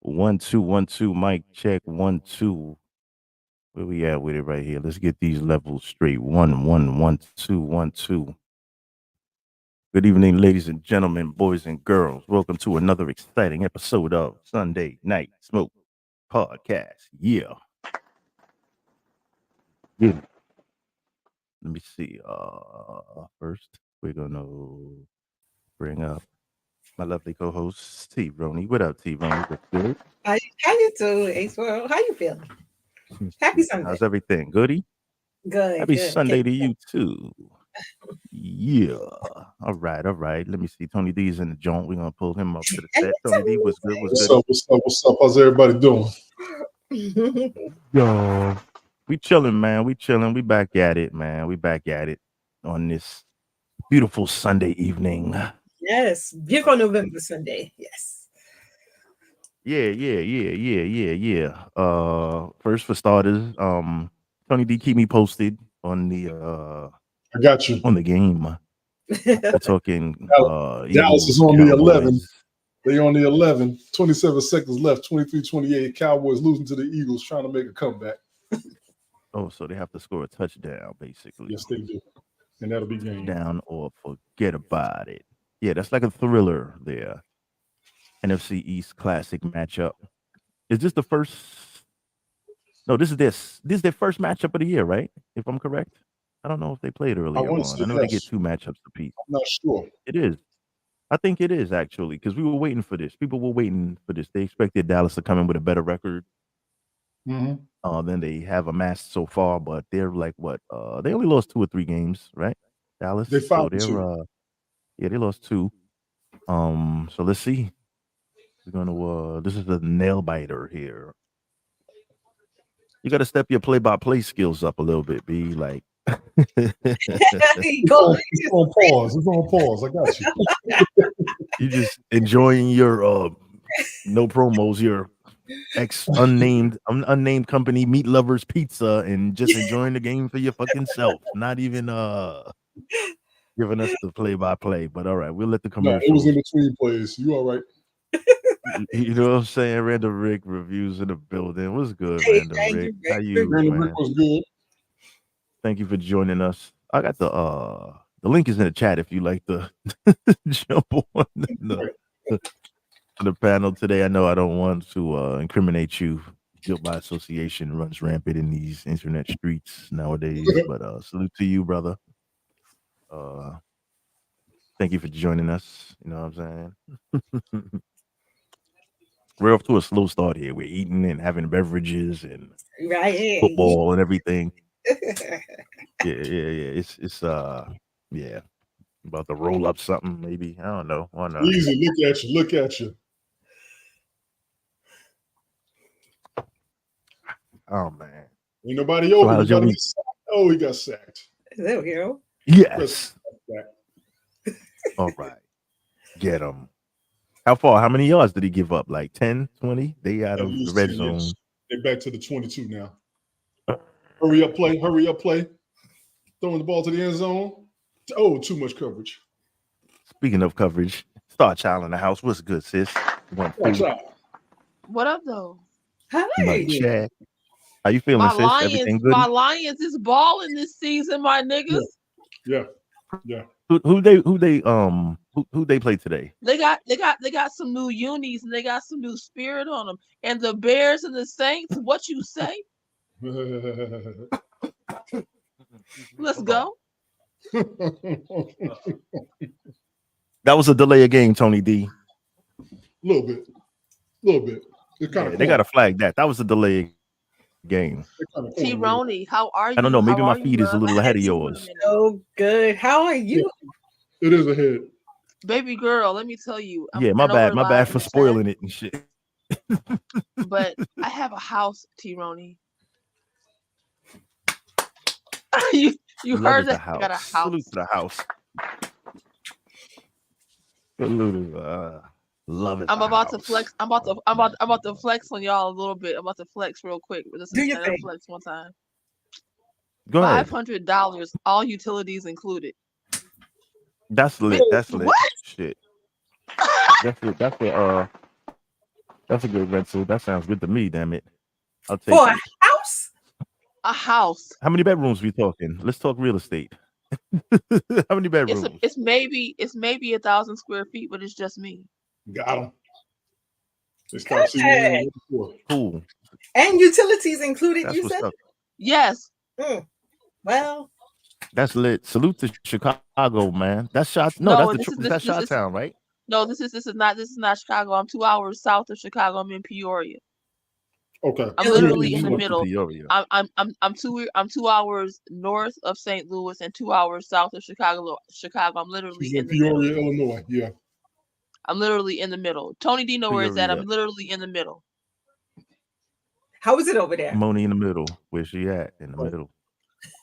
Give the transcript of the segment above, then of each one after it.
1 2 1 2 mic check 1 2. Where we at with it right here? Let's get these levels straight. 1 1 1 2 1 2. Good evening, ladies and gentlemen, boys and girls. Welcome to another exciting episode of Sunday Night Smoke Podcast. Yeah. Yeah. Let me see. First we're gonna bring up my lovely co-host T Roni. What up, T Roni? What's good? How you doing, Ace World? How you feeling? Happy Sunday. How's everything? Goody? Good, Happy good. Can't Sunday to you too. Yeah. All right, all right. Let me see. Tony D's in the joint. We're gonna pull him up to the Hey, set. Tony D, what's good? What's What's goody? up? What's up? What's up? How's everybody doing? Yo. We chilling, man. We chilling. We back at it, man. We back at it on this beautiful Sunday evening. Yes, beautiful November Sunday. Yes. Yeah. First for starters, Tony D, keep me posted I got you. on the game. We're talking Dallas is Eagles, on the 11. Cowboys. They on the 11. 27 seconds left. 23-28. Cowboys losing to the Eagles, trying to make a comeback. Oh, so they have to score a touchdown, basically. Yes, they do. And that'll be game. Down or forget about it. Yeah, that's like a thriller there. NFC East classic matchup. Is this the first? No, this is their first matchup of the year, right? If I'm correct. I don't know if they played I earlier want to on. say I know they get yes. 2 matchups apiece. I'm not sure. It is. I think it is actually because we were waiting for this. People were waiting for this. They expected Dallas to come in with a better record Mm-hmm. than they have amassed so far, but they're like what? They only lost 2 or 3 games, right? Dallas. They So found they're two. yeah, they lost 2. So let's see. We're gonna this is a nail biter here. You got to step your play-by-play skills up a little bit. Be like, Go. It's on pause. It's on pause. I got you. you just enjoying your no promos, your unnamed company meat lovers pizza, and just enjoying the game for your fucking self. Not even giving us the play-by-play. But all right, we'll let the No, it was in commercials. between plays. You all right? You know what I'm saying? Random Rick reviews in the building. What's good, Hey, Random thank Rick? you, How Rick. you, Brandon Rick man? was good. Thank you for joining us. I got the link is in the chat if you like to jump on Right. the panel today. I know I don't want to incriminate you. Guilt by association runs rampant in these internet streets nowadays. But salute to you, brother. Uh, thank you for joining us. You know what I'm saying? We're off to a slow start here. We're eating and having beverages and Right here. football and everything. Yeah. It's yeah. About to roll up something, maybe. I don't know. Why not? Easy. Look at you. Look at you. Oh man. Ain't nobody So open. You how's your got to week? get sacked. Oh, he got sacked. There we go. Yes. Sack. All right. Get him. How far? How many yards did he give up? Like 10, 20? They out At of the least red 10 zone. years. They're back to the 22 now. Hurry up, play. Hurry up, play. Throwing the ball to the end zone. Oh, too much coverage. Speaking of coverage, Star Child in the house. What's good, sis? Watch 1 2. out. What up, though? My Hi. check. How you feeling, sis? Everything good? My Lions is balling this season, my niggas. Yeah. Yeah. Who they play today? They got some new unis and they got some new spirit on them. And the Bears and the Saints, what you say? Let's go. That was a delay of game, Tony D. Little bit. It's kind Yeah, of they got to flag that. That was a delay of game. T Roni, how are you? I don't know. Maybe How my are you, feed is a love? little I ahead haven't of seen you in a yours. minute. So good. How are you? It is ahead. Baby girl, let me tell you. Yeah, I my know bad. we're My live bad in for the chat, spoiling it and shit. but I have a house, T Roni. you Love heard is the that? I got a house. house. Salute to the house. Salute. Love is I'm the about to house. flex. I'm about to flex on y'all a little bit. I'm about to flex real quick. Just Do your stand up thing. flex one time. Go ahead. $500, all utilities included. That's lit. That's lit. What? Shit. That's it. That's it. That's a good rental. That sounds good to me. Damn it, I'll take For a it. house? A house. How many bedrooms we talking? Let's talk real estate. How many bedrooms? It's maybe 1,000 square feet, but it's just me. Got him. They start seeing you before. Cool. And utilities included, That's you what's said? up. Yes. Well, That's lit. Salute to Chicago, man. That's shot. No, No, that's this is that's this Shot is Town, right? no, this is not Chicago. I'm 2 hours south of Chicago. I'm in Peoria. Okay. I'm Illinois. literally in the Salute to middle. Peoria. I'm 2 hours north of St. Louis and 2 hours south of Chicago. I'm literally She's in in the middle. Peoria, Illinois. Yeah. I'm literally in the middle. Tony D know where it's at. Peoria. I'm literally in the middle. how is it over there? Moni in the middle. Where's she at? In the Right. middle.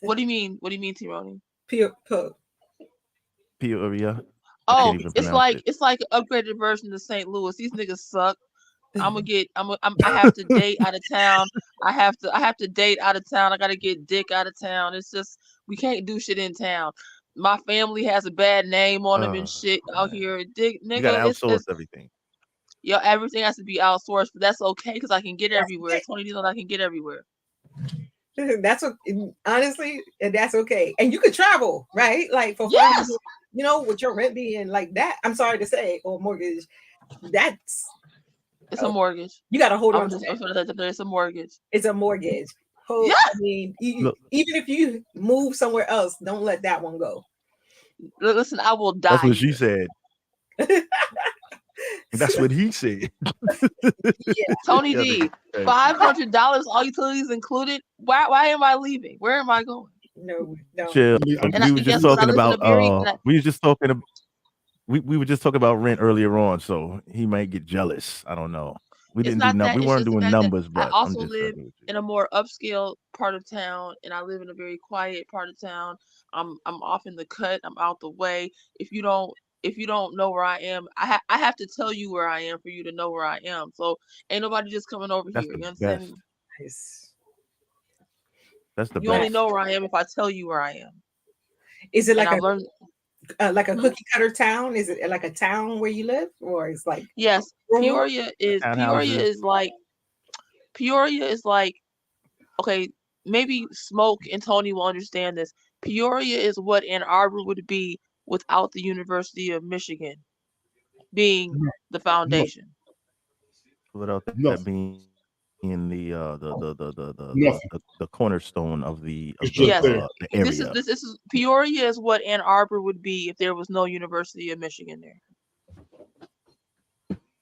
What do you mean? What do you mean, Tironi? Peoria. I Oh, can't even pronounce it. it's like an upgraded version of St. Louis. These niggas suck. I have to date out of town. I have to date out of town. I gotta get dick out of town. It's just we can't do shit in town. My family has a bad name on them and shit out Man. here. Dick You gotta nigga, outsource everything. yo, everything has to be outsourced, but that's okay because I can get That's everywhere. okay. Tony D knows I can get everywhere. That's what, honestly, that's okay. And you could travel, right? Like for Yes. fun, with your rent being like that. I'm sorry to say, or mortgage. That's It's a mortgage. you got to hold on I'm to just that. it's a mortgage. It's a mortgage. Yeah. I mean, Look, even if you move somewhere else, don't let that one go. Listen, I will die. that's what she here. said. That's what he said. Tony Yeah, D, okay. $500, all utilities included. Why am I leaving? Where am I going? No, no. Chill. And We were just guess what? I talking live in about. a very We was just talking. We were just talking about rent earlier on, so he might get jealous. I don't know. We it's didn't not do that. we It's weren't just the doing fact that numbers, I but I'm also just live fucking with you. in a more upscale part of town, and I live in a very quiet part of town. I'm off in the cut. I'm out the way. If you don't know where I am, I have to tell you where I am for you to know where I am. So ain't nobody just coming over That's here. the You understand best. me? Nice. That's the You only best. know where I am if I tell you where I am. Is it And like I've learned. like a cookie cutter town? Is it like a town where you live, or it's like Yes, rural? Peoria is Townhouses. Peoria is like okay, maybe Smoke and Tony will understand this. Peoria is what Ann Arbor would be without the University of Michigan being no, the no, foundation. Without that nothing. being Nothing. the cornerstone of the It's just there. the This area. is Peoria is what Ann Arbor would be if there was no University of Michigan there.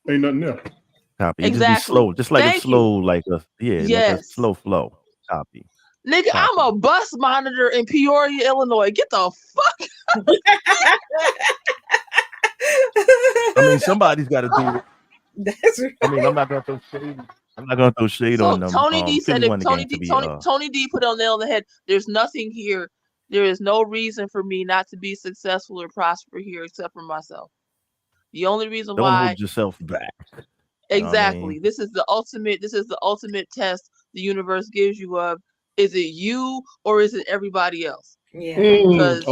Ain't nothing there. Copy. It just be Exactly. slow, just like a Thank you. slow, like a like a Yes. slow flow. Copy. Nigga, I'm Copy. a bus monitor in Peoria, Illinois. Get the fuck. I mean, somebody's got to do it. That's right. I mean, I'm not gonna throw shade. I'm not gonna throw shade So on them. Tony D said Philly if won the Tony game to D be Tony D put it on the nail on the head. There's nothing here. There is no reason for me not to be successful or prosper here except for myself. The only reason don't why hold yourself back. You know what I exactly mean? this is the ultimate test the universe gives you of is it you or is it everybody else? Yeah. Because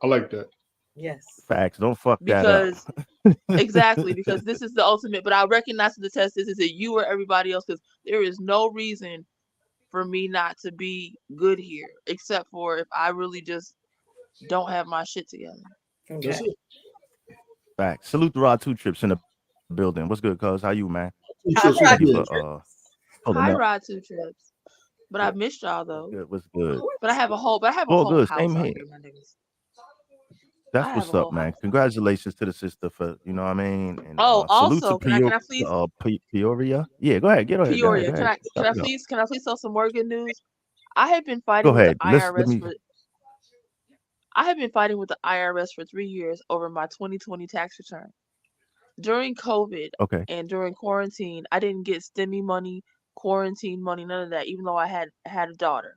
I like that. Yes. Facts. Don't fuck that up. because exactly because this is the ultimate. But I recognize that the test is it you or everybody else? Because there is no reason for me not to be good here, except for if I really just don't have my shit together. That's Okay. it. Facts. Salute the Rod 2 Trips in the building. What's good, cuz? How you, man? Two Hot trips was rod Thank you good. for pulling Hi, up. Rod 2 Trips. But I've missed y'all What's though. good? What's good? But I have a whole All good. house Same out here. here, my niggas. That's I have what's a whole up, man. house. Congratulations to the sister for you know what I mean. And Oh, salute to also, can I please Peoria. Yeah, go ahead. Get ahead. Go ahead. Peoria? Go ahead. Can I please tell some more good news? I have been Go fighting with the ahead. Let IRS me. for I have been fighting with the IRS for 3 years over my 2020 tax return. During COVID Okay. and during quarantine, I didn't get STEMI money, quarantine money, none of that, even though I had a daughter.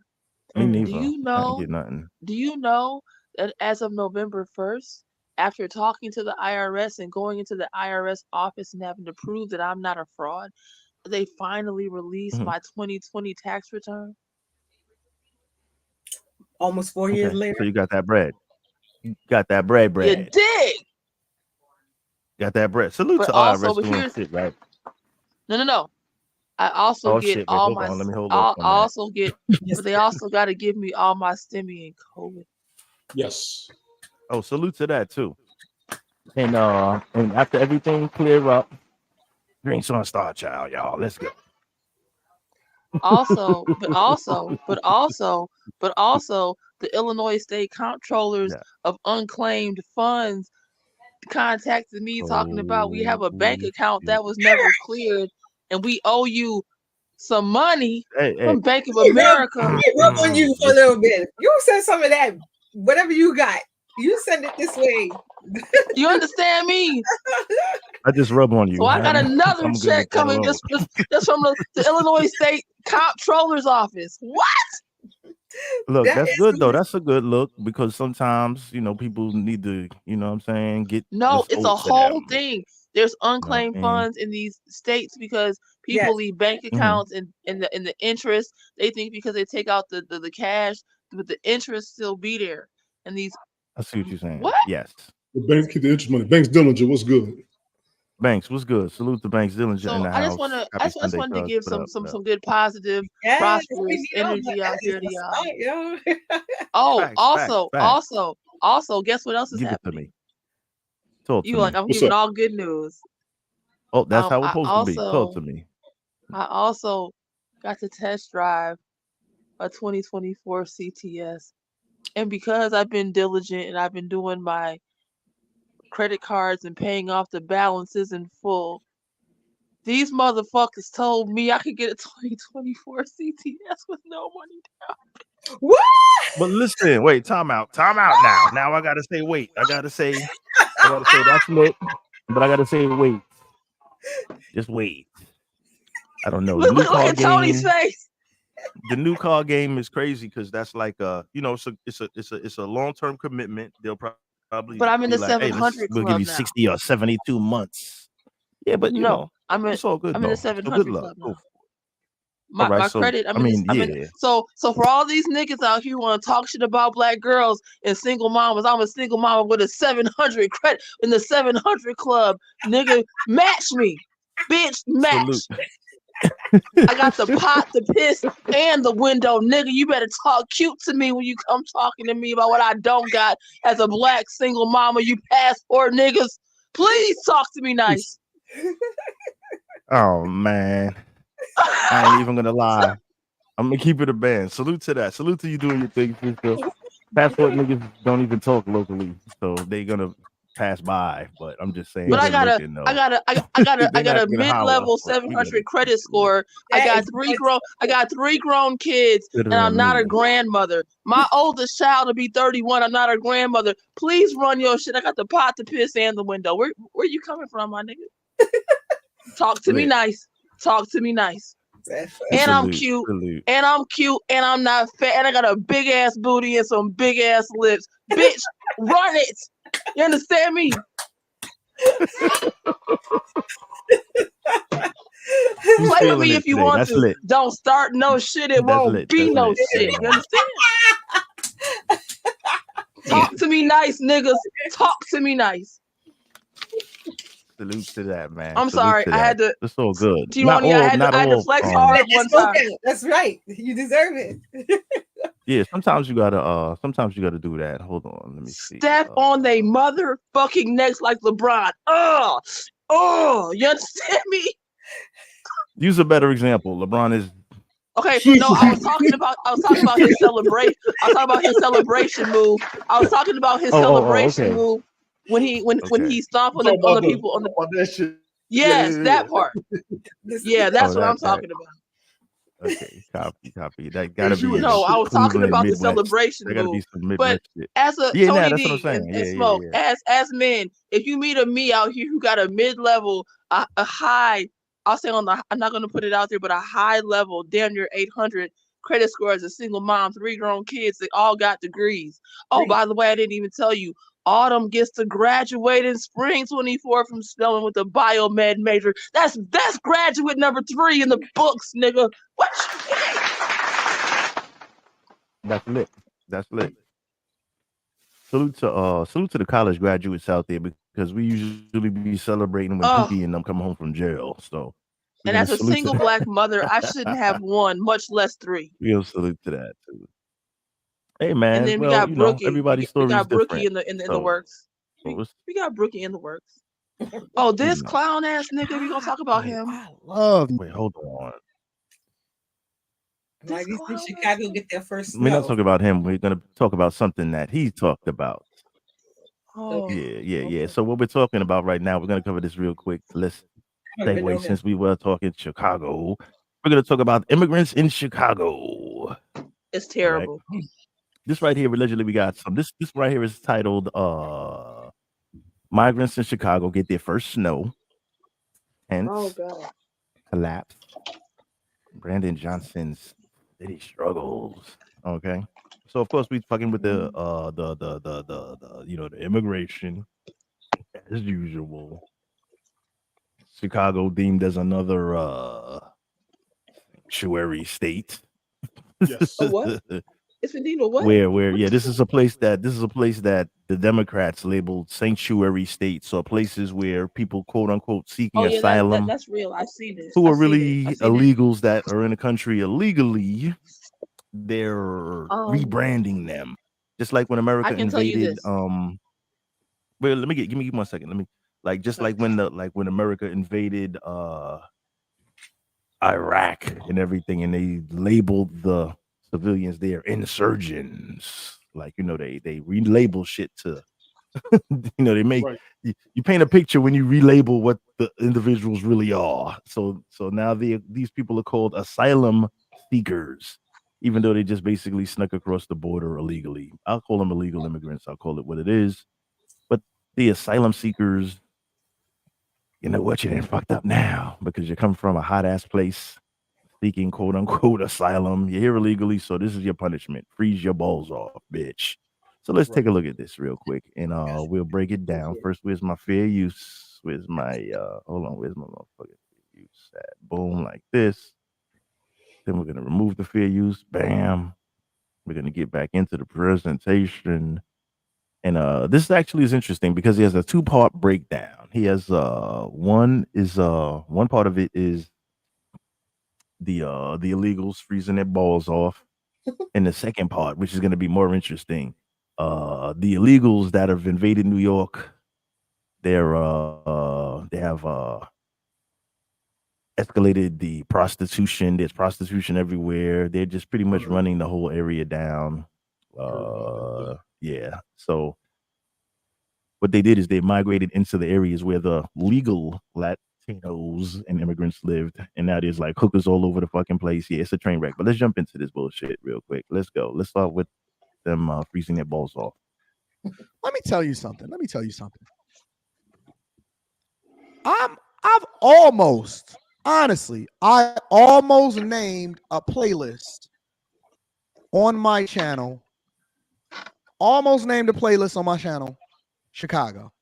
Me Mm. Do neither. you I didn't know? get nothing. Do you know that as of November 1st, after talking to the IRS and going into the IRS office and having to prove that I'm not a fraud, they finally released Mhm. my 2020 tax return? Almost 4 years Okay. later. So you got that bread. You got that bread. You dig? Got that bread. Salute But to also, IRS but doing here's shit right. No. I also Oh get shit! Wait, all hold my. on. Let me hold off I on that. also get, Yes. but they also got to give me all my STEMI and COVID. Yes. Oh, salute to that too. And after everything clear up, drinks on Star Child, y'all. Let's go. Also, the Illinois State Comptrollers Yeah. of Unclaimed Funds contacted me talking about we have a bank Oh account shit! that was never cleared and we owe you some money Hey. from Bank of Let me rub, America. let me rub on you for a Listen, little bit. You send some of that, whatever you got. You send it this way. You understand me? I just rub on So you. I got another I'm good with check that coming alone. just from the Illinois State Comptroller's office. What? Look, That that's is good though. good. That's a good look because sometimes people need to, what I'm saying, get No, what's it's a owed to whole them. thing. There's You know what unclaimed I mean? funds in these states because Yes. people leave bank Hmm. accounts and in the interest. They think because they take out the cash, but the interest still be there. And these I see what you're saying. what? Yes. The banks keep the interest money. Banks Dillinger, what's good? Banks, what's good? Salute to Banks Dillinger in So the I just house. wanna I Happy just, I just Sunday, wanted to cuz. give What some up? some What up? some good positive Yes. We prosperous need all energy out that. here to It's a y'all. start, yo. Oh, Facts, facts, facts. guess what else is Give it to happening? me. Talk to You like me. I'm What's giving up? all good news. Oh, that's how it's I supposed to be. Talk also to me. I also got to test drive a 2024 CTS. And because I've been diligent and I've been doing my credit cards and paying off the balances in full, these motherfuckers told me I could get a 2024 CTS with no money down. What? But listen, wait, time out. Time out now. Now I gotta say wait. I gotta say that's lit. But I gotta say wait. Just wait. I don't know. The new Look car at Tony's game. face. The new car game is crazy because that's like it's a long-term commitment. They'll probably But I'm be in the like, hey, $700 we'll give club you now. 60 or 72 months. Yeah, but No, it's all good I'm in the though. So good 700 luck. club Cool. now. All My right. my So credit, I mean, yeah. so for all these niggas out here who want to talk shit about black girls and single mamas, I'm a single mama with a 700 credit in the 700 club. Nigga, match me. Bitch, Salute. match. I got the pot, the piss, and the window. Nigga, you better talk cute to me when you come talking to me about what I don't got as a black single mama, you passport niggas. Please talk to me nice. Oh man. I ain't even gonna lie. I'm gonna keep it a band. Salute to that. Salute to you doing your thing, sister. Passport niggas don't even talk locally, so they gonna pass by. But I'm just saying, But I good Yes. got a looking I though. got a I got a I They're got not a gonna holler, mid-level but we gotta 700 keep credit it lit. score. That is good. I got three grown kids Better and I'm than not a me. grandmother. My oldest child will be 31. I'm not a grandmother. Please run your shit. I got the pot, the piss, and the window. Where you coming from, my nigga? Talk to me Lit. nice. Talk to me nice. That's And I'm Salute. cute. Salute. And I'm cute. And I'm not fat. And I got a big ass booty and some big ass lips. Bitch, run it. You understand me? Who's Play with feeling me it if you today? want That's to. lit. Don't start no shit. It That's won't lit. be That's no lit. shit. You understand? Talk to me nice, niggas. Talk to me nice. Salute to that, man. I'm Salute sorry. to I that. had to. It's all good. Not Timonia, all. Not I had to all. flex hard one It's time. okay. That's right. You deserve it. Yeah. Sometimes you gotta. Sometimes you gotta do that. Hold on. Let me see. Step on they motherfucking necks like LeBron. You understand me? Use a better example. LeBron is. Okay, no, I was talking about his celebration. I was talking about his celebration move. I was talking about his celebration Okay. move when Okay. he stomped on Talking the about people on the. about that shit. Yes, that part. Yeah, that's Oh, what I'm that. talking about. Okay. Copy. That gotta Because you be in in the No, I shit. was talking Cleveland, about the Midwest. celebration There gotta be move. some But Midwest shit. as a Yeah, nah, Tony that's what I'm D saying. and Yeah. Smoke, as men, if you meet a me out here who got a mid-level, a high, I'll say I'm not gonna put it out there, but a high level, damn near 800 credit score as a single mom, 3 grown kids, they all got degrees. Oh, by the way, I didn't even tell you. Autumn gets to graduate in spring 24 from Snowing with a biomed major. That's graduate number 3 in the books, nigga. What you think? That's lit. That's lit. Salute to the college graduates out there because we usually be celebrating when Oh, Pookie and them come home from jail. So We're And gonna as a salute to single that. black mother, I shouldn't have one, much less 3. We'll salute to that too. Hey And man, then we well, got you know, Brookie. everybody's We story is got Brookie different. in the So works. We got Brookie in the works. Oh, this you know. clown ass nigga. We gonna talk about him. I love Wait, hold on. Like This these in clown ass Chicago nigga. get their first We're not snow. talking about him. We're gonna talk about something that he talked about. Oh, Yeah. okay. So what we're talking about right now, we're gonna cover this real quick. Let's I don't even know segue him. since we were talking Chicago. We're gonna talk about immigrants in Chicago. It's All right. terrible. This right here, allegedly, we got some. This right here is titled "Migrants in Chicago Get Their First Snow." Hence, Oh God. collapse. Brandon Johnson's city struggles. Okay. So of course we fucking with the the immigration as usual. Chicago deemed as another sanctuary state. Yes. A what? It's indeed a what? where this is a place that the Democrats labeled sanctuary states, so places where people quote unquote seeking Oh yeah, asylum that's real. I see this. who I are see this. I really see this. illegals that are in the country illegally. They're rebranding them, just like when I America can tell you invaded. this. Wait, give me 1 second. Let me just Okay. like when America invaded Iraq and everything, and they labeled the civilians there insurgents. Like they relabel shit to they make Right. you paint a picture when you relabel what the individuals really are. So now these people are called asylum seekers, even though they just basically snuck across the border illegally. I'll call them illegal immigrants. I'll call it what it is. But the asylum seekers, you know what? You done fucked up now because you come from a hot ass place seeking quote unquote asylum. You're here illegally, so this is your punishment. Freeze your balls off, bitch. So let's take Right. a look at this real quick and we'll break it down. First, where's my fair use? Where's my hold on, where's my motherfucking fair use at? Boom, like this. Then we're gonna remove the fair use. Bam. We're gonna get back into the presentation. And this actually is interesting because he has a two-part breakdown. He has one part of it is the illegals freezing their balls off. And the second part, which is going to be more interesting, the illegals that have invaded New York, they have escalated the prostitution. There's prostitution everywhere. They're just pretty much running the whole area down. Heard about that. Yeah. So what they did is they migrated into the areas where the legal Latinos and immigrants lived, and now there's like hookers all over the fucking place. Yeah, it's a train wreck. But let's jump into this bullshit real quick. Let's go. Let's start with them freezing their balls off. Let me tell you something. I've almost, honestly, I almost named a playlist on my channel. Chicago.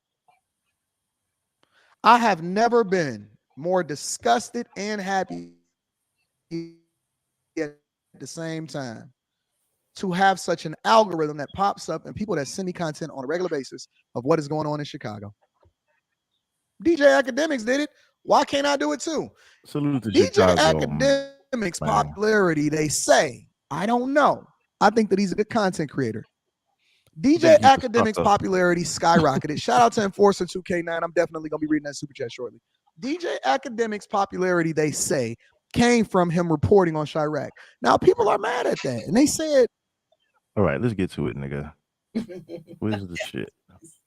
I have never been more disgusted and happy at the same time to have such an algorithm that pops up and people that send me content on a regular basis of what is going on in Chicago. DJ Academics did it. Why can't I do it too? Salute to DJ Chicago, Academics man. popularity, they say. I don't know. I think that he's a good content creator. DJ think he's a Academics sucker. popularity skyrocketed. Shout out to Enforcer 2K9. I'm definitely going to be reading that super chat shortly. DJ Academics popularity, they say, came from him reporting on Chirac. Now, people are mad at that. And they said, All right, let's get to it, nigga. Where's the shit?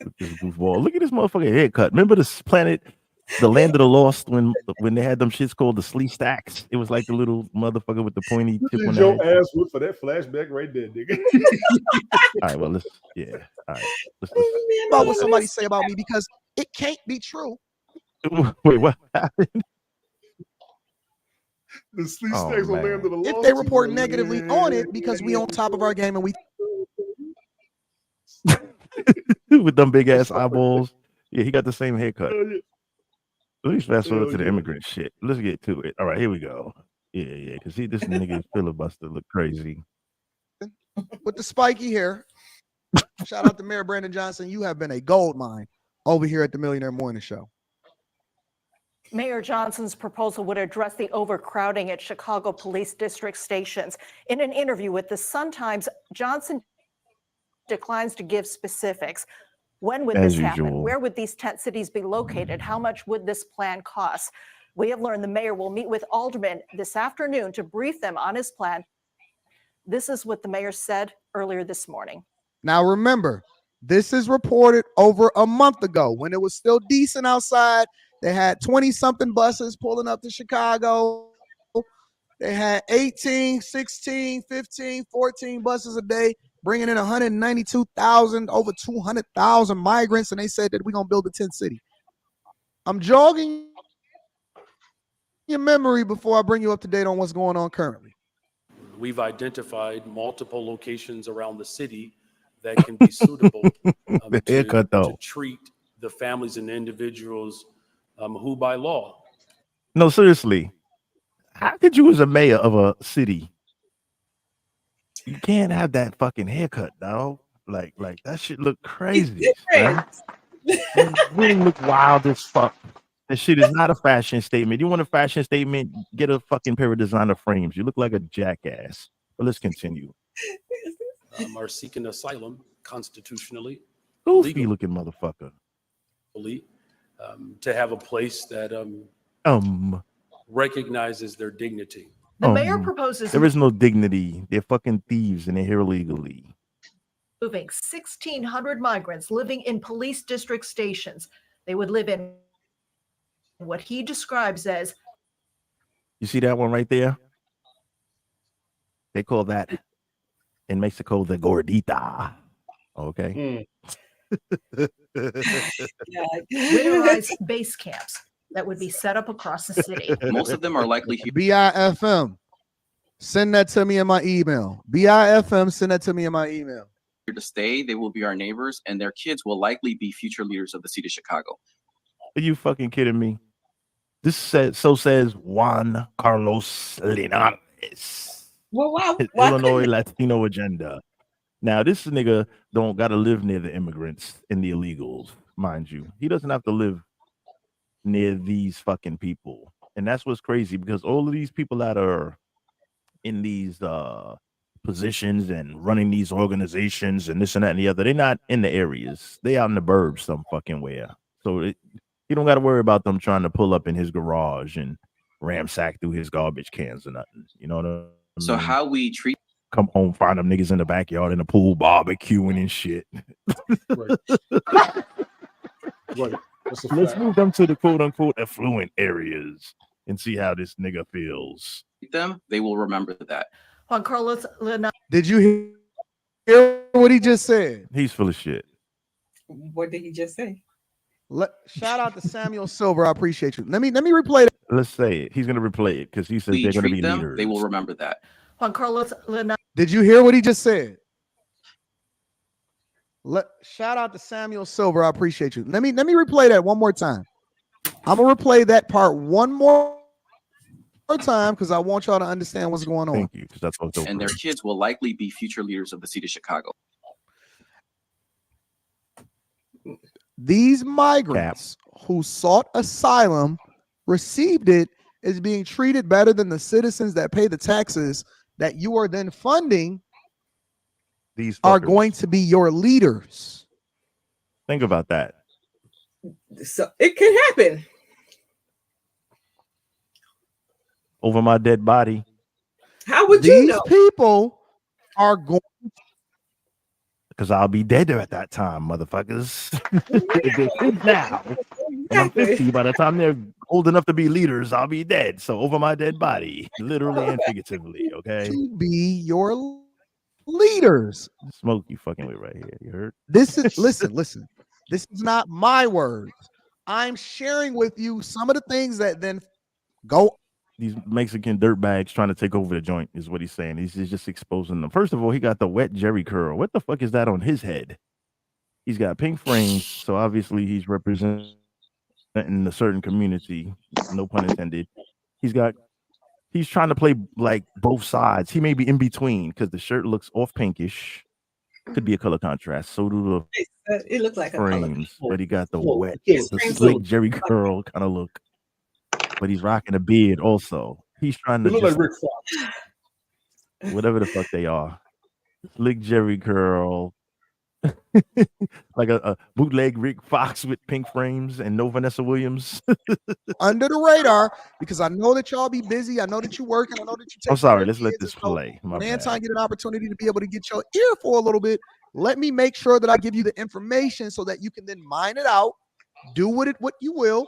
With this goofball. Look at this motherfucking haircut. Remember this planet, the land of the lost, when they had them shits called the Slee Stacks? It was like the little motherfucker with the pointy This tip is on your that. ass whip for that flashback right there, nigga. All right, well, let's all right. Let's about what somebody say about me because it can't be true. wait, what happened? The sleep Oh, stacks on land of the If lost. they report negatively on it because we on top of our game and we With them big ass eyeballs. Yeah, he got the same haircut. Hell yeah. At least fast forward Hell to the yeah. immigrant shit. Let's get to it. All right, here we go. Yeah, because see this nigga filibuster look crazy. with the spiky hair. Shout out to Mayor Brandon Johnson. You have been a gold mine over here at the Millionaire Morning Show. Mayor Johnson's proposal would address the overcrowding at Chicago Police District stations. In an interview with the Sun-Times, Johnson declines to give specifics. When would As this happen? usual. Where would these tent cities be located? How much would this plan cost? We have learned the mayor will meet with aldermen this afternoon to brief them on his plan. This is what the mayor said earlier this morning. Now remember, this is reported over a month ago when it was still decent outside. They had 20-something buses pulling up to Chicago. They had 18, 16, 15, 14 buses a day, bringing in 192,000, over 200,000 migrants, and they said that we're going to build a tent city. I'm jogging your memory before I bring you up to date on what's going on currently. We've identified multiple locations around the city that can be suitable The haircut, to though. treat the families and individuals who by law. No, seriously. How could you, as a mayor of a city, you can't have that fucking haircut, dog? Like that shit look crazy, man. It really look wild as fuck. That shit is not a fashion statement. You want a fashion statement? Get a fucking pair of designer frames. You look like a jackass. But let's continue. Are seeking asylum constitutionally, Goofy legally, looking motherfucker. to have a place that recognizes their dignity. The mayor proposes there is no dignity. They're fucking thieves and they're here illegally. moving 1,600 migrants living in police district stations. They would live in what he describes as. You see that one right there? They call that in Mexico the gordita. Okay. Winterized base camps that would be set up across the city. Most of them are likely BIFM. Send that to me in my email. BIFM, send that to me in my email. here to stay. They will be our neighbors, and their kids will likely be future leaders of the city of Chicago. Are you fucking kidding me? This says Juan Carlos Linares. Well, His why Illinois couldn't- Latino agenda. Now, this nigga don't gotta live near the immigrants and the illegals, mind you. He doesn't have to live near these fucking people. And that's what's crazy because all of these people that are in these positions and running these organizations and this and that and the other, they're not in the areas. They out in the burbs some fucking where. So you don't got to worry about them trying to pull up in his garage and ramsack through his garbage cans or nothing. You know what I mean? So how we treat Come home, find them niggas in the backyard in the pool barbecuing and shit. Right. Right. That's a Let's fact. move them to the quote unquote affluent areas and see how this nigga feels. them, they will remember that. Juan Carlos Linares. Did you hear what he just said? He's full of shit. What did he just say? Shout out to Samuel Silver. I appreciate you. Let me replay that. Let's say it. He's gonna replay it because he says We they're gonna treat be them, leaders. they will remember that. Juan Carlos Linares. Did you hear what he just said? Shout out to Samuel Silver. I appreciate you. Let me replay that one more time. I'm gonna replay that part one more time because I want y'all to understand what's going on. Thank you, because that's what's And their kids will likely be future leaders of the city of Chicago. These migrants who sought asylum received it as being treated better than the citizens that pay the taxes that you are then funding These are fuckers. going to be your leaders. Think about that. So it could happen. Over my dead body. How would you These know? people are going. Because I'll be dead there at that time, motherfuckers. If they're kids now, and I'm 50, by the time they're old enough to be leaders, I'll be dead. So over my dead body, literally and figuratively, okay? To be your leaders. Smoke you fucking with right here. You heard? This is listen. This is not my words. I'm sharing with you some of the things that then go. These Mexican dirtbags trying to take over the joint is what he's saying. He's just exposing them. First of all, he got the wet Jerry curl. What the fuck is that on his head? He's got pink frames, so obviously he's representing a certain community. No pun intended. He's trying to play like both sides. He may be in between because the shirt looks off pinkish. Could be a color contrast. So do It looked like the a color. frames, but he got the Well, wet, yes, the frames slick look- Jerry curl kind of look. but he's rocking a beard also. He's trying They to look like just Rick Fox. whatever the fuck they are. Slick Jerry curl, like a bootleg Rick Fox with pink frames and no Vanessa Williams. Under the radar, because I know that y'all be busy. I know that you're working. I know that you I'm take care sorry. of Let's let kids. And this so play. My when bad. Anton get an opportunity to be able to get your ear for a little bit, let me make sure that I give you the information so that you can then mine it out, do with it what you will,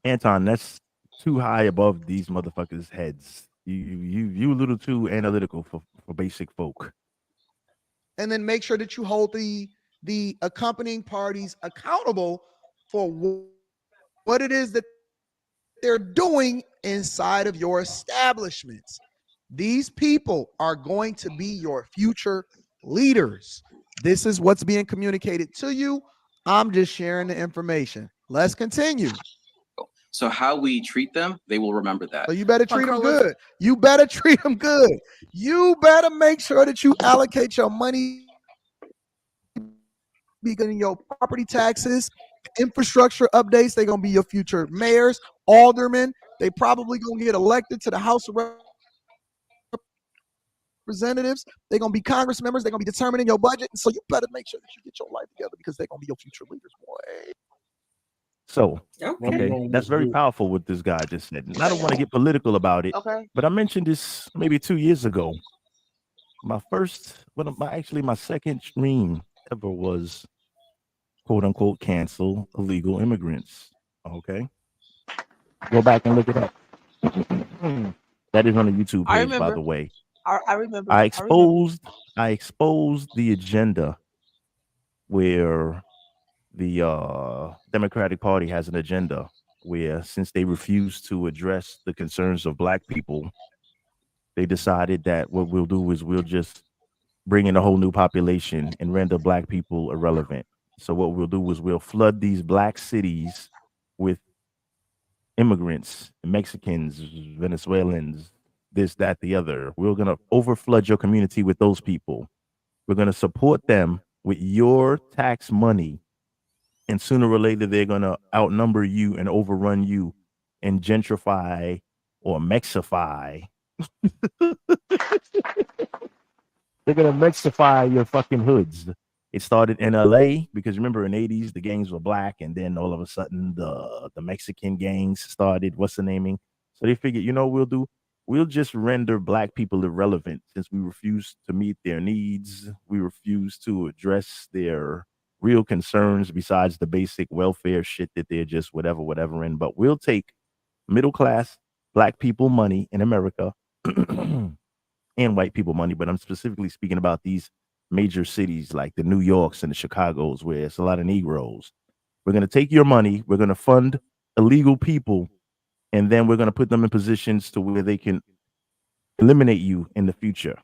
Anton, that's too high above these motherfuckers' heads. You a little too analytical for basic folk. and then make sure that you hold the accompanying parties accountable for what it is that they're doing inside of your establishments. These people are going to be your future leaders. This is what's being communicated to you. I'm just sharing the information. Let's continue. So how we treat them, they will remember that. So you better treat them Carlos. good. You better treat them good. You better make sure that you allocate your money getting your property taxes, infrastructure updates. They're gonna be your future mayors, aldermen. They probably gonna get elected to the House of Representatives. They're gonna be Congress members. They're gonna be determining your budget. And so you better make sure that you get your life together because they're gonna be your future leaders, boy. So, Okay. okay, that's very powerful what this guy just said. And I don't want to get political about it, Okay. but I mentioned this maybe 2 years ago. My first, my second stream ever was quote unquote cancel illegal immigrants. Okay, go back and look it up. That is on the YouTube I page, by remember. the way. I remember. I I remember. exposed the agenda where the Democratic Party has an agenda where, since they refuse to address the concerns of black people, they decided that what we'll do is we'll just bring in a whole new population and render black people irrelevant. So what we'll do is we'll flood these black cities with immigrants, Mexicans, Venezuelans, this, that, the other. We're gonna overflood your community with those people. We're gonna support them with your tax money, and sooner or later they're gonna outnumber you and overrun you and gentrify or Mexify. They're gonna Mexify your fucking hoods. It started in LA because remember in the 80s the gangs were black, and then all of a sudden the Mexican gangs started what's the naming. So they figured, you know what we'll do? We'll just render black people irrelevant since we refuse to meet their needs. We refuse to address their real concerns besides the basic welfare shit that they're just whatever in. But we'll take middle class black people money in America and white people money, but I'm specifically speaking about these major cities like the New Yorks and the Chicagos, where it's a lot of Negroes. We're going to take your money, we're going to fund illegal people, and then we're going to put them in positions to where they can eliminate you in the future.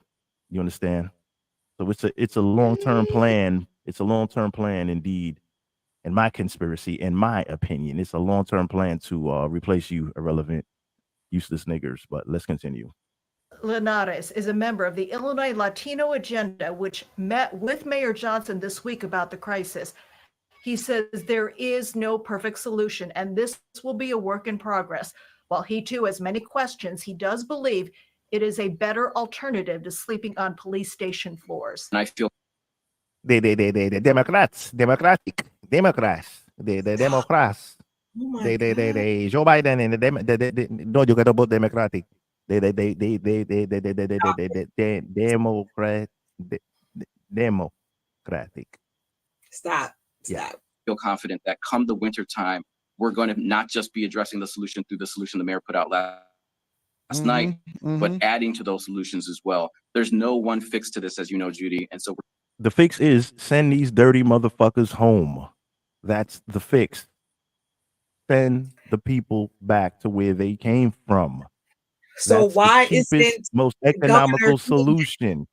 You understand? So it's a long-term plan. It's a long-term plan indeed. In my conspiracy, in my opinion, it's a long-term plan to replace you irrelevant, useless niggers. But let's continue. Linares is a member of the Illinois Latino Agenda, which met with Mayor Johnson this week about the crisis. He says there is no perfect solution, and this will be a work in progress. While he too has many questions, he does believe it is a better alternative to sleeping on police station floors. And I feel The Democrats, Democrats, the Democrats, Oh my God. Joe Biden and no, you got to vote Democratic. Democrat, Democratic. Stop. Yeah. Stop. feel confident that come the winter time, we're going to not just be addressing the solution through the solution the mayor put out last night, but adding to those solutions as well. There's no one fix to this, as you know, Judy. And so The fix is send these dirty motherfuckers home. That's the fix. Send the people back to where they came from. So That's why the cheapest, isn't most the governor economical doing that? solution.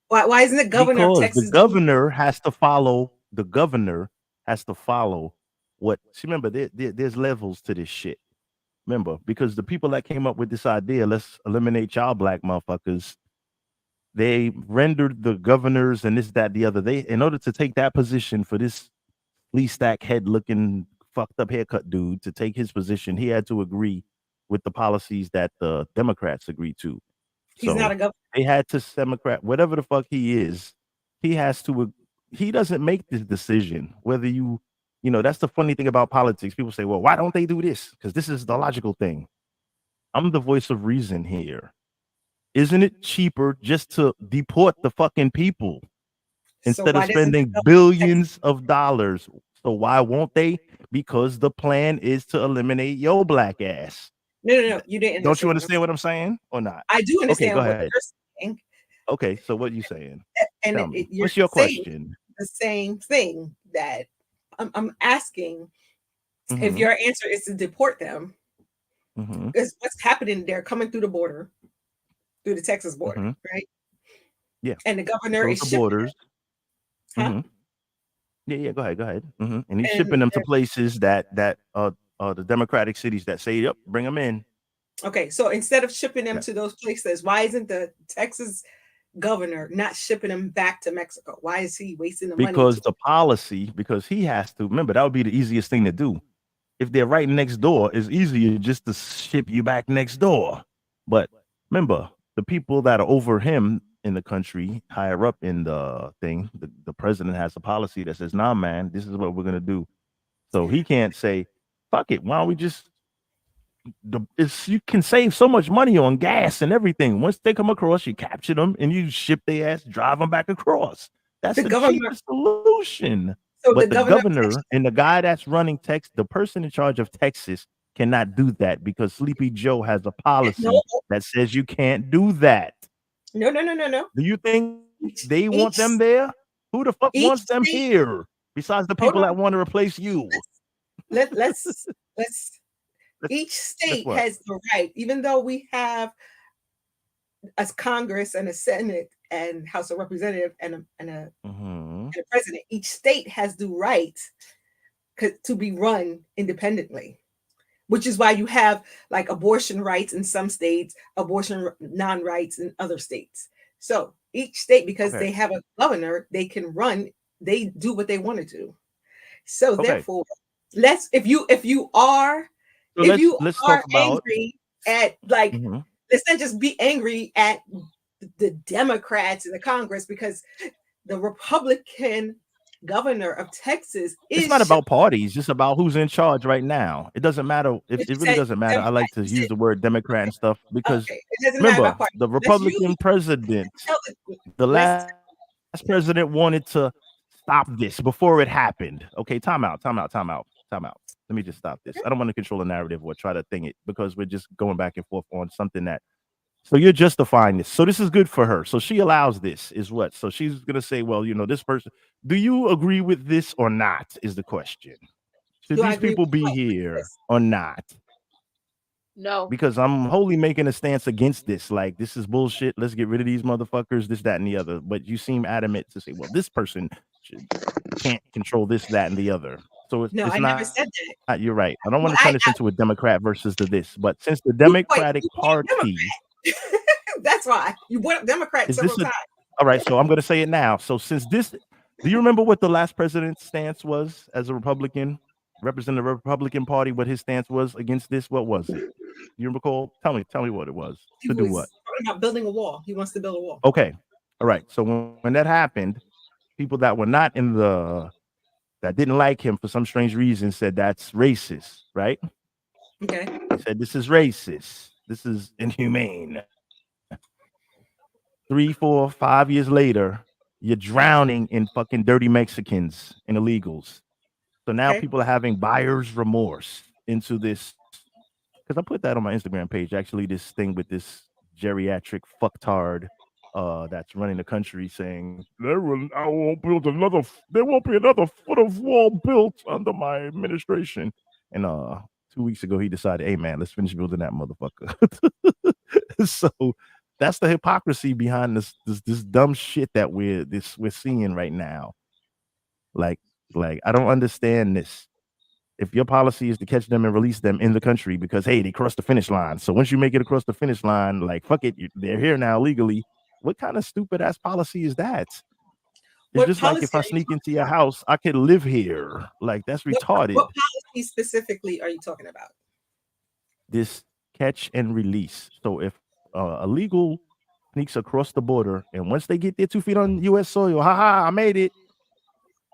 Why isn't the governor of Because Texas the doing governor has to follow. The governor has to follow what. See, remember, there's levels to this shit. Remember, because the people that came up with this idea, let's eliminate y'all black motherfuckers. They rendered the governors and this, that, the other. They, in order to take that position for this Lee Stack head looking fucked up haircut dude to take his position, he had to agree with the policies that the Democrats agreed to. He's not So a governor. they had to Democrat, whatever the fuck he is, he has to. He doesn't make this decision. Whether you know, that's the funny thing about politics. People say, well, why don't they do this? Because this is the logical thing. I'm the voice of reason here. Isn't it cheaper just to deport the fucking people So instead why of doesn't the spending governor billions of dollars? So why won't they? Because the plan is to eliminate your black ass. No. You didn't Don't you understand what I'm understand what I'm saying or not? I do Okay, understand go what ahead. you're saying, Okay, so what you saying? and Tell me. you're What's your saying question? the same thing that I'm asking. If Mm-hmm. your answer is to deport them, Mm-hmm. because what's happening? They're coming through the border, through the Texas border, Mm-hmm. right? Yeah. And the governor Close is the shipping them, borders. huh? Mm-hmm. Yeah. Go ahead. Mm-hmm. And he's And shipping them to they're- places that the Democratic cities that say, "Yep, bring them in." okay, so instead of shipping them Yeah. to those places, why isn't the Texas governor not shipping them back to Mexico? Why is he wasting the money? Because the policy, because he has to remember that would be the easiest thing to do. If they're right next door, it's easier just to ship you back next door. But remember, the people that are over him in the country, higher up in the thing, the president has a policy that says, "Nah, man, this is what we're gonna do." So he can't say, "Fuck it, why don't we just?" You can save so much money on gas and everything. Once they come across, you capture them and you ship their ass, drive them back across. That's the the governor, cheapest solution. so the But the governor of Texas, governor and the guy that's running Texas, the person in charge of Texas, cannot do that because Sleepy Joe has a no, policy that says you can't do that. no. Do you think they want Each them there? Who the fuck each wants them state, here besides the hold people that on, want to replace you? let's each That's state what. has the right, even though we have a Congress and a Senate and House of Representatives Mm-hmm. and a president, each state has the right to be run independently, which is why you have like abortion rights in some states, abortion non-rights in other states. So each state, because Okay. they have a governor, they can run, they do what they want to do. So Okay. therefore, if you are So if you let's are talk about. angry at like, Mhm. let's not just be angry at the Democrats in the Congress, because the Republican governor of Texas It's is not about parties. It's about who's in charge right now. It doesn't matter if but it really doesn't matter. I like to You said use the word Democrat and stuff because okay. It doesn't matter remember about party. the Let's use Republican president, tell the, the let's last president wanted to stop this before it happened. Okay, time out. Let me just stop this. I don't want to control the narrative or try to thing it because we're just going back and forth on something that. So you're justifying this. So this is good for her. So she allows this, is what? So she's gonna say, well, you know, this person. Do you agree with this or not? Is the question. Should do I these agree people with be what? here or not? No. Because I'm wholly making a stance against this. Like, this is bullshit. Let's get rid of these motherfuckers, this, that, and the other. But you seem adamant to say, well, this person can't control this, that, and the other. So No, it's I never not. said that. You're right. I don't Well, want to turn this into a Democrat versus the this. But since the you Democratic point Party Democrat. That's why you brought up Democrat is several this times. all right, so I'm going to say it now. So since this, do you remember what the last president's stance was as a Republican, representing the Republican Party? What his stance was against this? What was it? You recall? Tell me what it was. He To do was what? talking about building a wall. He wants to build a wall. Okay, all right. So when that happened, people that were not in that didn't like him for some strange reason said that's racist, right? Okay. They said this is racist. This is inhumane. 3, 4, 5 years later, you're drowning in fucking dirty Mexicans and illegals. So now Okay. people are having buyer's remorse into this. Because I put that on my Instagram page, actually, this thing with this geriatric fucktard that's running the country saying there won't be another foot of wall built under my administration. And 2 weeks ago he decided, hey man, let's finish building that motherfucker. So that's the hypocrisy behind this dumb shit that we're seeing right now. Like I don't understand this. If your policy is to catch them and release them in the country because hey, they crossed the finish line. So once you make it across the finish line, like fuck it, they're here now legally. What kind of stupid ass policy is that? It's What just like policy if I are you sneak talking into your about? house, I could live here. Like that's retarded. What policy specifically are you talking about? This catch and release. So if illegal sneaks across the border, and once they get their 2 feet on U.S. soil, haha, I made it.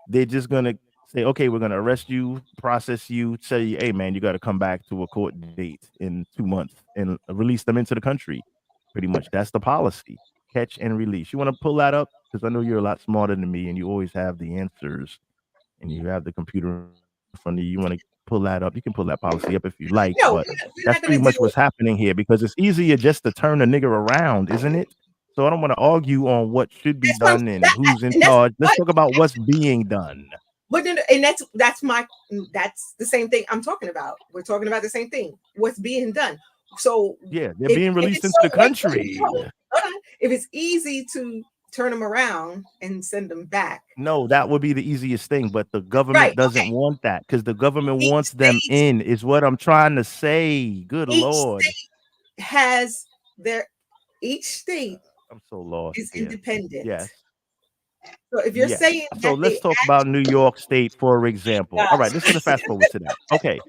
They're just gonna say, okay, we're gonna arrest you, process you, tell you, hey man, you got to come back to a court date in 2 months, and release them into the country. Pretty much, that's the policy. Catch and release. You want to pull that up because I know you're a lot smarter than me, and you always have the answers, and you have the computer in front of you. You want to pull that up? You can pull that policy up if you like, No, but we're that's not pretty going to much do what's happening here because it's easier just to turn a nigga around, isn't it? So I don't want to argue on what should be that's what I'm, done and that, who's in and that's charge. Let's what talk about what's being done. But then, and that's the same thing I'm talking about. We're talking about the same thing. What's being done? So Yeah, they're being released into the country. If it's easy to turn them around and send them back, No, that would be the easiest thing, but the government right? doesn't Okay. want that because the government Each wants them state, in, is what I'm trying to say. Good each Lord. state has their. Each state I'm so lost is here. independent. Yes. So if you're Yes. saying So that let's talk about New York State, for example. All right, let's gonna fast forward to that. Okay.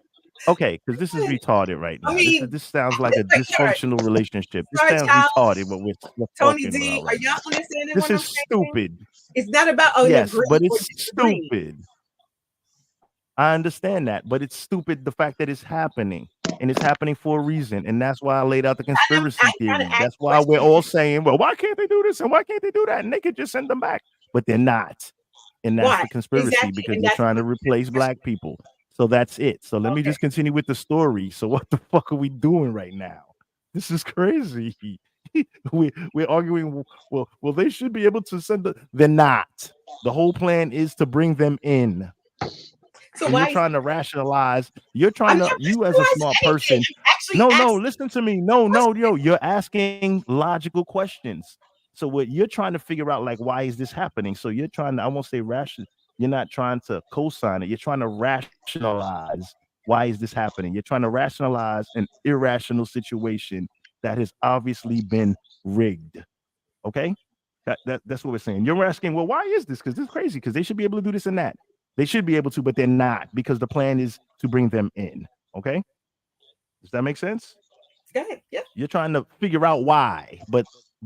Okay, because this is retarded right I now. mean, This sounds like a like, all right, dysfunctional relationship. This Star sounds Child, retarded what we're Tony talking D, about are right y'all now. understanding This what I'm is saying? stupid. It's not about an Yes, agree but or it's disagree. stupid. I understand that, but it's stupid the fact that it's happening, and it's happening for a reason, and that's why I laid out the conspiracy I'm trying to theory. ask That's why we're questions. all saying, well, why can't they do this and why can't they do that? And they could just send them back, but they're not. And that's Why? the conspiracy Exactly. because And they're that's trying to what replace black people. So that's it. So let me okay. just continue with the story. So what the fuck are we doing right now? This is crazy. We're arguing. Well, they should be able to send. They're not. The whole plan is to bring them in. So And why you're is trying to rationalize. You're I'm trying not to. You as a rationalizing smart anything. person. I'm actually No, asking listen to me. No, questions. yo, you're asking logical questions. So what you're trying to figure out, like, why is this happening? So you're trying to. I won't say ration. You're not trying to co-sign it. You're trying to rationalize why is this happening. You're trying to rationalize an irrational situation that has obviously been rigged. Okay, that's what we're saying. You're asking, well, why is this? Because this is crazy. Because they should be able to do this and that. They should be able to, but they're not because the plan is to bring them in. Okay, does that make sense? Go ahead. Yep. You're trying to figure out why, but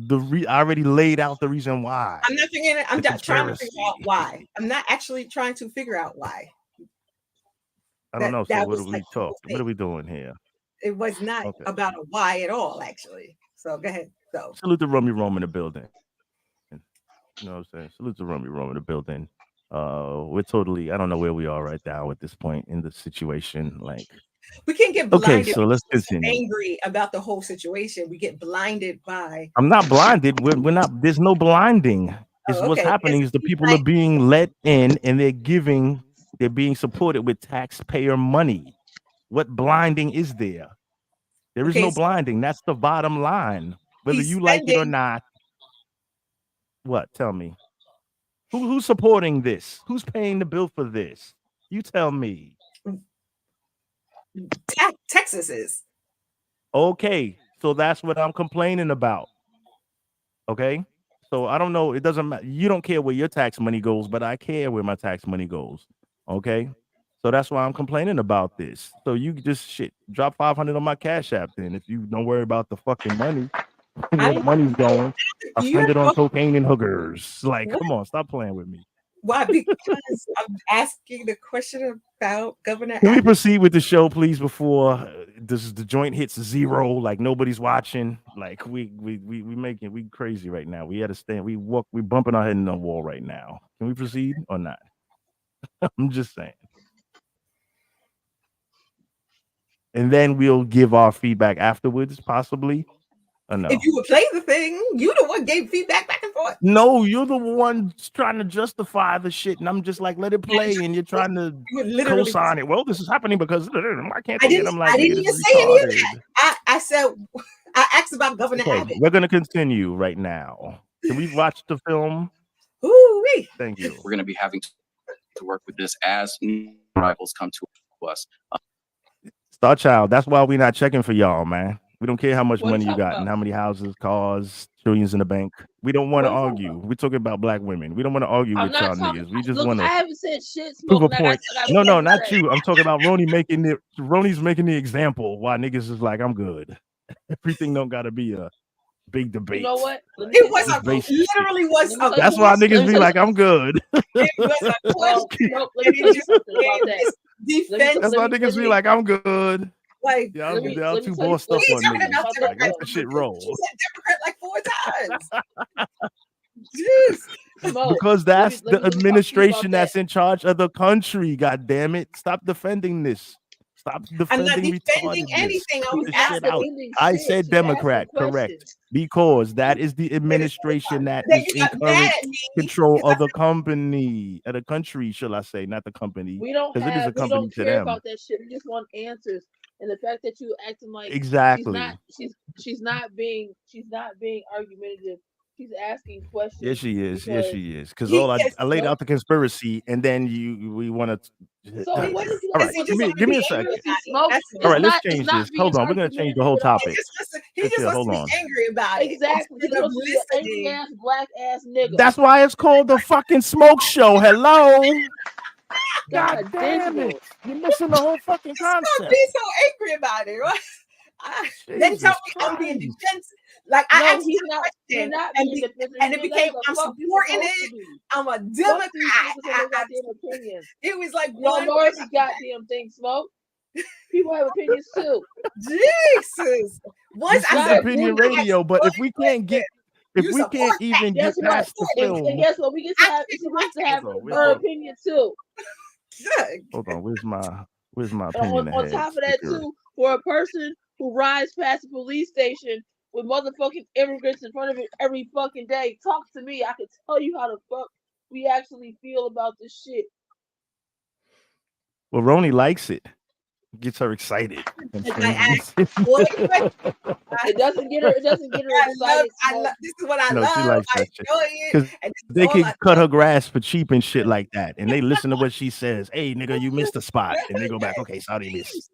I already laid out the reason why. I'm not figuring it. I'm The not trying to figure out conspiracy. why. I'm not actually trying to figure out why. I don't know. So That what are was we like the whole talking? What are thing. we doing here? It was not Okay. about a why at all, actually. So go ahead. So Salute to Rummy Rome in the building. You know what I'm saying? Salute to Rummy Rome in the building. We're totally. I don't know where we are right now at this point in the situation. Like, we can't get okay, blinded so let's because we're so continue. angry about the whole situation. We get blinded by I'm not blinded. We're not. There's no blinding. It's what's okay. happening is the people are being let in and they're being supported with taxpayer money. What blinding is there? There is Okay, no so blinding. That's the bottom line. Whether he's you like it or spending not. What? Tell me. Who's supporting this? Who's paying the bill for this? You tell me. Texas is. Okay, so that's what I'm complaining about. Okay, so I don't know. It doesn't matter. You don't care where your tax money goes, but I care where my tax money goes. Okay, so that's why I'm complaining about this. So you just drop 500 on my Cash App then. If you don't worry about the fucking money, where the I'm money's going, I you're spend it on talking cocaine and hookers. Like, what? come on, stop playing with me. Why? Because I'm asking the question about Governor Can we Abbott. proceed with the show, please, before the joint hits 0? Like nobody's watching. Like we making we crazy right now. We understand. We bumping our head in the wall right now. Can we proceed or not? I'm just saying. And then we'll give our feedback afterwards, possibly. Or no? If you would play the thing, you the one gave feedback back and forth. No, you're the one trying to justify the shit, and I'm just like, let it play, and you're trying to You would literally. co-sign it. Well, this is happening because why can't I they? didn't. And I'm like, I nigga, didn't this even is say any of retarded. that. I said I asked about Governor Okay, Abbott. we're gonna continue right now. Can we watch the film? Ooh-wee. Thank you. We're going to be having to work with this as new arrivals come to us. Star Child, that's why we're not checking for y'all, man. We don't care how much What are money you you talking got and about? how many houses, cars, trillions in the bank. We don't want to What are you talking argue. about? We're talking about black women. We don't want to argue I'm with not y'all talking. niggas. We just Look, want I to haven't said shit, prove Smoke, a and I point. got No, shit to not say. you. I'm talking about Roni's making the example why niggas is like, I'm good. Everything don't gotta be a big You debate. know what? Let me It tell you was Just a something, Smoke. basic shit. literally was Let me a tell you That's why something. niggas Let me be tell you like, I'm something. good. it was a Well, question. Smoke, let And me it tell you just something came about that. this That's defense. why niggas be like, I'm good. Like, Y'all, let me y'all let me too tell you bossed up he's on talking niggas. about about that Like, let Democrat. the though. shit She roll. said Democrat like 4 times. Jeez. Smoke. Because Let me that's let the me let me talk to you about administration that. that's in charge of the country. God damn it. Stop defending this. Stop I'm not defending defending retardedness. anything. I Cut was the She's not shit out. asking. defending I shit. said She's Democrat, asking correct. questions. Because that is the administration that Then is you in got mad current at me control because I of the company, of the country, shall I say, not the company. We don't Because it is a have. We company don't to care them. about that shit. We just want answers. And the fact that you acting like she's Exactly. not. She's not being. She's not being argumentative. She's asking Yes, questions she is. Yes, because she is. Because he all I is. laid no. out the conspiracy, and then we want to. So what is it? All Because right, he just give want to me be a angry second. about it. Smoke. That's All it. right, let's It's change not this. being Hold on, we're gonna change the whole argumentative at all. topic. He just Chill, wants to hold be on. angry about it Exactly. He instead of wants to be an angry listening. ass black ass nigga. That's why it's called the fucking smoke show. Hello. God God damn damn it. You're missing the whole fucking Stop concept. being so angry about it. Right? Then tell Jesus me I'm being Christ. defensive. Like I No, asked he's you a not. You're question not and, being defensive. and it That became is the I'm fuck you're supporting supposed it. to be. I'm a Fuck Democrat. these niggas and their goddamn opinions. It was like You don't one know every goddamn thing, Smoke. People have opinions too. Jesus. Once This I is God said opinion damn. radio, but if we can't get you support that. even Guess get what? past the Support film. And guess what? We get to have. Actually, She my gets to have Hold on, her where's opinion too. Good. hold on, where's my And opinion on ahead top of that sticker? too, for a person who rides past the police station with motherfucking immigrants in front of it every fucking day, talk to me. I can tell you how the fuck we actually feel about this shit. Well, Roni likes it. Gets her excited. And And strange I new asked, boy, It doesn't get her. It doesn't get her excited. Smoke. this is what I No, she love. likes I that shit. enjoy it. Because And this is they all can I cut do. her grass for cheap and shit like that. And they listen to what she says. Hey, nigga, you missed a spot. And they go back, okay, sorry, miss.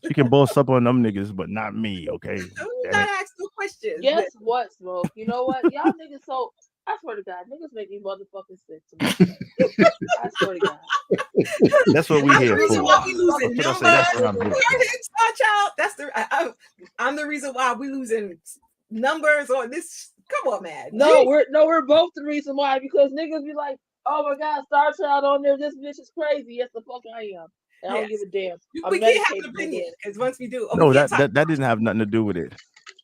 She can boss up on them niggas, but not me, okay? You Damn gotta it. ask no questions. Guess what, Smoke? You know what? Y'all niggas so. I swear to God, niggas make me motherfucking sick to me. I swear to God. That's what we I'm the here reason for. why we losing That's what I say. numbers. That's what I'm You here heard for. it, Star Child. That's I'm the reason why we losing numbers on this. Come on, man. No, Jeez. we're both the reason why, because niggas be like, oh my God, Star Child on there, this bitch is crazy. Yes, the fuck I am. And I don't give a damn. I'm We can't have an medicated, opinion nigga. because once we do, No, we can't that didn't have nothing to do with it.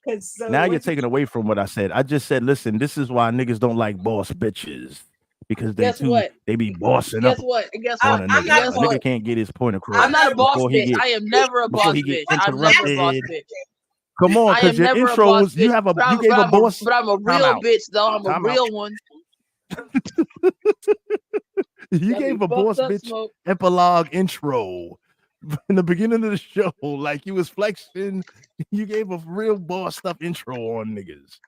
because Now you're taking away from what I said. I just said, listen, this is why niggas don't like boss bitches. Because Guess what? they be bossing Guess up what? And guess on what? a I'm nigga. not Guess A going. nigga what? can't get his point across I'm not a boss before he bitch. get I am never a boss get bitch. I'm never a boss interrupted. bitch. Come on, I because am your never a boss intros, you bitch. gave a boss. But I'm a Time real out. bitch though. I'm a Time out. real one. You Got gave me a boss fucked up, bitch Smoke. epilogue intro in the beginning of the show, like you was flexing. You gave a real boss stuff intro on niggas.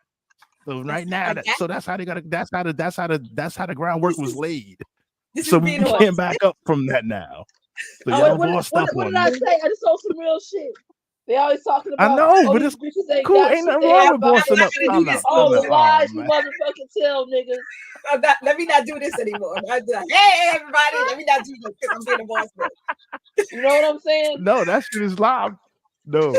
So right now, that's how they got. That's how the groundwork was laid. This So is we being a boss. can't back up from that now. So Oh, y'all what bossed up did on I me. say? I just saw some real shit. They always talking I about, know, oh, but these it's bitches ain't cool. got Ain't shit. nothing They wrong have with about bossing not up. gonna do Time this out. all the Time out. lies you Man. motherfucking tell niggas. Let me not do this anymore. Hey, everybody, let me not do this because I'm being a boss bitch. You know what I'm saying? No, that shit is live. No,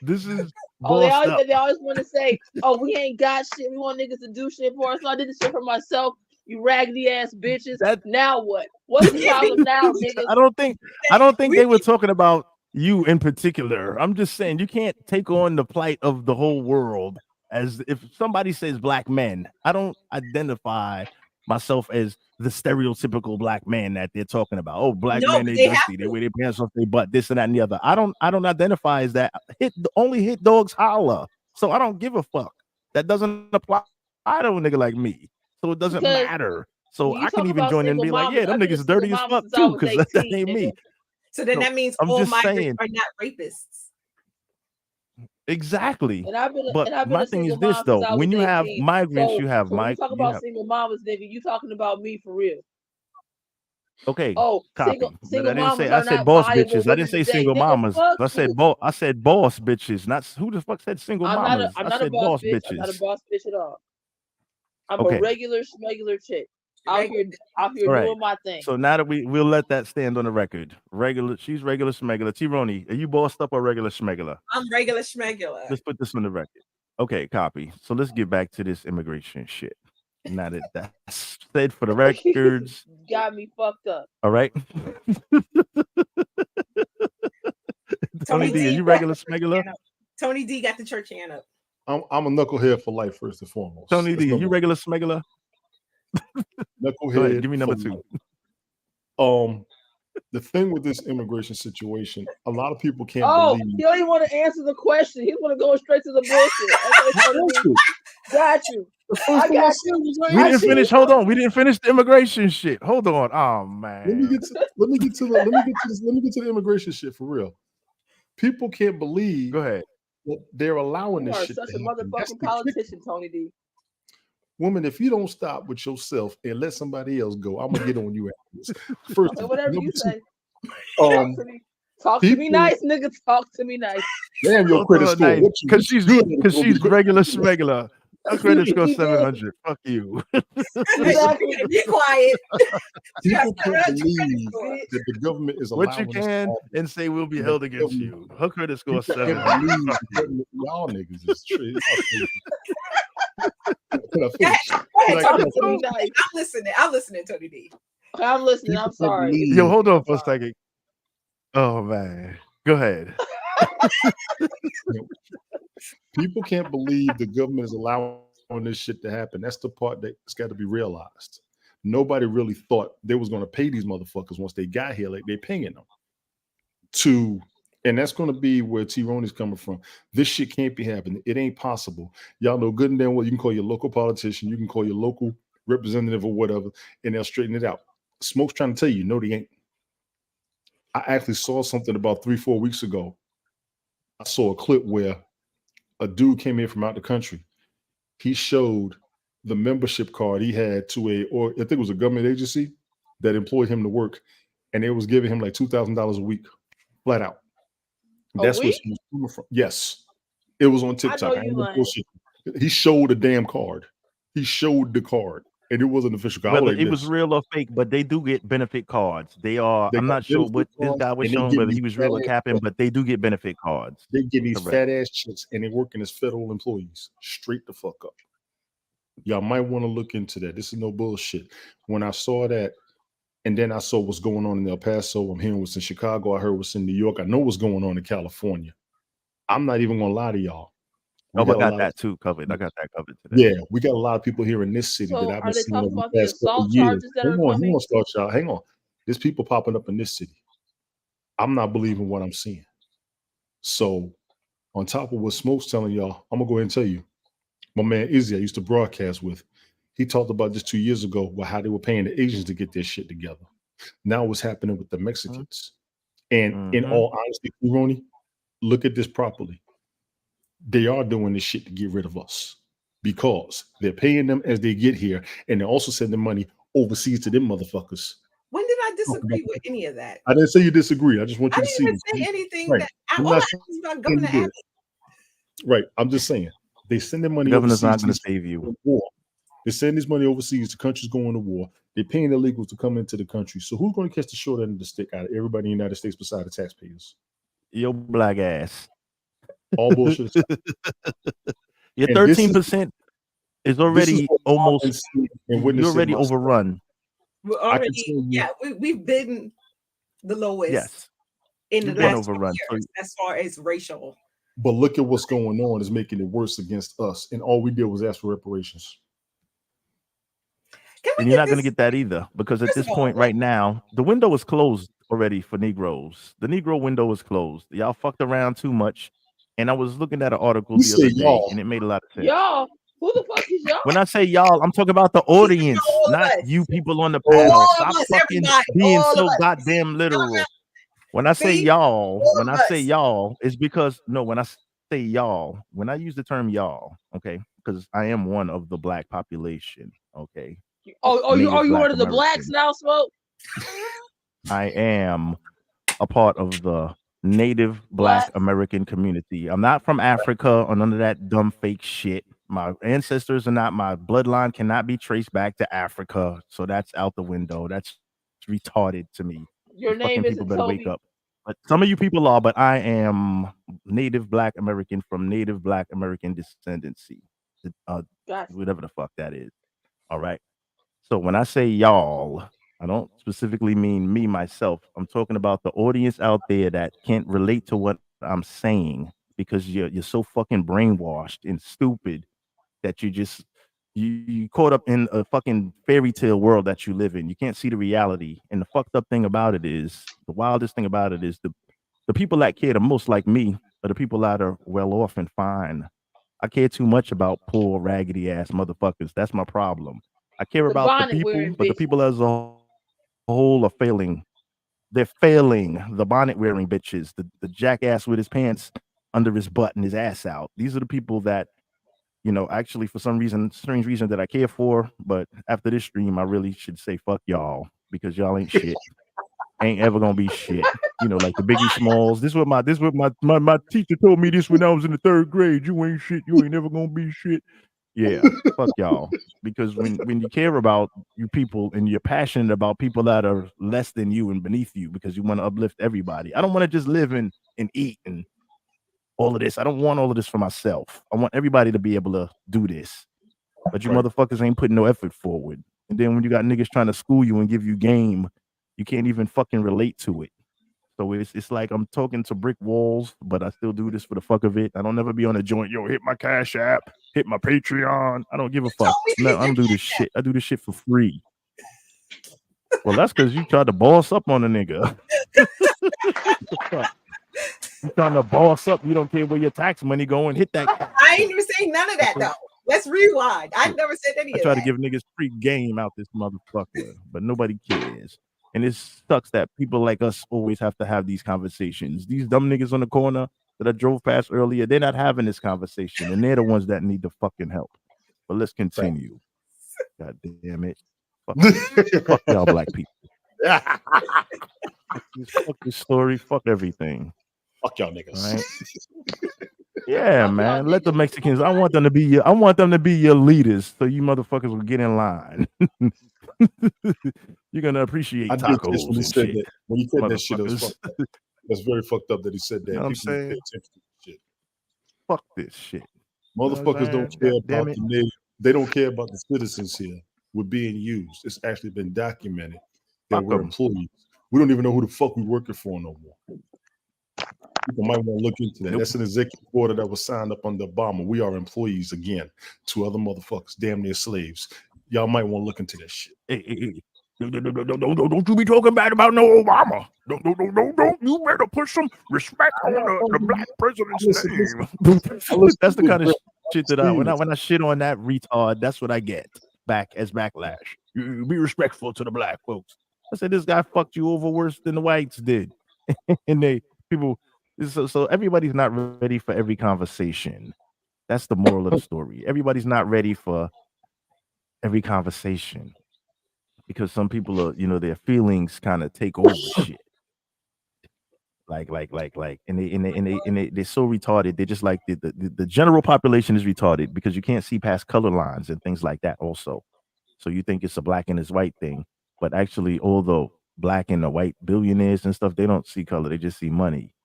this is Oh, bossed up. they always want to say, oh, we ain't got shit. We want niggas to do shit for us. So I did this shit for myself. You raggedy ass bitches. Now what? What's the problem now, niggas? I don't think they were talking about you in particular. I'm just saying you can't take on the plight of the whole world. As if somebody says black men, I don't identify myself as the stereotypical black man that they're talking about. Oh, black men, they dusty, they wear their pants off their butt, this and that and the other. I don't identify as that. Only hit dogs holler. So I don't give a fuck. That doesn't apply to a nigga like me. So it doesn't matter. So I can even join in and be like, yeah, them niggas is dirty as fuck too, because that ain't me. So then that means I'm all just migrants saying. are not rapists. And I've been my a thing is single this mom though: since I was when you have 18. migrants, So you have when you talk about single mamas, nigga, you talking about me for real. Okay. Oh, Copy. single But I didn't mamas say. are I said not boss viable bitches. I women didn't say today. single Nigga, mamas. fuck I said you. boss bitches. Not who the fuck said single I'm mamas. not I a said boss boss bitch. I'm not a bitches. boss bitch at all. I'm Okay. a regular chick. Out here All right. doing my thing. So now that we'll let that stand on the record. She's regular schmegular. T-Roni, are you bossed up or regular schmegular? I'm regular schmegular. Let's put this on the record. Okay, copy. So let's get back to this immigration shit. Now that that's said for the records. Got me fucked up. All right. Tony D, are you regular schmegular? Tony D got the church hand up. I'm a knucklehead for life, first and foremost. Tony D, you regular schmegular? Knucklehead. Go ahead, give me number 2. The thing with this immigration situation, a lot of people can't believe. He don't even want to answer the question. He's want to go straight to the bullshit. Got you. I got you. We didn't finish. Hold on. We didn't finish the immigration shit. Hold on. Oh man. Let me get to the immigration shit for real. People can't believe. Go ahead. That they're allowing You this are shit. such to a happen. That's motherfucking the politician, Tony D. Woman, if you don't stop with yourself and let somebody else go, I'm gonna get on you after this. First, So whatever you say. Talk to me people- nice, nigga. Talk to me nice. Damn, your credit score. Nice. What you Because she's good? regular schmegular. Her credit score 700. Fuck you. Exactly. Be quiet. People can't believe that the government is allowing What you this can to happen. and say will be held against you. Her credit score People can't 700. believe the government- y'all niggas is true. Can I finish? Go ahead, Can I Tony finish? D. I'm listening, Tony D. I'm listening. People I'm can't sorry. believe- Yo, hold on for a second. Oh man. Go ahead. People can't believe the government is allowing this shit to happen. That's the part that's got to be realized. Nobody really thought they was going to pay these motherfuckers once they got here, like they're paying them. And that's going to be where T-Roni's coming from. This shit can't be happening. It ain't possible. Y'all know good and damn well you can call your local politician, you can call your local representative or whatever, and they'll straighten it out. Smoke's trying to tell you, no, they ain't. I actually saw something about 3-4 weeks ago. I saw a clip where a dude came in from out the country. He showed the membership card he had to or I think it was a government agency that employed him to work, and they was giving him like $2,000 a week, flat out. That's where she was coming from. Yes, it was on TikTok. I know you lying. He showed a damn card. He showed the card, and it wasn't official card. Whether it was real or fake, but they do get benefit cards. They are. I'm not sure what this guy was showing, whether he was real or capping, but they do get benefit cards. They get these Correct. fat ass chicks, and they working as federal employees. Straight the fuck up. Y'all might want to look into that. This is no bullshit. When I saw that, and then I saw what's going on in El Paso, I'm hearing what's in Chicago, I heard what's in New York, I know what's going on in California. I'm not even gonna lie to y'all. I got that too covered. I got that covered today. Yeah, we got a lot of people here in this city So that I've are been they seeing talking over about the the past couple assault years. charges that are Hang on, coming? Star Child. Hang on. There's people popping up in this city. I'm not believing what I'm seeing. So, on top of what Smoke's telling y'all, I'm gonna go ahead and tell you. My man Izzy, I used to broadcast with. He talked about this 2 years ago, about how they were paying the Asians to get their shit together. Now what's happening with the Mexicans? And in all honesty, Ronnie, look at this properly. They are doing this shit to get rid of us because they're paying them as they get here, and they're also sending money overseas to them motherfuckers. When did I disagree with any of that? I didn't say you disagree. I just want you I to didn't see even this. say anything Right. that I'm all I not asked was about saying Governor you did. Abbott. Right. I'm just saying they send their money The governor's overseas. not going to save you. War. They send this money overseas to countries going to war. They're paying illegals to come into the country. So who's going to catch the short end of the stick out of everybody in the United States besides the taxpayers? Your black ass. All bullshit. Your And this is- 13% is already what I've been almost. seeing and You're witnessing already myself. overrun. We're I can already, tell you- yeah, we've been the lowest Yes. in the You've been last 20 overrun. So years as far as racial. But look at what's going on is making it worse against us. And all we did was ask for reparations. Can we and you're not get going to this? get that either because at First this of all, point right now, the window is closed already for Negroes. The Negro window is closed. Y'all fucked around too much. And I was looking at an article You the say other day, y'all. and it made a lot of sense. Y'all, who the fuck is y'all? When I say y'all, I'm talking about the audience, all of not us. you people on the All panel. of Stop us, fucking everybody, being all so of us. goddamn literal. When I say See? y'all, All when of I say us. y'all, it's because no, when I say y'all, when I use the term y'all, okay, because I am one of the black population, okay. Oh, Native you Black one of the blacks American. now, Smoke? I am a part of the Native Black Black. American community. I'm not from Africa or none of that dumb fake shit. My ancestors are not, my bloodline cannot be traced back to Africa. So that's out the window. That's retarded to me. Your You fucking name people isn't better wake Toby. up. But some of you people are, but I am Native Black American from Native Black American descendancy. Gotcha. Whatever the fuck that is. All right. So when I say y'all, I don't specifically mean me myself. I'm talking about the audience out there that can't relate to what I'm saying because you're so fucking brainwashed and stupid that you caught up in a fucking fairy tale world that you live in. You can't see the reality. And the fucked up thing about it is, the wildest thing about it is the people that care the most, like me, are the people that are well off and fine. I care too much about poor raggedy ass motherfuckers. That's my problem. I care The about the bonnet people, wearing but the bitches. people as a whole are failing. They're failing. The bonnet wearing bitches, the jackass with his pants under his butt and his ass out. These are the people that, actually for some reason, strange reason that I care for. But after this stream, I really should say fuck y'all because y'all ain't shit. Ain't ever gonna be shit. Like the Biggie Smalls. This is what my teacher told me this when I was in the 3rd grade. You ain't shit. You ain't never gonna be shit. Yeah, fuck y'all. Because when you care about you people and you're passionate about people that are less than you and beneath you because you want to uplift everybody. I don't want to just live and eat and all of this. I don't want all of this for myself. I want everybody to be able to do this. But you Right. motherfuckers ain't putting no effort forward. And then when you got niggas trying to school you and give you game, you can't even fucking relate to it. So it's like I'm talking to brick walls, but I still do this for the fuck of it. I don't never be on a joint. Yo, hit my Cash App, hit my Patreon. I don't give a fuck. Told me to No, hit I your don't do this shit. I do this shit for free. Well, that's because you tried to boss up on a nigga. You trying to boss up. You don't care where your tax money going. Hit that. I ain't even saying none of that though. Let's rewind. I Yeah. never said any I of try that. to give niggas free game out this motherfucker, but nobody cares. And it sucks that people like us always have to have these conversations. These dumb niggas on the corner that I drove past earlier, they're not having this conversation, and they're the ones that need the fucking help. But let's continue. God damn it. Fuck y'all black people. Fuck this story. Fuck everything. Fuck y'all niggas. All right. Yeah, Fuck man. y'all Let the niggas. Mexicans. I want them to be your leaders, so you motherfuckers will get in line. You're gonna appreciate I did this tacos when he and said shit, that. When he said that shit, it was motherfuckers. fucked up. That's very fucked up that he said that. You know what I'm People need to pay saying? attention to this shit. Fuck this shit. You know what I'm Motherfuckers don't saying? care God damn about it. the native. They don't care about the citizens here. We're being used. It's actually been documented that Fuck we're 'em. employees. We don't even know who the fuck we're working for no more. People might want to look into that. Nope. That's an executive order that was signed up under Obama. We are employees again to other motherfuckers, damn near slaves. Y'all might want to look into that shit. Hey. Don't you be talking bad about no Obama. Don't. You better put some respect on the black president's name. That's the kind of shit that when I shit on that retard, that's what I get back as backlash. You be respectful to the black folks. I said this guy fucked you over worse than the whites did, and people. So everybody's not ready for every conversation. That's the moral of the story. Everybody's not ready for every conversation because some people are, their feelings kind of take over shit. Like, they're so retarded. They're just like the general population is retarded because you can't see past color lines and things like that. Also, so you think it's a black and it's white thing, but actually, all the black and the white billionaires and stuff, they don't see color. They just see money.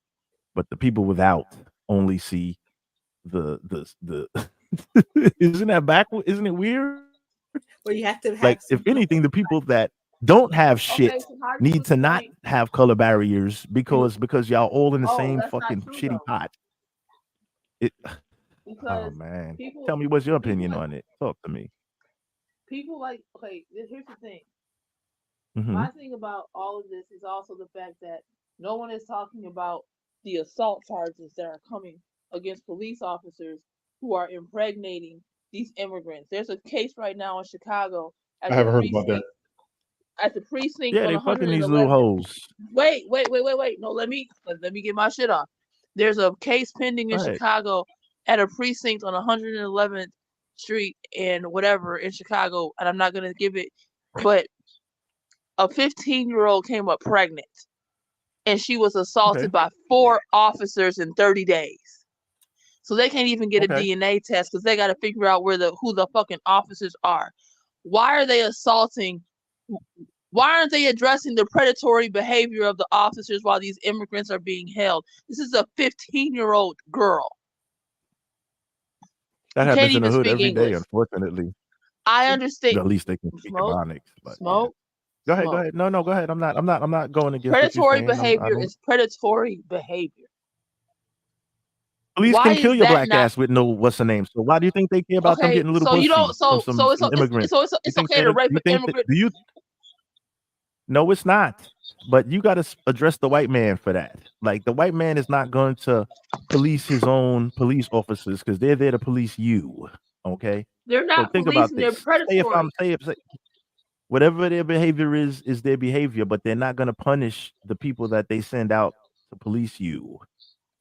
But the people without only see the isn't that backward? Isn't it weird? Well, you have to have Like, if anything, the people that don't have shit Okay, so how do you need to not explain? have color barriers because y'all all in the Oh, same that's not fucking true shitty though. pot. It. Oh Because man, people, tell me what's your people opinion like, on it. Talk to me. people like. Okay, here's the thing. Hmm. My thing about all of this is also the fact that no one is talking about the assault charges that are coming against police officers who are impregnating these immigrants. There's a case right now in Chicago I at the haven't heard about that. precinct at the precinct Yeah, on they fucking these little 111th. hoes. Wait. No, let me get my shit off. There's a case pending in Go ahead. Chicago at a precinct on 111th Street and whatever in Chicago, and I'm not gonna give it, but a 15-year-old came up pregnant, and she was assaulted Okay. by 4 officers in 30 days. So they can't even get a Okay. DNA test because they got to figure out who the fucking officers are. Why are they assaulting? Why aren't they addressing the predatory behavior of the officers while these immigrants are being held? This is a 15-year-old girl. That You can't happens in the even hood speak every day, English. unfortunately. I understand. At least they can speak Smoke, Ebonics. But yeah. smoke, Go ahead, go smoke. ahead. No, go ahead. I'm not going against what you're Predatory saying. I behavior don't. is predatory behavior. Police Why can kill is your that black not ass with no what's the name. So why do you think they care about them okay? getting a little So you pussy don't. from So some immigrants? so it's You think okay to rape you an think immigrant. do you? No, it's not. But you got to address the white man for that. Like the white man is not going to police his own police officers because they're there to police you. Okay. They're So not think about policing. They're this. Say if I'm predatory. say whatever their behavior is their behavior, but they're not going to punish the people that they send out to police you.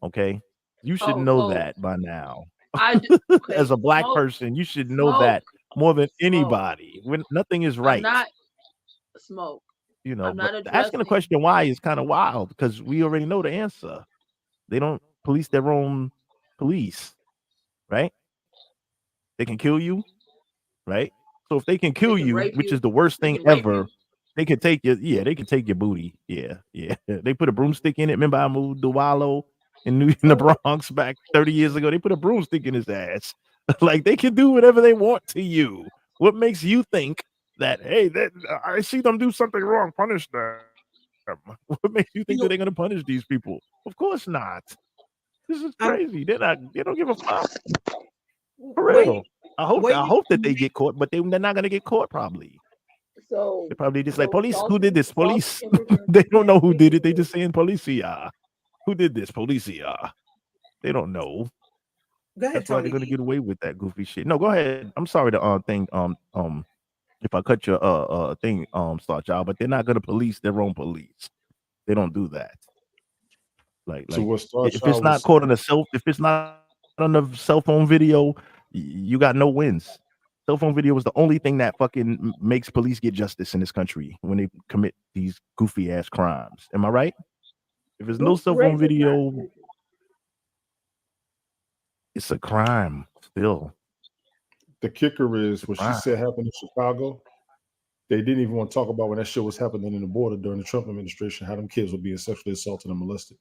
Okay. You should Oh, know so that by now. okay. As a black Smoke, person, you should know smoke, that more than smoke. anybody. When nothing is I'm right, not smoke. I'm but not asking the addressing. question why is kind of wild because we already know the answer. They don't police their own police, right? They can kill you, right? So if they can They kill can you, rape which you. is the worst They thing can rape you. ever, they can take your they can take your booty. Yeah. They put a broomstick in it. Remember I moved to Wallow in the So what? Bronx back 30 years ago. They put a broomstick in his ass. Like they can do whatever they want to you. What makes you think that hey, that I see them do something wrong, punish them? What makes you think You that know, they're gonna punish these people? Of course not. This is I'm crazy. They don't give a fuck. For what real. what I you hope that they get caught, but they're not gonna get caught probably. So They probably just like police. Who did assaulting this? Police. immigrants They don't know can't who fix did it. They it. just saying policia. Who did this? Policia. They don't know. go ahead, That's why they're Tony gonna D. get away with that goofy shit. No, go ahead. I'm sorry to thing if I cut your thing Star Child, but they're not gonna police their own police. They don't do that. So Like what Star if it's Child was not caught on a if it's not on the cell phone video, you got no wins. Cell phone video is the only thing that fucking makes police get justice in this country when they commit these goofy ass crimes. Am I right? If there's no cell phone Rape is not. video, it's a crime. Still, the kicker is what she crime. said happened in Chicago. They didn't even want to talk about when that shit was happening in the border during the Trump administration, how them kids were being sexually assaulted and molested.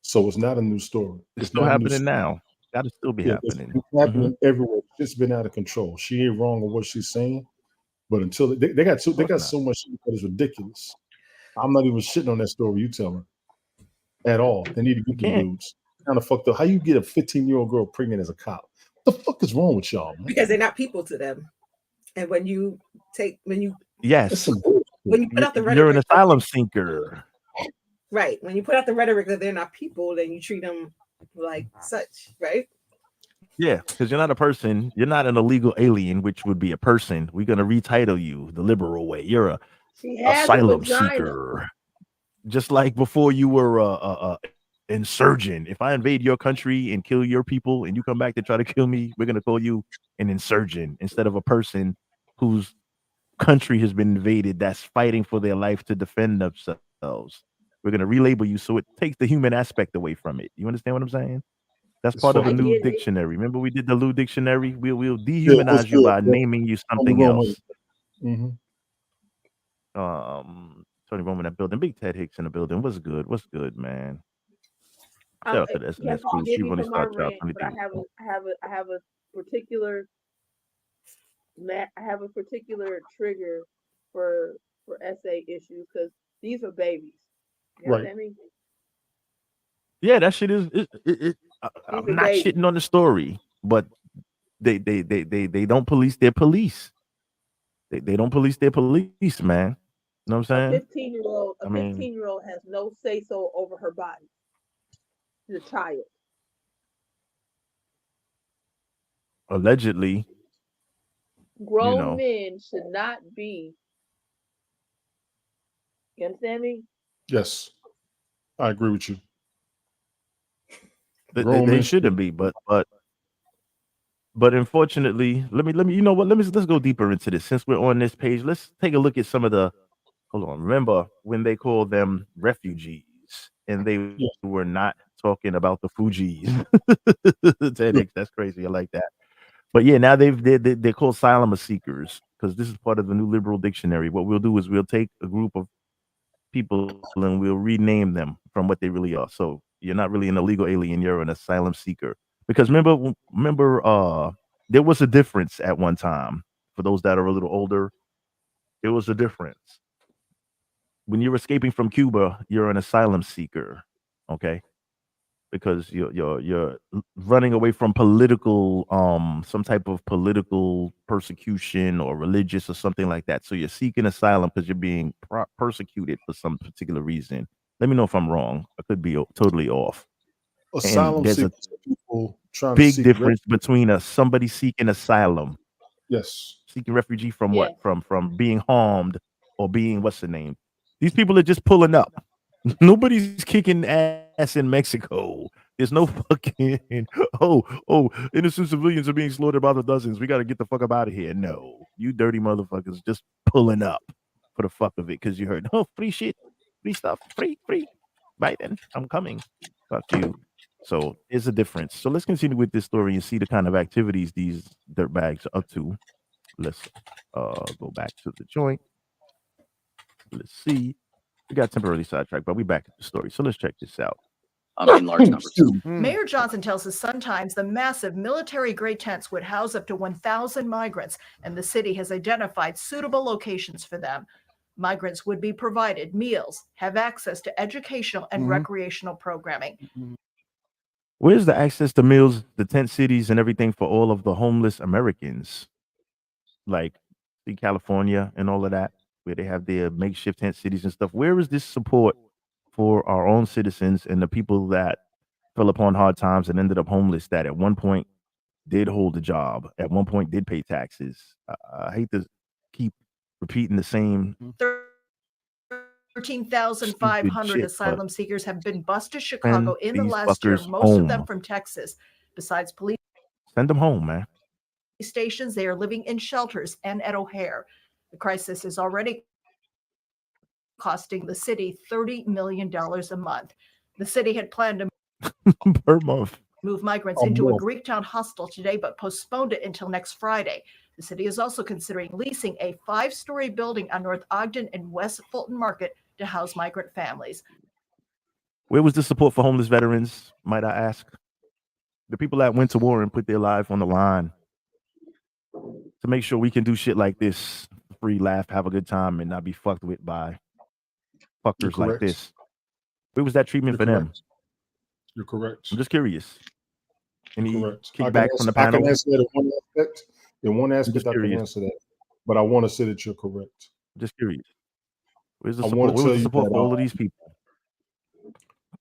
So it's not a new story. It's It's still not a new happening story. now. Got to still be Yeah, happening. it's happening everywhere. It's been out of control. She ain't wrong with what she's saying, but until they got Of they course got not. so much shit that is ridiculous. I'm not even shitting on that story you telling at all. They need to You get them can't. dudes. Kind of fucked up. How you get a 15-year-old girl pregnant as a cop? What the fuck is wrong with y'all, man? Because they're not people to them. And when you That's Yes, some bullshit. when you put out the you're an rhetoric that asylum seeker. right, when you put out the rhetoric that they're not people, then you treat them like such, right? Yeah, because you're not a person. You're not an illegal alien, which would be a person. We're gonna retitle you the liberal way. You're a She has a asylum vagina. seeker, just like before you were a insurgent. If I invade your country and kill your people, and you come back to try to kill me, we're gonna call you an insurgent instead of a person whose country has been invaded that's fighting for their life to defend themselves. We're gonna relabel you so it takes the human aspect away from it. You understand what I'm saying? That's It's part of fucked a I up. new get it. dictionary. Remember we did the Lou dictionary? We'll Yeah, what's dehumanize you good, by bro? naming you Tony something Roman. else. Tony Roman that building. Big Ted Hicks in the building. What's good? What's good, man? Shout out to the You have SNS to crew. forgive She me really for my starts out rant, but I 22. have a particular trigger for essay issues because these are babies. You Right. understand me? Yeah, that shit is These I'm are not babies. shitting on the story, but they don't police their police. They don't police their police, man. You know what I'm A saying? 15-year-old I mean, has no say so over her body. She's a child. allegedly, you Grown know, men should not be. You understand me? Yes, I agree with you. they Grown men shouldn't should. be, but unfortunately, let me you know what? Let's go deeper into this. Since we're on this page, let's take a look at some of the hold on. Remember when they called them refugees and they Yeah. were not talking about the Fugees. 10X, that's crazy. I like that. But yeah, now they're called asylum seekers because this is part of the new liberal dictionary. What we'll do is we'll take a group of people and we'll rename them from what they really are. So you're not really an illegal alien, you're an asylum seeker. Because remember, there was a difference at one time. For those that are a little older, there was a difference. When you're escaping from Cuba, you're an asylum seeker. Okay. Because you're running away from political some type of political persecution or religious or something like that. So you're seeking asylum because you're being persecuted for some particular reason. Let me know if I'm wrong. I could be totally off. And Asylum there's a seekers are people trying to big seek difference between somebody seeking asylum, yes. seeking refugee from Yeah. what? From being harmed or being what's the name? These people are just pulling up. Nobody's kicking ass in Mexico. There's no fucking innocent civilians are being slaughtered by the dozens. We got to get the fuck up out of here. No, you dirty motherfuckers just pulling up for the fuck of it because you heard free shit, free stuff, free. Biden, I'm coming. Fuck you. So there's a difference. So let's continue with this story and see the kind of activities these dirtbags are up to. Let's go back to the joint. Let's see. We got temporarily sidetracked, but we back at the story. So let's check this out. In large numbers. Mayor Johnson tells the Sun-Times the massive military-grade tents would house up to 1,000 migrants, and the city has identified suitable locations for them. Migrants would be provided meals, have access to educational and recreational programming. Where's the access to meals, the tent cities, and everything for all of the homeless Americans? Like see California and all of that, where they have their makeshift tent cities and stuff. Where is this support for our own citizens and the people that fell upon hard times and ended up homeless that at one point did hold a job, at one point did pay taxes? I hate to keep repeating the same 13,500 asylum seekers have been bused to Chicago in the these last year, fuckers most of them home. from Texas. Besides police Send them home, man. stations, they are living in shelters and at O'Hare. The crisis is already costing the city $30 million a month. The city had planned to Per month. move migrants into a Greektown hostel today, but postponed it until next Friday. The city is also considering leasing a 5-story building on North Ogden and West Fulton Market to house migrant families. Where was the support for homeless veterans, might I ask? The people that went to war and put their life on the line to make sure we can do shit like this, free, laugh, have a good time, and not be fucked with by fuckers like this. Where was that treatment for them? You're correct. I'm just curious. Any Correct. kickback from the I panel? can answer that in one aspect. In one aspect, just I can curious. answer that. But I want to say that you're correct. Just curious. Where's the I support? wanna Where was tell the you support that, for all of these people?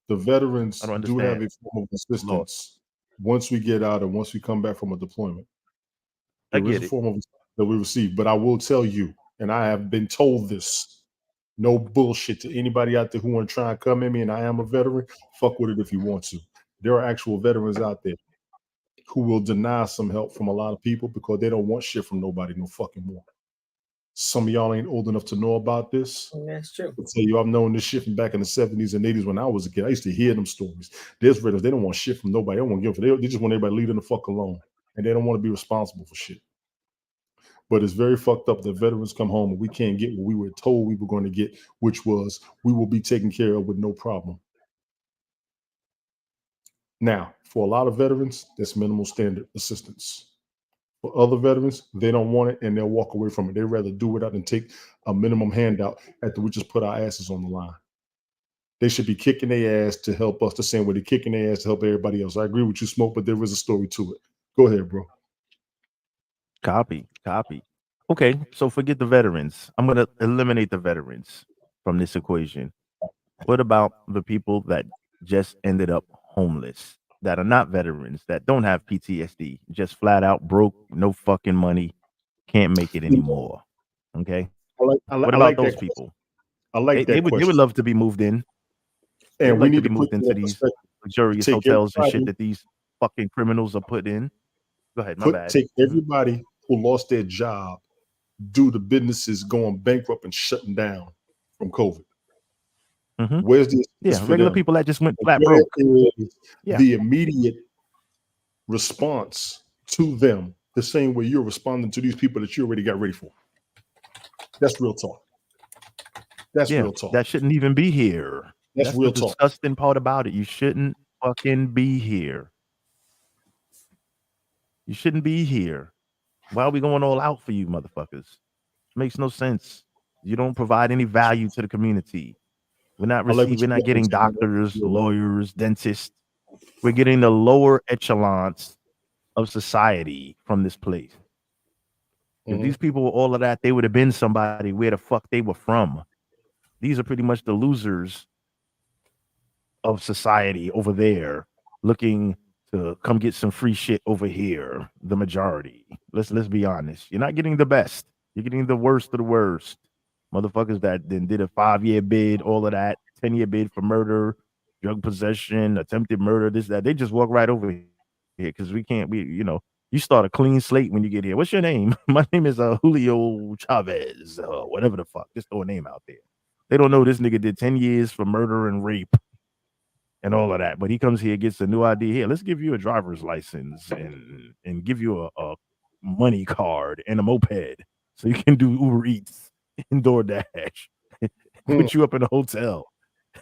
The veterans I don't do have understand. a form of assistance once we get out and once we come back from a deployment. I There is get a it. form of that we receive. But I will tell you, and I have been told this, no bullshit to anybody out there who want to try and come at me, and I am a veteran, fuck with it if you want to. There are actual veterans out there who will deny some help from a lot of people because they don't want shit from nobody no fucking more. Some of y'all ain't old enough to know about this. That's true. I'll tell you, I've known this shit from back in the 70s and 80s when I was a kid. I used to hear them stories. There's veterans, they don't want shit from nobody. They don't want to give they just want everybody leaving the fuck alone. And they don't want to be responsible for shit. But it's very fucked up that veterans come home and we can't get what we were told we were going to get, which was we will be taken care of with no problem. Now, for a lot of veterans, that's minimal standard assistance. For other veterans, they don't want it and they'll walk away from it. They'd rather do without and take a minimum handout after we just put our asses on the line. They should be kicking their ass to help us the same way they're kicking their ass to help everybody else. I agree with you, Smoke, but there is a story to it. Go ahead, bro. Copy. Okay, so forget the veterans. I'm going to eliminate the veterans from this equation. What about the people that just ended up homeless, that are not veterans, that don't have PTSD, just flat out broke, no fucking money, can't make it anymore? Okay. What about those people? I like They that would question. love to be moved in. They And would we like to need be to put moved in into that these perspective. luxurious Take hotels and shit everybody- that these fucking criminals are put in. Go ahead, my bad. Take everybody who lost their job due to businesses going bankrupt and shutting down from COVID. Mhm. Where's the assistance Yeah, for regular them? people that just went And flat where broke. is Yeah. the immediate response to them the same way you're responding to these people that you already got ready for? That's real talk. That's Yeah, real talk. that shouldn't even be here. That's That's the real talk. disgusting part about it. You shouldn't fucking be here. You shouldn't be here. Why are we going all out for you, motherfuckers? Makes no sense. You don't provide any value to the community. We're not I like what we're you not getting guys are saying. doctors, lawyers, dentists. We're getting the lower echelons of society from this place. If Mhm. these people were all of that, they would have been somebody where the fuck they were from. These are pretty much the losers of society over there, looking to come get some free shit over here. The majority. Let's be honest. You're not getting the best. You're getting the worst of the worst. Motherfuckers that then did a 5-year bid, all of that, 10-year bid for murder, drug possession, attempted murder, this, that. They just walk right over here because you start a clean slate when you get here. What's your name? My name is Julio Chavez, whatever the fuck. Just throw a name out there. They don't know this nigga did 10 years for murder and rape and all of that. But he comes here, gets a new ID. Here, let's give you a driver's license and give you a money card and a moped so you can do Uber Eats and DoorDash. Put you up in a hotel.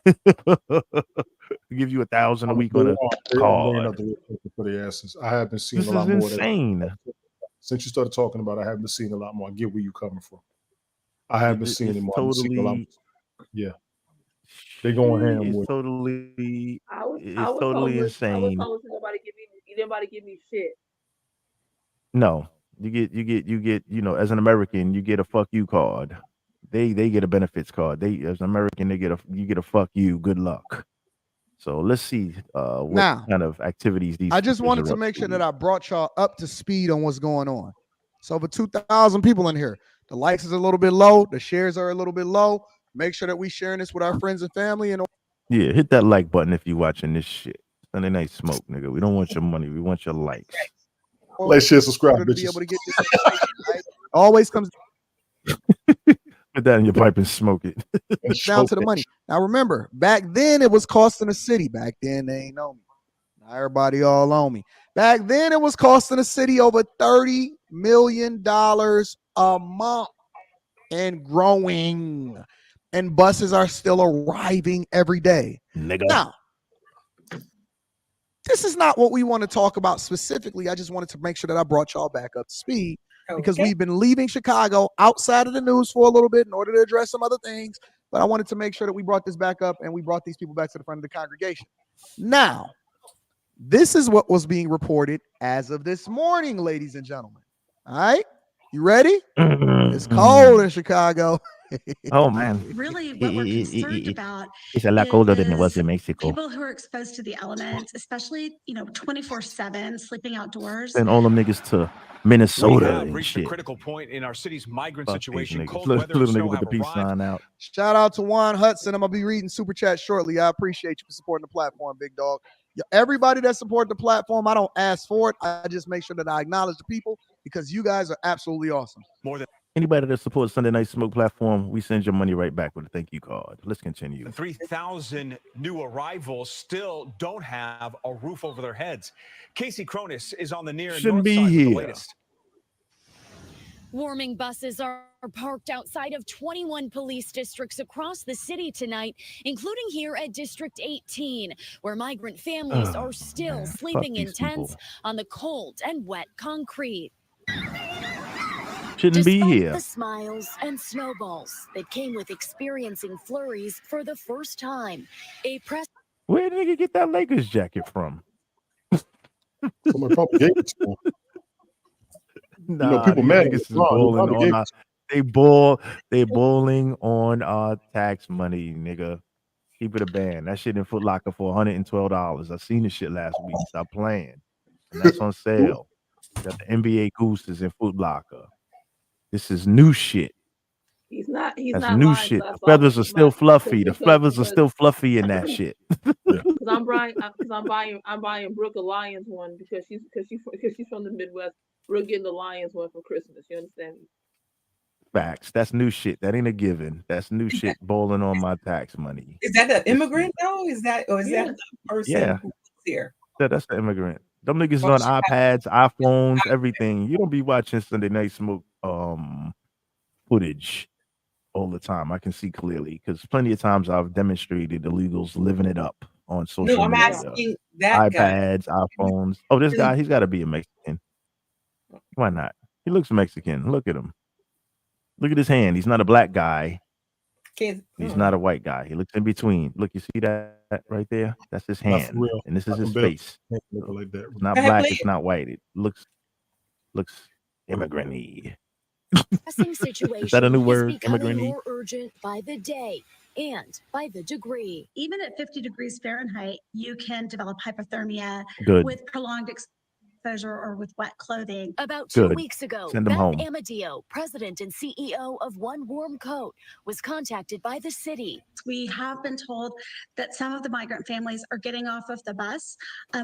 Give you $1,000 a week on a They are laying card. up the for their asses. I have been seeing This a lot is more of that. insane. Since you started talking about it, I have been seeing a lot more. I get where you're coming from. I have been seeing it It's more. I've been seeing a lot totally, more. Yeah. They going ham it's with it. totally, I was it's totally homeless. I was insane. homeless. Nobody give me shit. No, you get, as an American, you get a fuck you card. They get a benefits card. They, as an American, you get a fuck you. Good luck. So let's see what Now, kind of activities these I just fuckers wanted are to up make sure to. that I brought y'all up to speed on what's going on. So over 2,000 people in here. The likes is a little bit low. The shares are a little bit low. Make sure that we sharing this with our friends and family. And Yeah, hit that like button if you watching this shit. Sunday Night Smoke, nigga. We don't want your money. We want your likes. Like, share, subscribe, order to be bitches. able to get this information, right? Always comes Put that in your pipe and smoke it. And down to smoke the it. money. Now remember, back then it was costing the city. Back then they ain't know me. Now everybody all on me. Back then it was costing the city over $30 million a month and growing. And buses are still arriving every day. Nigga. Now, this is not what we want to talk about specifically. I just wanted to make sure that I brought y'all back up to speed because Okay. we've been leaving Chicago outside of the news for a little bit in order to address some other things. But I wanted to make sure that we brought this back up and we brought these people back to the front of the congregation. Now, this is what was being reported as of this morning, ladies and gentlemen. All right, you ready? It's cold in Chicago. Oh man, Really, what we're concerned about it's a lot colder than it was in Mexico. people who are exposed to the elements, especially 24/7, sleeping outdoors. Send all them niggas to We Minnesota have and reached a shit. critical point in our city's migrant Fuck these situation. niggas. Cold Little, weather and little snow nigga with have the peace arrived. sign out. Shout out to Juan Hudson. I'm gonna be reading super chat shortly. I appreciate you for supporting the platform, big dog. Everybody that support the platform, I don't ask for it. I just make sure that I acknowledge the people because you guys are absolutely awesome. More than Anybody that supports Sunday Night Smoke platform, we send your money right back with a thank you card. Let's continue. 3,000 new arrivals still don't have a roof over their heads. Casey Cronus is on the near and Shouldn't north be side with the here. latest. Warming buses are parked outside of 21 police districts across the city tonight, including here at District 18, where migrant families are still sleeping in these tents people. on the cold and wet concrete. Shouldn't be Despite here. the smiles and snowballs that came with experiencing flurries for the first time, a press Where did nigga get that Lakers jacket from? Somebody probably gave it to him. Nah, people these mad at niggas us. is No, they balling probably on gave our, it they balling on our tax money, nigga. Keep it a band. That shit in Foot Locker for $112. I seen this shit last week. Stop playing. And that's on sale. Got the NBA Gooses in Foot Locker. This is new shit. He's not That's lying. new So shit. I The saw feathers are still fluffy. The because- feathers are because- still fluffy in that shit. Because I'm buying Brooke a Lions one because she's from the Midwest. We're getting the Lions one for Christmas. You understand me? Facts. That's new shit. That ain't a given. That's new shit bowling on my tax money. Is that an This immigrant though? Is that or is that the person Yeah. who lives here? That's the immigrant. Them niggas is Well, on she has iPads, iPhones, everything. You don't be watching Sunday Night Smoke footage all the time. I can see clearly because plenty of times I've demonstrated illegals living it up on no, social I'm media. asking that guy. iPads, iPhones. Oh, this Really guy, he's got to be a Mexican. Why not? He looks Mexican. Look at him. Look at his hand. He's not a black guy. can't. He's not a white guy. He looks in between. Look, you see that right there? That's his Not for hand, real. and this is I his can barely face. look like that. It's not Go ahead, black. please. It's not white. It looks immigrant-y. Pressing Is that a situation new is word? becoming Immigrant-y? more urgent by the day and by the degree. Even at 50 degrees Fahrenheit, you can develop hypothermia Good. with prolonged exposure or with wet clothing. About 2 Good. weeks ago, Send him Beth home. Amadio, president and CEO of One Warm Coat, was contacted by the city. We have been told that some of the migrant families are getting off of the bus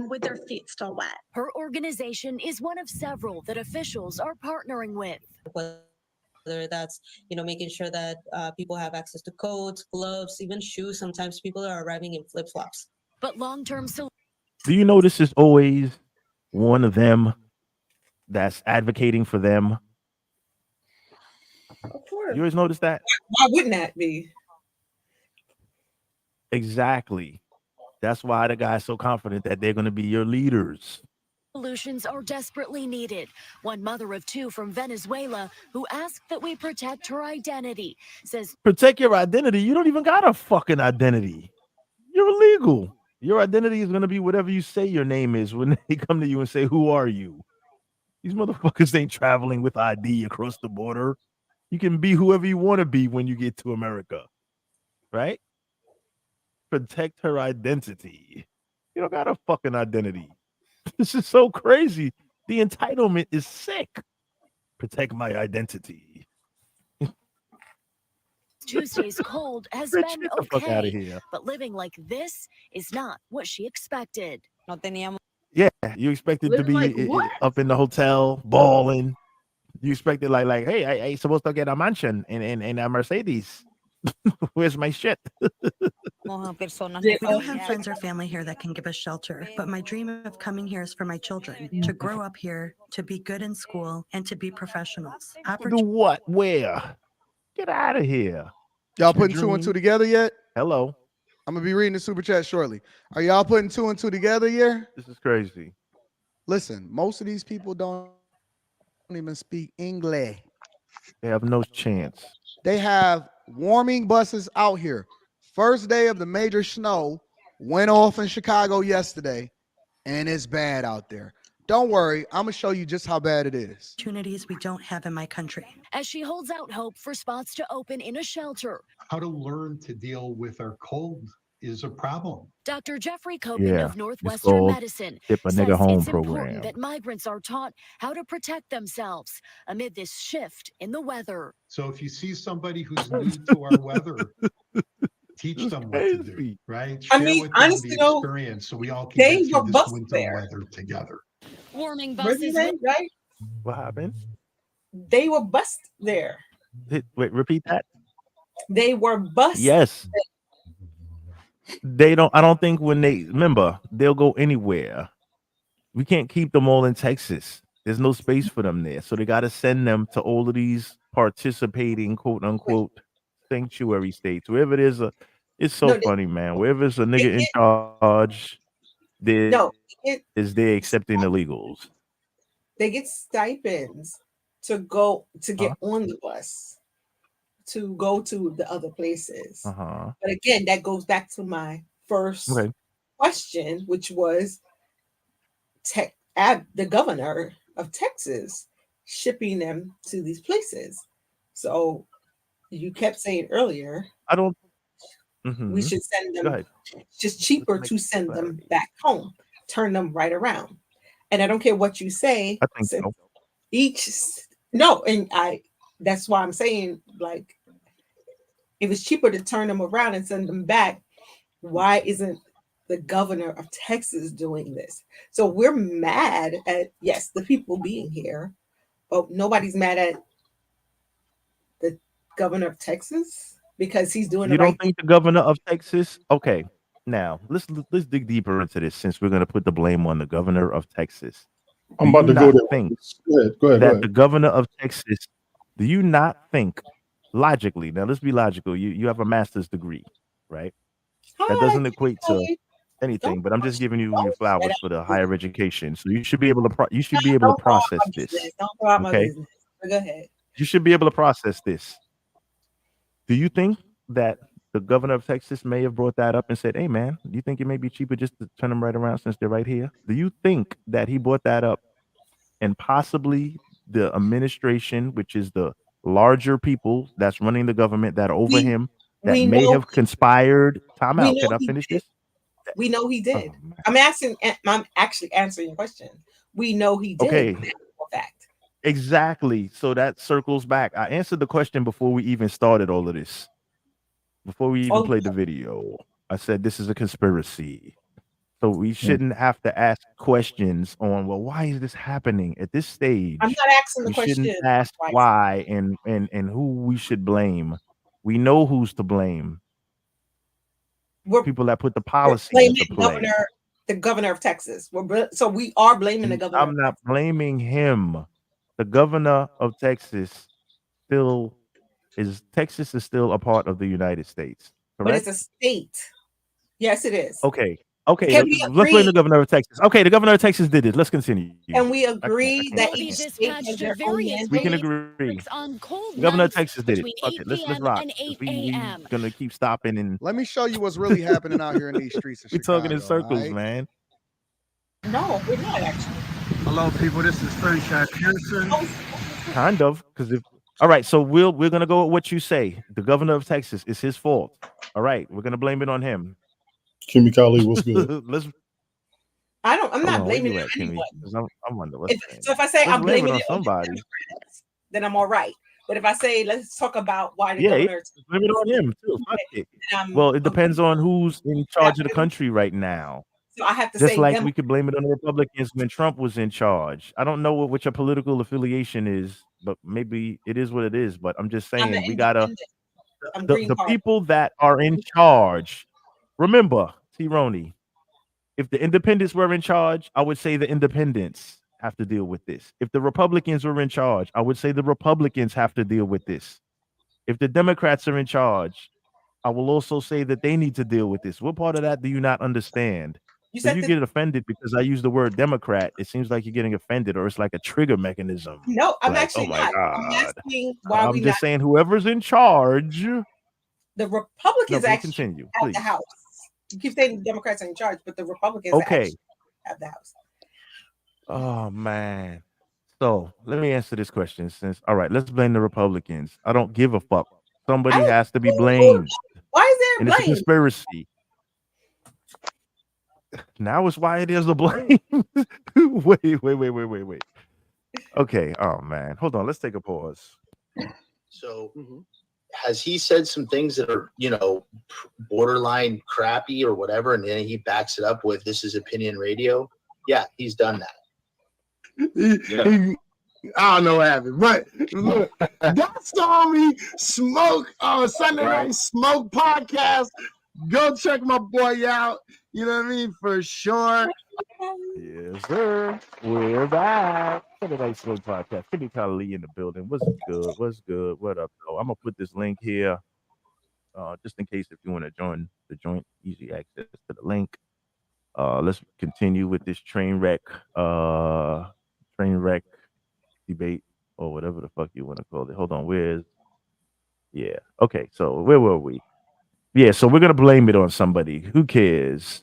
with their feet still wet. Her organization is one of several that officials are partnering with. Whether that's making sure that people have access to coats, gloves, even shoes. Sometimes people are arriving in flip-flops. But long-term Do you notice it's always one of them that's advocating for them? Of course. You always notice that? Why wouldn't that be? Exactly. That's why the guy's so confident that they're going to be your leaders. solutions are desperately needed. One mother of two from Venezuela who asked that we protect her identity says Protect your identity. You don't even got a fucking identity. You're illegal. Your identity is going to be whatever you say your name is when they come to you and say, "Who are you?" These motherfuckers ain't traveling with ID across the border. You can be whoever you want to be when you get to America, right? Protect her identity. You don't got a fucking identity. This is so crazy. The entitlement is sick. Protect my identity. Tuesday's cold has Rich, been get the fuck out of okay, here. but living like this is not what she expected. Yeah, you expected to Live be like what? up in the hotel balling. You expected like, hey, I supposed to get a mansion in a Mercedes. Where's my shit? Did, We don't have friends or family here that can give us shelter, but my dream of coming here is for my children to grow up here, to be good in school, and to be professionals. Do what? Where? Get out of here. Y'all Your putting two and two dream? together yet? Hello. I'm gonna be reading the super chat shortly. Are y'all putting two and two together yet? This is crazy. Listen, most of these people don't even speak English. They have no chance. They have warming buses out here. First day of the major snow went off in Chicago yesterday, and it's bad out there. Don't worry, I'm gonna show you just how bad it is. Opportunities we don't have in my country. As she holds out hope for spots to open in a shelter, How to learn to deal with our cold is a problem. Dr. Jeffrey Kogan Yeah, of it's Northwestern called Medicine Ship a says Nigga Home it's important program. that migrants are taught how to protect themselves amid this shift in the weather. So if you see somebody who's new to our weather, teach them what to do, right? I Share mean, with them honestly, the though, experience so we all can they get through were this bused winter there. weather together. Warming What's his buses name, right? What happened? They were bused there. Wait, repeat that. They were bused. Yes. They don't. I don't think when they remember they'll go anywhere. We can't keep them all in Texas. There's no space for them there, so they got to send them to all of these participating quote unquote sanctuary states. Wherever there's a, it's so No, funny, man. Wherever there's a they nigga in get charge, there no. They is they accepting illegals. get stipends to go to get Huh? on the bus to go to the other places. Uh-huh. But again, that goes back to my first Okay. question, which was the governor of Texas shipping them to these places. So you kept saying earlier I don't. we Mm-hmm. should send Go them. ahead. It's just cheaper Make to send them clarity. back home, turn them right around. And I don't care what you say. I think Since so. each no, and that's why I'm saying like if it's cheaper to turn them around and send them back, why isn't the governor of Texas doing this? So we're mad at, yes, the people being here, but nobody's mad at governor of Texas because he's doing You the right don't think the governor of Texas? Okay, now let's dig deeper into this since we're going to put the blame on the governor of Texas. I'm Do about you to go not there. think Go ahead. that the governor of Texas? Do you not think logically? Now let's be logical. You have a master's degree, right? That Hi, doesn't equate to anything, but I'm just giving you your flowers for the higher education. So you should be able to you should be able to don't throw out process my this. business. Don't throw out my Okay, business. But go ahead. you should be able to process this. Do you think that the governor of Texas may have brought that up and said, "Hey, man, do you think it may be cheaper just to turn them right around since they're right here?" Do you think that he brought that up and possibly the administration, which is the larger people that's running the government that are over him, that we may know have conspired? Time we out. know Can I he finish did. this? We know he did. Oh, man. I'm actually answering your question. We know he did. Okay. For fact. Exactly. So that circles back. I answered the question before we even started all of this. Before we even Oh, played the video, I said this is a conspiracy. So we shouldn't have to ask questions on, well, why is this happening at this stage? I'm not asking the We question. shouldn't ask twice. why and who we should blame. We know who's to blame. We're People that put the we're policy blaming into play. the governor of Texas. So we are blaming the governor. I'm not blaming him. The governor of Texas Texas is still a part of the United States, but it's correct? a state. Yes, it is. Okay. Can we Let's blame agree? the governor of Texas. Okay, the governor of Texas did it. Let's continue. Can we I can't- agree I that can't. Will be each state has dispatched to their own various We can mandate? agree. on cold The governor of nights Texas did it. between Fuck 8 it. Let's p.m. rock. and 8 We a.m. gonna keep stopping and Let me show you what's really happening out here in these streets of we Chicago. talking in circles, alright? man. No, we're not actually. Hello, people. This is Sunshine Pearson. Kind of, because if all right, so we're gonna go with what you say. The governor of Texas, it's his fault. All right, we're gonna blame it on him. Kimmy Kali, what's good? Let's I'm hold not on, where blaming you it at, on Kimmy? anyone. 'Cause I wonder what's So if I say let's I'm blame it blaming on it on the somebody. Democrats, then I'm all right. But if I say let's talk about why the Yeah, governor, blame it on him too. Fuck it. then Well, it depends on who's in charge of the I'm country right now. so I have to Just say like them. we could blame it on the Republicans when Trump was in charge. I don't know what your political affiliation is, but maybe it is what it is. But I'm just I'm saying an we gotta independent. I'm the Green Party. people that are in charge. Remember, T-Roni, if the independents were in charge, I would say the independents have to deal with this. If the Republicans were in charge, I would say the Republicans have to deal with this. If the Democrats are in charge, I will also say that they need to deal with this. What part of that do you not understand? You So said you that get offended because I use the word Democrat. It seems like you're getting offended, or it's like a trigger mechanism. no, I'm Like, oh actually my not. I'm God. asking why we I'm not. just saying whoever's in charge. The No, Republicans please actually continue, have please. the House. You keep saying the Democrats are in charge, but the Republicans Okay. actually have the House. Oh man. So let me answer this question since all right, let's blame the Republicans. I don't give a fuck. Somebody has to be blamed. Why is there And it's a blame? conspiracy. Now it's why it is a blame. wait. Okay. Oh man. Hold on. Let's take a pause. So has he said some things that are, borderline crappy or whatever, and then he backs it up with this is opinion radio? Yeah, he's done that. I don't know what happened, but look, that saw me smoke Sunday Night Smoke podcast. Go check my boy out. You know what I mean? For sure. Yes, sir. We're back. Sunday Night Smoke Podcast. Kimmy Kali in the building. What's good? What's good? What up, though? I'm gonna put this link here, just in case if you want to join the joint, easy access to the link. Let's continue with this train wreck debate or whatever the fuck you want to call it. Hold on, yeah. Okay, so where were we? Yeah, so we're gonna blame it on somebody. Who cares?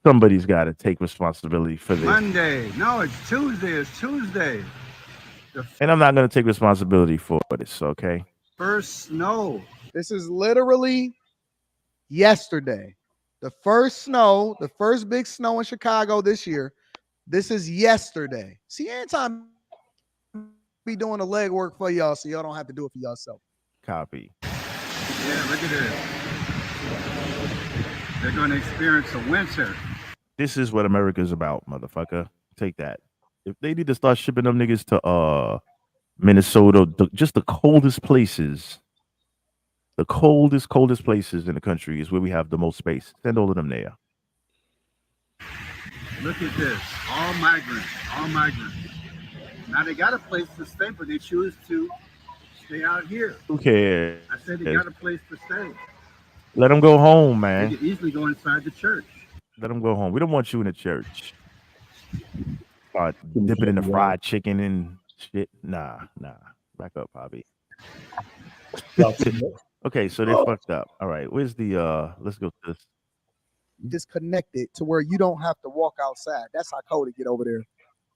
Somebody's got to take responsibility for this. Monday. No, it's Tuesday. It's Tuesday. And I'm not going to take responsibility for this, okay? First snow. This is literally yesterday. The first snow, the first big snow in Chicago this year. This is yesterday. See, anytime be doing the legwork for y'all so y'all don't have to do it for yourself. Copy. Yeah, look at this. They're going to experience a winter. This is what America's about, motherfucker. Take that. If they need to start shipping them niggas to Minnesota, just the coldest places. The coldest places in the country is where we have the most space. Send all of them there. Look at this. All migrants. All migrants. Now they got a place to stay, but they choose to stay out here. Who cares? I said they got a place to stay. Let them go home, They man. could easily go inside the church. Let them go home. We don't want you in the church. Dip it in the fried chicken and shit. Nah. Back up, Bobby. Okay, so they fucked up. All right, where's the let's go to this. Disconnected to where you don't have to walk outside. That's how cold it get over there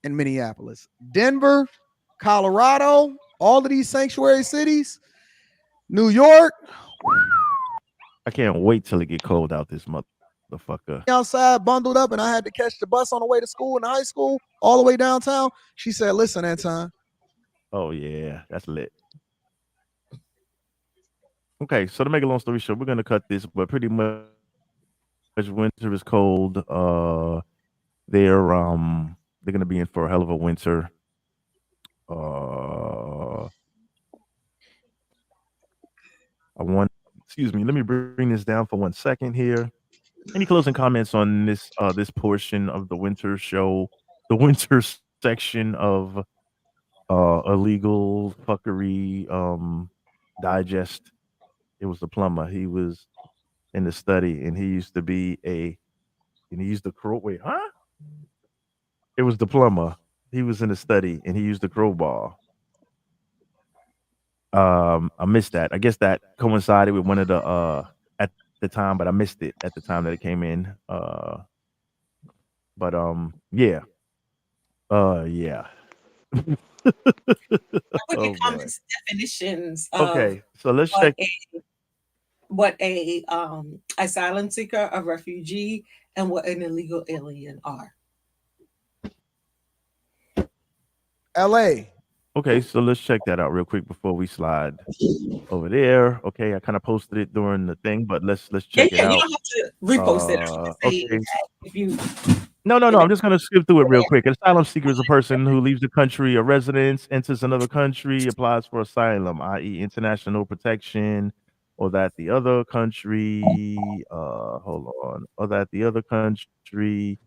in Minneapolis. Denver, Colorado, all of these sanctuary cities, New York. I can't wait till it get cold out this motherfucker. Outside, bundled up, and I had to catch the bus on the way to school in high school, all the way downtown. She said, "Listen, Anton." Oh yeah, that's lit. Okay, so to make a long story short, we're gonna cut this, but pretty much winter is cold. They're gonna be in for a hell of a winter. Excuse me, let me bring this down for 1 second here. Any closing comments on this this portion of the winter show, the winter section of illegal fuckery digest? It was the plumber. He was in the study, and he used to be and he used the crow. Wait, huh? It was the plumber. He was in the study, and he used the crowbar. I missed that. I guess that coincided with one of the at the time, but I missed it at the time that it came in. But yeah. Yeah. What Oh, the boy. comments definitions of Okay, so let's check. what a asylum seeker, a refugee, and what an illegal alien are. LA. Okay, so let's check that out real quick before we slide over there. Okay, I kind of posted it during the thing, but let's check it You out. don't have to repost it. I should say Okay. that if you No, I'm just gonna skip through it real quick. An asylum seeker is a person who leaves the country of residence, enters another country, applies for asylum, i.e., international protection, or that the other country. Hold on, or that the other country.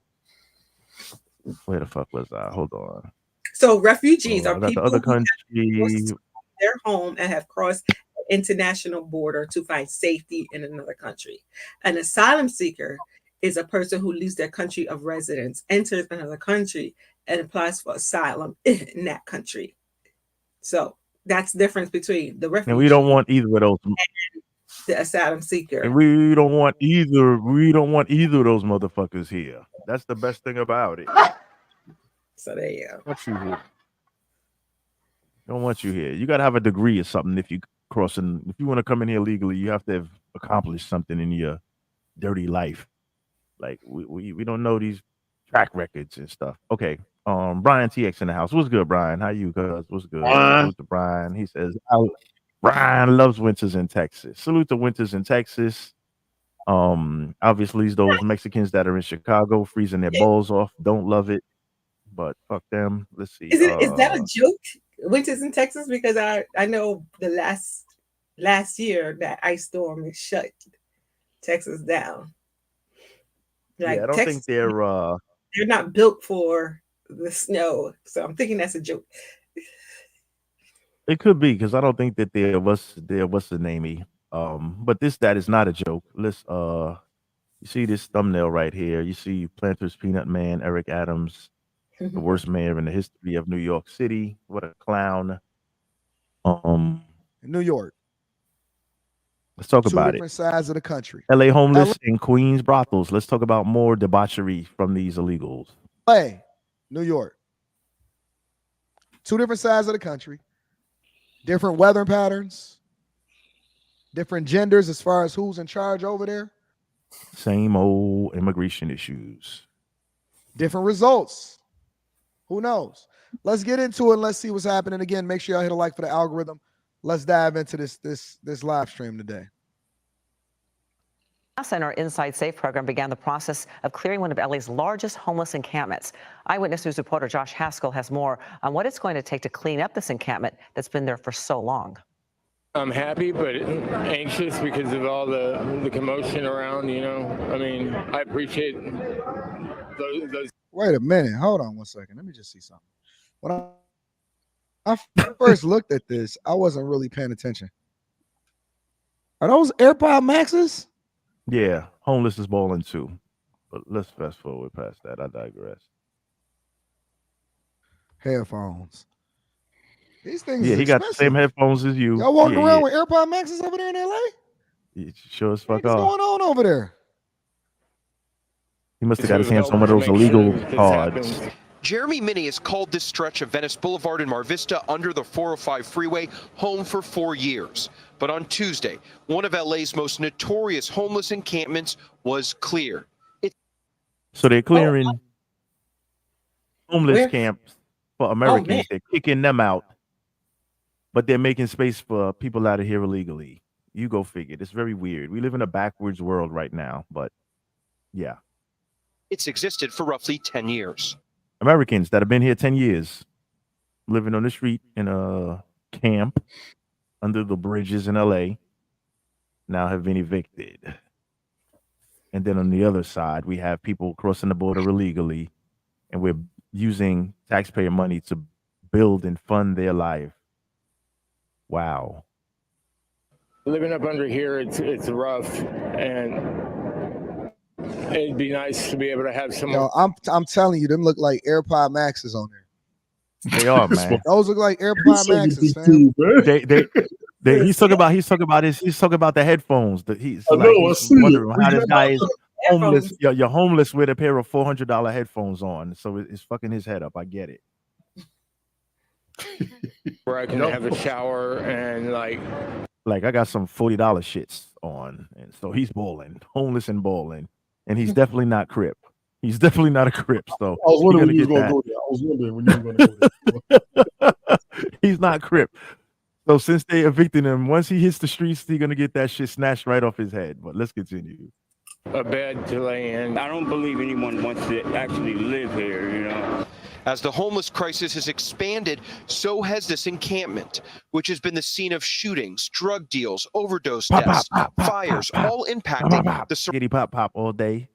Where the fuck was I? Hold on. So refugees are That the people other who have country. forced to leave their home and have crossed the international border to find safety in another country. An asylum seeker is a person who leaves their country of residence, enters another country, and applies for asylum in that country. So that's the difference between the refugee And we don't want either of those. and the asylum seeker. And we don't want either. We don't want either of those motherfuckers here. That's the best thing about it. So there you go. Want you here. Don't want you here. You got to have a degree or something if you crossing. If you want to come in here legally, you have to have accomplished something in your dirty life. Like we don't know these track records and stuff. Okay. Brian TX in the house. What's good, Brian? How you guys? What's good? Salute to Brian. He says Brian loves winters in Texas. Salute to winters in Texas. Obviously those Mexicans that are in Chicago freezing their balls off don't love it, but fuck them. Let's see. Is that a joke? Winters in Texas? Because I know the last year that ice storm shut Texas down. Like yeah, I don't Texas, think they're not built for the snow, so I'm thinking that's a joke. It could be because I don't think that there was the namey. But that is not a joke. Let's you see this thumbnail right here. You see Planters Peanut Man, Eric Adams, the worst mayor in the history of New York City. What a clown. New York. Let's talk Two about different sides of the country. LA homeless and Queens brothels. Let's talk about more debauchery from these illegals. LA, New York. Two different sides of the country. Different weather patterns. Different genders as far as who's in charge over there. Same old immigration issues. Different results. Who knows? Let's get into it and let's see what's happening. Again, make sure y'all hit a like for the algorithm. Let's dive into this live stream today. And our Inside Safe program began the process of clearing one of LA's largest homeless encampments. Eyewitness News reporter Josh Haskell has more on what it's going to take to clean up this encampment that's been there for so long. I'm happy, but anxious because of all the commotion around, you know. I mean, I appreciate those. Wait a minute. Hold on one second. Let me just see something. When I first looked at this, I wasn't really paying attention. Are those AirPod Maxes? Yeah, homeless is balling too. But let's fast forward past that. I digress. Headphones. These things Yeah, is he got the expensive. same headphones as you. Y'all walking Yeah, around yeah. with AirPod Maxes over there in LA? Sure as fuck What's going on over there? He must have got his hands on one of those illegal cards. Jeremy Minnie has called this stretch of Venice Boulevard in Mar Vista under the 405 freeway home for 4 years. But on Tuesday, one of LA's most notorious homeless encampments was cleared. So they're clearing homeless Where? camps for Americans. man. They're kicking them out, but they're making space for people out of here illegally. You go figure. It's very weird. We live in a backwards world right now, but yeah. It's existed for roughly 10 years. Americans that have been here 10 years, living on the street in a camp under the bridges in LA, now have been evicted. And then on the other side, we have people crossing the border illegally, and we're using taxpayer money to build and fund their life. Wow. Living up under here, it's rough, and it'd be nice to be able to have some. Yo, I'm telling you, them look like AirPod Maxes on there. They are, man. Those look like AirPod Maxes, fam. He's talking about the headphones. He's I like, know, I he's see it. wondering how this guy is homeless. Headphones. You're homeless with a pair of $400 headphones on, so it's fucking his head up. I get it. Where I can have a shower and Like I got some $40 shits on, and so he's balling, homeless and balling, and he's definitely not Crip. He's definitely not a Crip. So I was you're wondering when you gonna was get going to that. go there. I was wondering when you were going to go there. He's not Crip. So since they evicted him, once he hits the streets, he's gonna get that shit snatched right off his head. But let's continue. a bed to lay in. I don't believe anyone wants to actually live here, you know. As the homeless crisis has expanded, so has this encampment, which has been the scene of shootings, drug deals, overdose deaths, fires, all impacting the Giddy pop all day.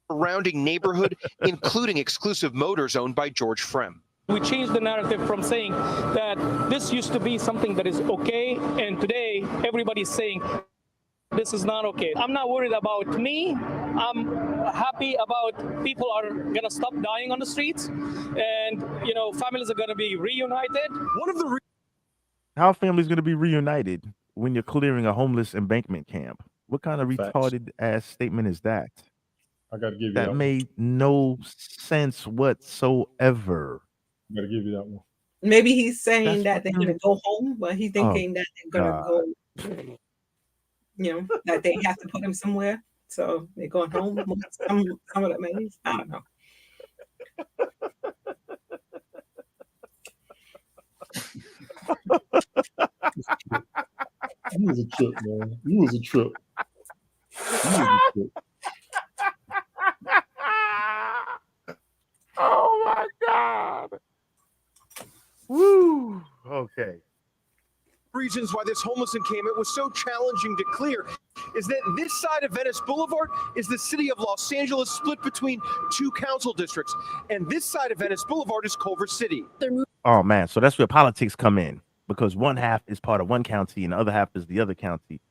surrounding neighborhood, including exclusive motors owned by George Frem. We changed the narrative from saying that this used to be something that is okay, and today everybody's saying this is not okay. I'm not worried about me. I'm happy about people are gonna stop dying on the streets, and families are gonna be reunited. One of the How are families gonna be reunited when you're clearing a homeless embankment camp? What kind of retarded ass statement is that? I got to give you That that one. made no sense whatsoever. I got to give you that one. Maybe he's saying That's that they're going to go home, but he's thinking that they're going to go, that they have to put him somewhere. So they're going home. Some of the means. I don't know. You was a trip, man. You was a trip. You was a trip. Oh my God. Woo. Okay. Reasons why this homeless encampment was so challenging to clear is that this side of Venice Boulevard is the city of Los Angeles split between two council districts, and this side of Venice Boulevard is Culver City. Oh man, so that's where politics come in, because one half is part of one county and the other half is the other county.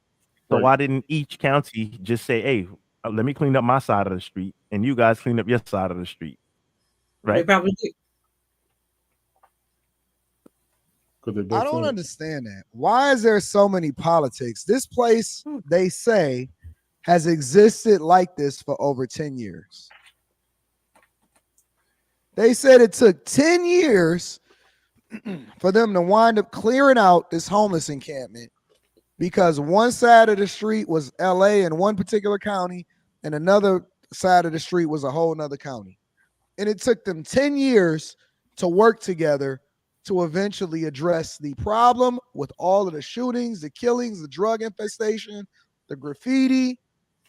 So Right. why didn't each county just say, "Hey, let me clean up my side of the street, and you guys clean up your side of the street"? They Right? probably do. I don't understand that. Why is there so many politics? This place, they say, has existed like this for over 10 years. They said it took 10 years for them to wind up clearing out this homeless encampment because one side of the street was LA in one particular county and another side of the street was a whole nother county. And it took them 10 years to work together to eventually address the problem with all of the shootings, the killings, the drug infestation, the graffiti,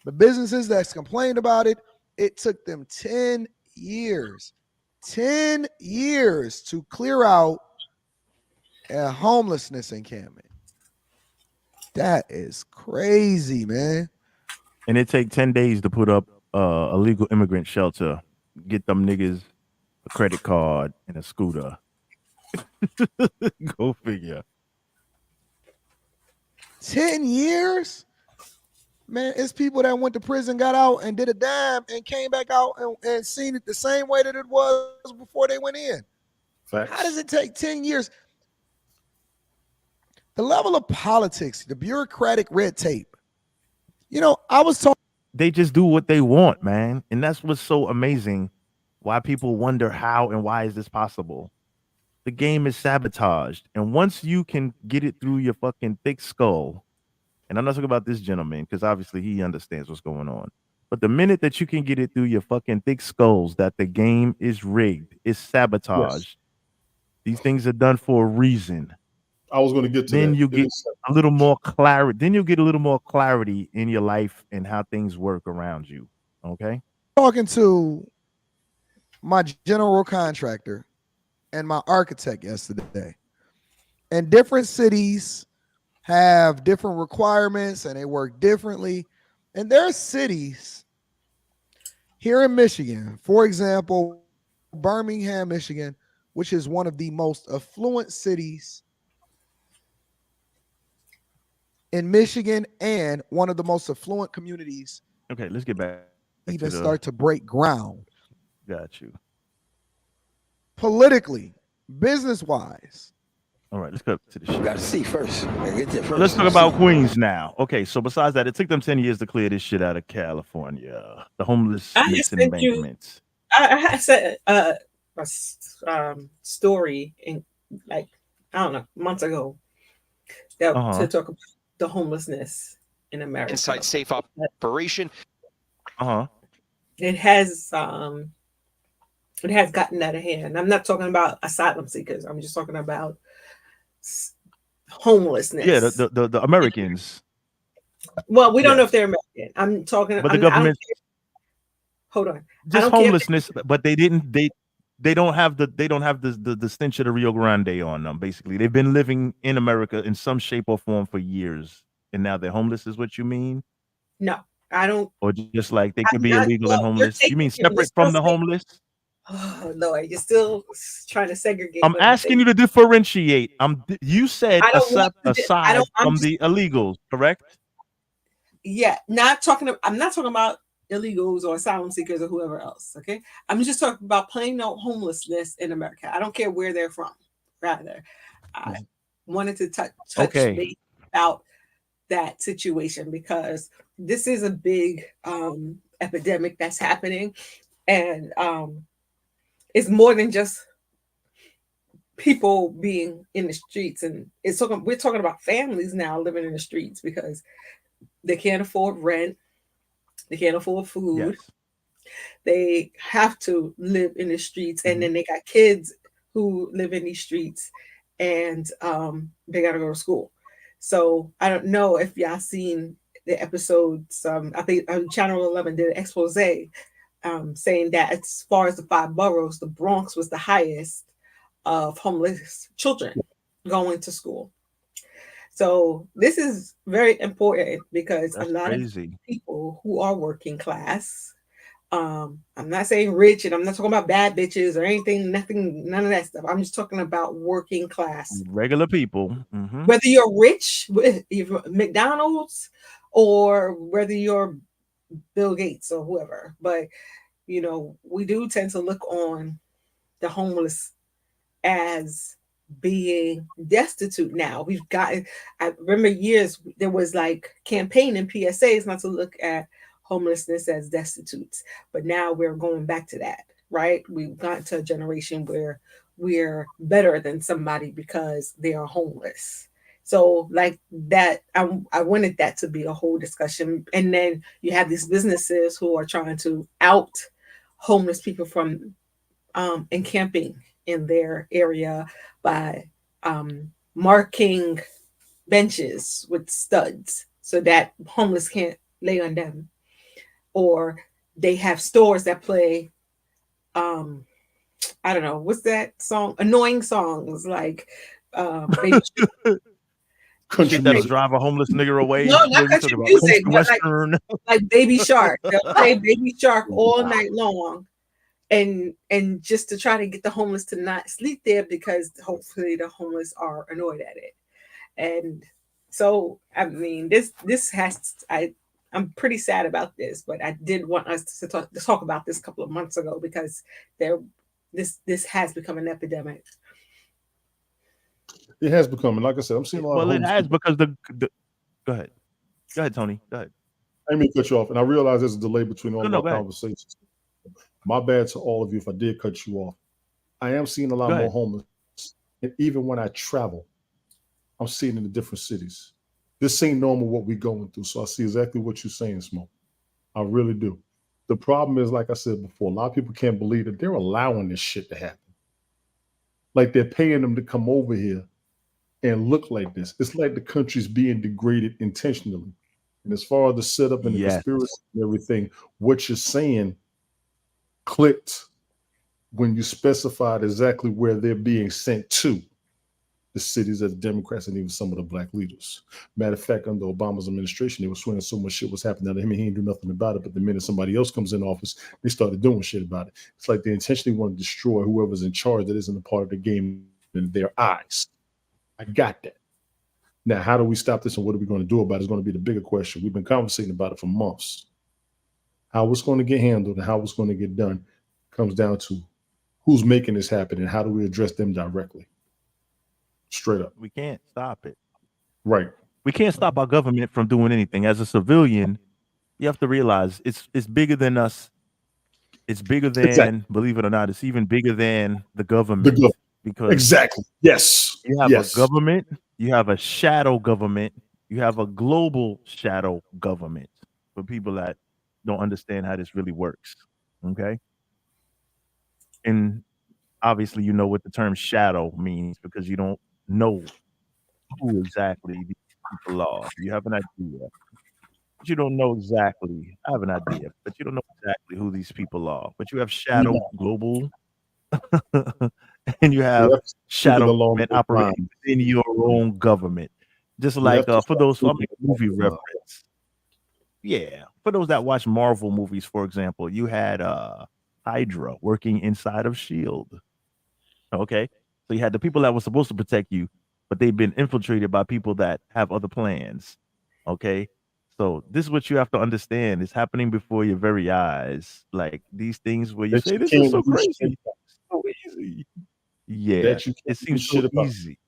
The businesses that's complained about it, it took them 10 years. 10 years to clear out a homelessness encampment. That is crazy, man. And it take 10 days to put up a legal immigrant shelter, get them niggas a credit card and a scooter. Go figure. 10 years? Man, it's people that went to prison, got out, and did a dime, and came back out and seen it the same way that it was before they went in. Facts. How does it take 10 years? The level of politics, the bureaucratic red tape. You know, I was talking. They just do what they want, man. And that's what's so amazing. Why people wonder how and why is this possible? The game is sabotaged. And once you can get it through your fucking thick skull, and I'm not talking about this gentleman because obviously he understands what's going on. But the minute that you can get it through your fucking thick skulls that the game is rigged, it's sabotaged. These things are done for a reason. I was going to get to Then that. you It get is- a little more clarity. Then you'll get a little more clarity in your life and how things work around you. Okay. Talking to my general contractor and my architect yesterday. And different cities have different requirements and they work differently. And there are cities here in Michigan, for example, Birmingham, Michigan, which is one of the most affluent cities in Michigan and one of the most affluent communities. Okay, let's get back. Even start to break ground. Got you. Politically, business wise. All right, let's go to the shit. Got to see first. Let's talk about Queens now. Okay, so besides that, it took them 10 years to clear this shit out of California. The homelessness embankments. I said a story in like I don't know months ago that to talk about the homelessness in America. Inside safe operation. It has gotten out of hand. I'm not talking about asylum seekers. I'm just talking about homelessness. Yeah, the Americans. Well, we don't know if they're American. I'm talking. But the government. Hold on. Just homelessness, but they don't have the stench of the Rio Grande on them. Basically, they've been living in America in some shape or form for years, and now they're homeless. Is what you mean? No, I don't. Or just like they could be illegal and homeless. You mean separate from the homeless? Oh Lord, you're still trying to segregate. I'm asking you to differentiate. You said aside from the illegals, correct? Yeah, I'm not talking about illegals or asylum seekers or whoever else. Okay, I'm just talking about plain old homelessness in America. I don't care where they're from. Rather, I wanted to touch base about that situation because this is a big epidemic that's happening, and it's more than just people being in the streets, and we're talking about families now living in the streets because they can't afford rent, they can't afford food, they have to live in the streets, and then they got kids who live in these streets, and they got to go to school. So I don't know if y'all seen the episodes. I think Channel 11 did an expose saying that as far as the 5 boroughs, the Bronx was the highest of homeless children going to school. So this is very important because a lot of people who are working class, I'm not saying rich, and I'm not talking about bad bitches or anything, none of that stuff. I'm just talking about working class. Regular people. Whether you're rich with McDonald's or whether you're Bill Gates or whoever, but you know, we do tend to look on the homeless as being destitute now. I remember years there was like campaign and PSAs not to look at homelessness as destitutes, but now we're going back to that, right? We've gotten to a generation where we're better than somebody because they are homeless. So like that, I wanted that to be a whole discussion. And then you have these businesses who are trying to out homeless people from encamping in their area by marking benches with studs so that homeless can't lay on them. or they have stores that play I don't know, what's that song? Annoying songs like Baby Country Shit that'll music. drive a homeless nigga away. No, not What are we country talking about? music, Country but like western. Baby Shark. They'll play Baby Shark all night long, and just to try to get the homeless to not sleep there because hopefully the homeless are annoyed at it. And so I mean this has I'm pretty sad about this, but I did want us to talk about this a couple of months ago because this has become an epidemic. It has become, and like I said, I'm seeing a lot of Well, it homeless has people. because the go ahead. Go ahead, Tony. Go ahead. I didn't mean to cut you off, and I realize there's a delay between all No, of no, our go ahead. conversations. My bad to all of you if I did cut you off. I am seeing a lot Go more ahead. homeless, and even when I travel, I'm seeing it in different cities. This ain't normal what we going through, so I see exactly what you're saying, Smoke. I really do. The problem is, like I said before, a lot of people can't believe that they're allowing this shit to happen. Like they're paying them to come over here and look like this. It's like the country's being degraded intentionally. And as far as the setup and the Yes. conspiracy and everything, what you're saying clicked when you specified exactly where they're being sent to, the cities of the Democrats and even some of the black leaders. Matter of fact, under Obama's administration, they were swearing so much shit was happening to him and he didn't do nothing about it. But the minute somebody else comes in office, they started doing shit about it. It's like they intentionally want to destroy whoever's in charge that isn't a part of the game in their eyes. I got that. Now, how do we stop this and what are we going to do about it is going to be the bigger question. We've been conversating about it for months. How it's going to get handled and how it's going to get done comes down to who's making this happen and how do we address them directly. Straight up. We can't stop it. Right. We can't stop our government from doing anything. As a civilian, you have to realize it's bigger than us. It's bigger than, Exactly. believe it or not, it's even bigger than the The government gov- because exactly. Yes. you have a Yes. government, you have a shadow government, you have a global shadow government for people that don't understand how this really works. Okay. And obviously, you know what the term shadow means because you don't know who exactly these people are. You have an idea, but you don't know exactly. I have an idea, but you don't know exactly who these people are. But you have We shadow know. global, and you We have have to think shadow along government those operating lines. within your own government. Just We like have to for start those, I'll thinking make a along movie those lines. reference. Yeah, for those that watch Marvel movies, for example, you had Hydra working inside of Shield. Okay. So you had the people that were supposed to protect you, but they've been infiltrated by people that have other plans. Okay. So this is what you have to understand. It's happening before your very eyes. Like these things where you That say, you this is so can't do shit crazy. about. So easy. Yeah. That you It can't do seems so shit about. easy.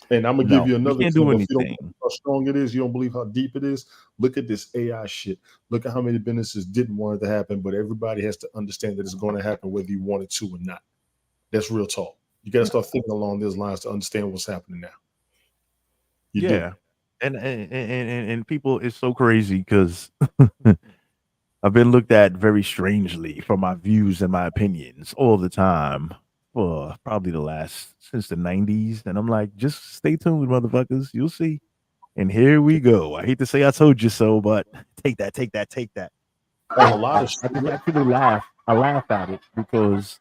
And I'm gonna give No, you we another can't do example. If you don't anything. believe how strong it is, you don't believe how deep it is. Look at this AI shit. Look at how many businesses didn't want it to happen, but everybody has to understand that it's going to happen whether you want it to or not. That's real talk. You got to start thinking along those lines to understand what's happening now. You do. Yeah. And people, it's so crazy because I've been looked at very strangely for my views and my opinions all the time for probably the last since the 90s. And I'm like, just stay tuned, motherfuckers. You'll see. And here we go. I hate to say I told you so, but take that, take that, take that. And a lot of I just actually laugh. I laugh at it because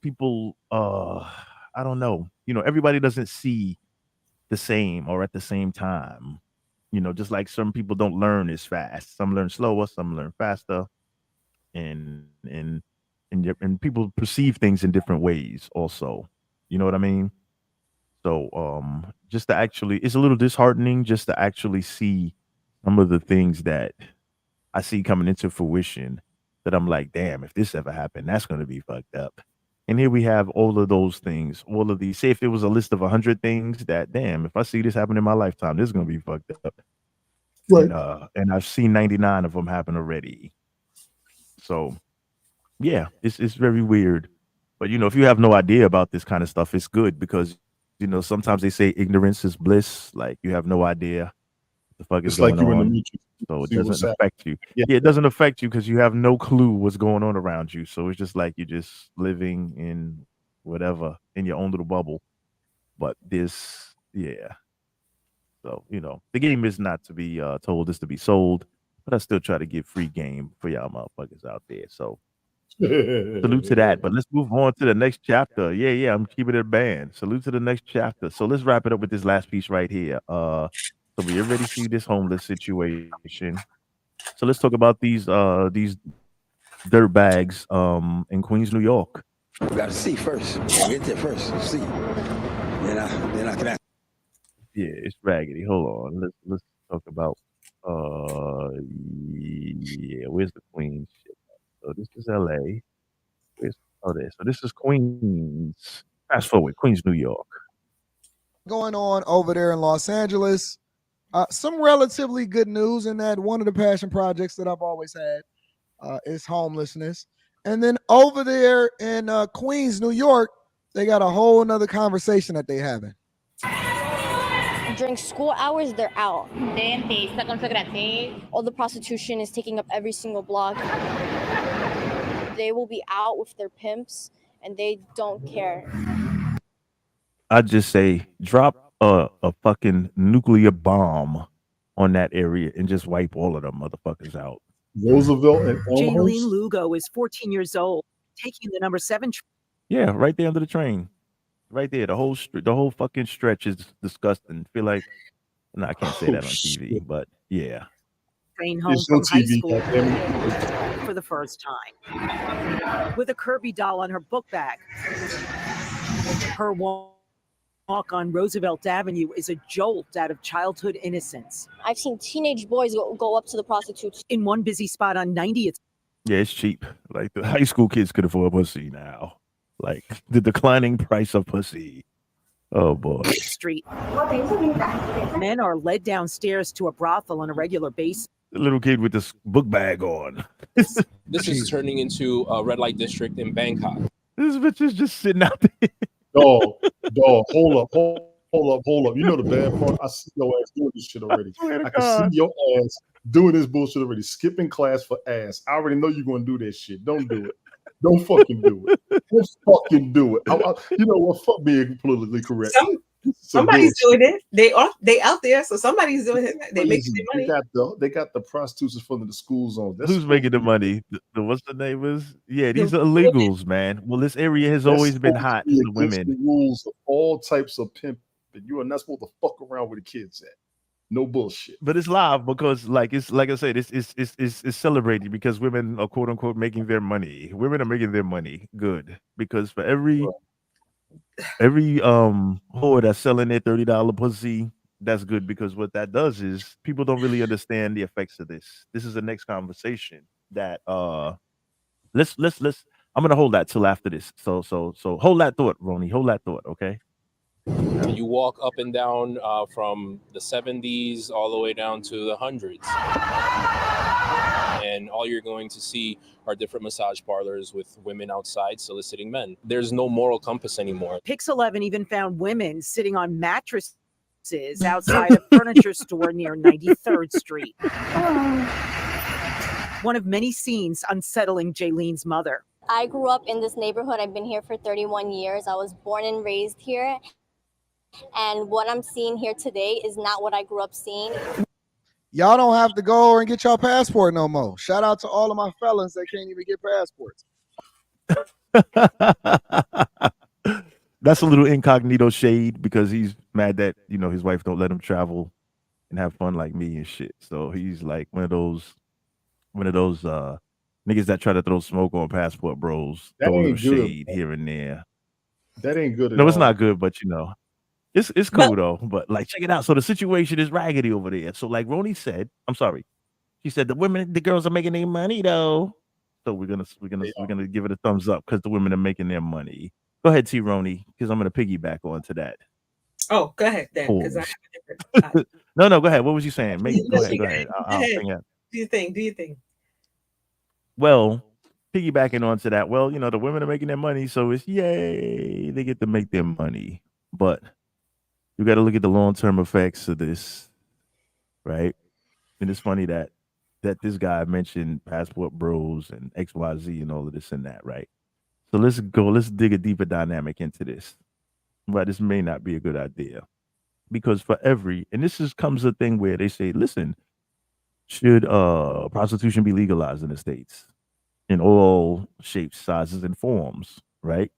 people I don't know. Everybody doesn't see the same or at the same time. Just like some people don't learn as fast. Some learn slower, some learn faster. And people perceive things in different ways also. You know what I mean? So just to actually it's a little disheartening just to actually see some of the things that I see coming into fruition that I'm like, damn, if this ever happened, that's gonna be fucked up. And here we have all of those things, all of these. Say if it was a list of 100 things that, damn, if I see this happen in my lifetime, this is gonna be fucked up. Right. And I've seen 99 of them happen already. So yeah, it's very weird. But if you have no idea about this kind of stuff, it's good because sometimes they say ignorance is bliss. Like you have no idea what the fuck is It's like going you in the on. Matrix. So it See what's doesn't happening. affect you. Yeah. Yeah, it doesn't affect you because you have no clue what's going on around you. So it's just like you're just living in whatever in your own little bubble. But yeah. So, the game is not to be told, it's to be sold. but I still try to get free game for y'all motherfuckers out there. So salute to that. But let's move on to the next chapter. Yeah, I'm keeping it a band. Salute to the next chapter. So let's wrap it up with this last piece right here. So we already see this homeless situation. So let's talk about these dirt bags in Queens, New York. We got to see first. Get there first. See. Then I can ask. Yeah, it's raggedy. Hold on. Let's talk about yeah, where's the Queens shit? So this is LA. Where's there? So this is Queens. Fast forward, Queens, New York. Going on over there in Los Angeles. Some relatively good news in that one of the passion projects that I've always had is homelessness. And then over there in Queens, New York, they got a whole nother conversation that they having. During school hours, they're out. All the prostitution is taking up every single block. They will be out with their pimps, and they don't care. I just say drop a fucking nuclear bomb on that area and just wipe all of them motherfuckers out. Roosevelt and Jaylene Elmhurst. Lugo is 14 years old, taking the number 7 Yeah, right there under the train. Right there. The whole fucking stretch is disgusting. Feel like no, I can't say that on TV, but yeah. train home It's on from high TV, school goddammit. for the first time. With a Kirby doll on her book bag. Her walk on Roosevelt Avenue is a jolt out of childhood innocence. I've seen teenage boys go up to the prostitutes. In one busy spot on 90th Yeah, it's cheap. Like the high school kids could afford pussy now. Like the declining price of pussy. Oh boy. Street. Men are led downstairs to a brothel on a regular basis. The little kid with this book bag on. This is turning into a red light district in Bangkok. This bitch is just sitting out there. Dog, hold up. You know the bad part? I see your ass doing this shit already. I can see your ass doing this bullshit already. Skipping class for ass. I already know you're going to do that shit. Don't do it. Don't fucking do it. Don't fucking do it. You know what? Fuck being politically correct. Somebody's doing it. They out there, so somebody's doing it. They making their money. They got the prostitutes in front of the school zones. Who's making the money? What's the name is? Yeah, these are illegals, man. Well, this area has always been hot for the women. The rules of all types of pimping. You are not supposed to fuck around with the kids at. No bullshit. But it's live because, like I said, it's celebrated because women are quote unquote making their money. Women are making their money good because for every whore that's selling their $30 pussy, that's good because what that does is people don't really understand the effects of this. This is the next conversation that let's I'm gonna hold that till after this. So hold that thought, Roni. Hold that thought, okay? You walk up and down from the 70s all the way down to the hundreds. And all you're going to see are different massage parlors with women outside soliciting men. There's no moral compass anymore. Pix 11 even found women sitting on mattresses outside a furniture store near 93rd Street. One of many scenes unsettling Jaylene's mother. I grew up in this neighborhood. I've been here for 31 years. I was born and raised here. And what I'm seeing here today is not what I grew up seeing. Y'all don't have to go and get your passport no more. Shout out to all of my felons that can't even get passports. That's a little incognito shade because he's mad that his wife don't let him travel and have fun like me and shit. So he's like one of those niggas that try to throw smoke on passport bros, That throw a little ain't good. shade here and there. That ain't good at No, it's all. not good, but it's cool though. But like, check it out. So the situation is raggedy over there. So like Roni said, I'm sorry, she said the girls are making their money though. So we're gonna give it a thumbs up because the women are making their money. Go ahead, T Roni, because I'm gonna piggyback onto that. Oh, go ahead then, because I have a different. No, go ahead. What was you saying? Go ahead. I'll bring it. Do you think? Well, piggybacking onto that, well, the women are making their money, so it's yay, they get to make their money. But you got to look at the long-term effects of this, right? And it's funny that this guy mentioned passport bros and XYZ and all of this and that, right? So let's dig a deeper dynamic into this. But this may not be a good idea. Because for and this comes a thing where they say, listen, should prostitution be legalized in the states in all shapes, sizes, and forms, right?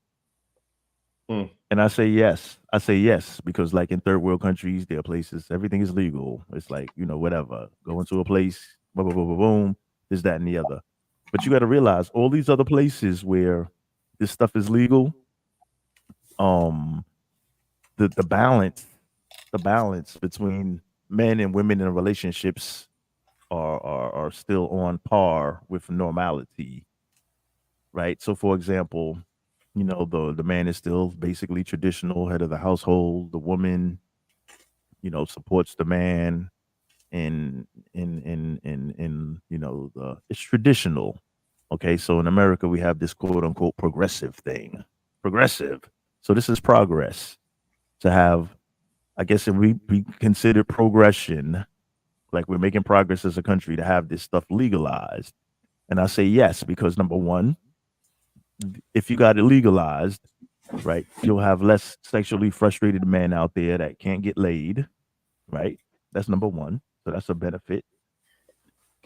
Mm. And I say yes. I say yes because, like in third world countries, there are places everything is legal. It's like whatever. Go into a place, boom, boom, boom, boom, boom. This, that, and the other. But you got to realize all these other places where this stuff is legal, um, the balance between men and women in relationships are still on par with normality, right? So, for example, the man is still basically traditional head of the household. The woman, supports the man in the it's traditional. Okay, so in America we have this quote unquote progressive thing. Progressive. So this is progress to have, I guess if we consider progression, like we're making progress as a country to have this stuff legalized. And I say yes, because number one, if you got it legalized, right, you'll have less sexually frustrated men out there that can't get laid, right? That's number one. So that's a benefit.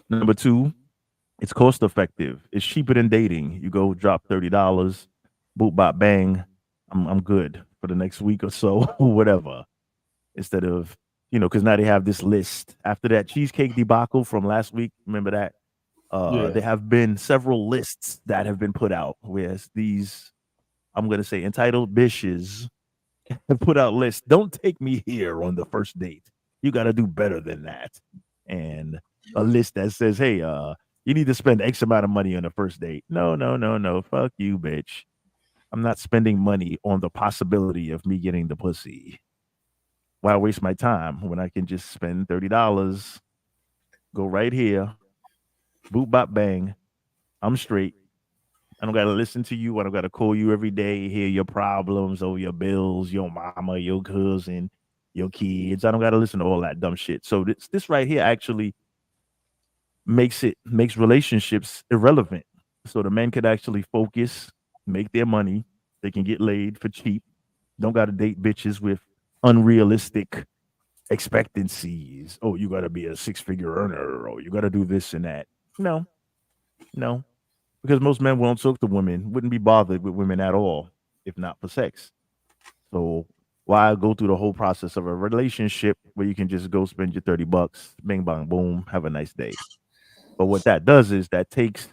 Number two, it's cost effective. It's cheaper than dating. You go drop $30, boot bop bang. I'm good for the next week or so, or whatever. Instead of, because now they have this list. After that cheesecake debacle from last week, remember that? Yeah. There have been several lists that have been put out where these, I'm gonna say, entitled bitches have put out lists. Don't take me here on the first date. You got to do better than that. And a list that says, hey, you need to spend X amount of money on the first date. No, no, no, no. Fuck you, bitch. I'm not spending money on the possibility of me getting the pussy. Why waste my time when I can just spend $30, go right here, boot bop bang. I'm straight. I don't gotta listen to you. I don't gotta call you every day, hear your problems or your bills, your mama, your cousin, your kids. I don't gotta listen to all that dumb shit. So this right here actually makes relationships irrelevant. So the men could actually focus, make their money. They can get laid for cheap. Don't gotta date bitches with unrealistic expectancies. Oh, you gotta be a six-figure earner, or you gotta do this and that. No, no, because most men won't talk to women, wouldn't be bothered with women at all if not for sex. So why go through the whole process of a relationship where you can just go spend your $30, bing bang boom, have a nice day. But what that does is that takes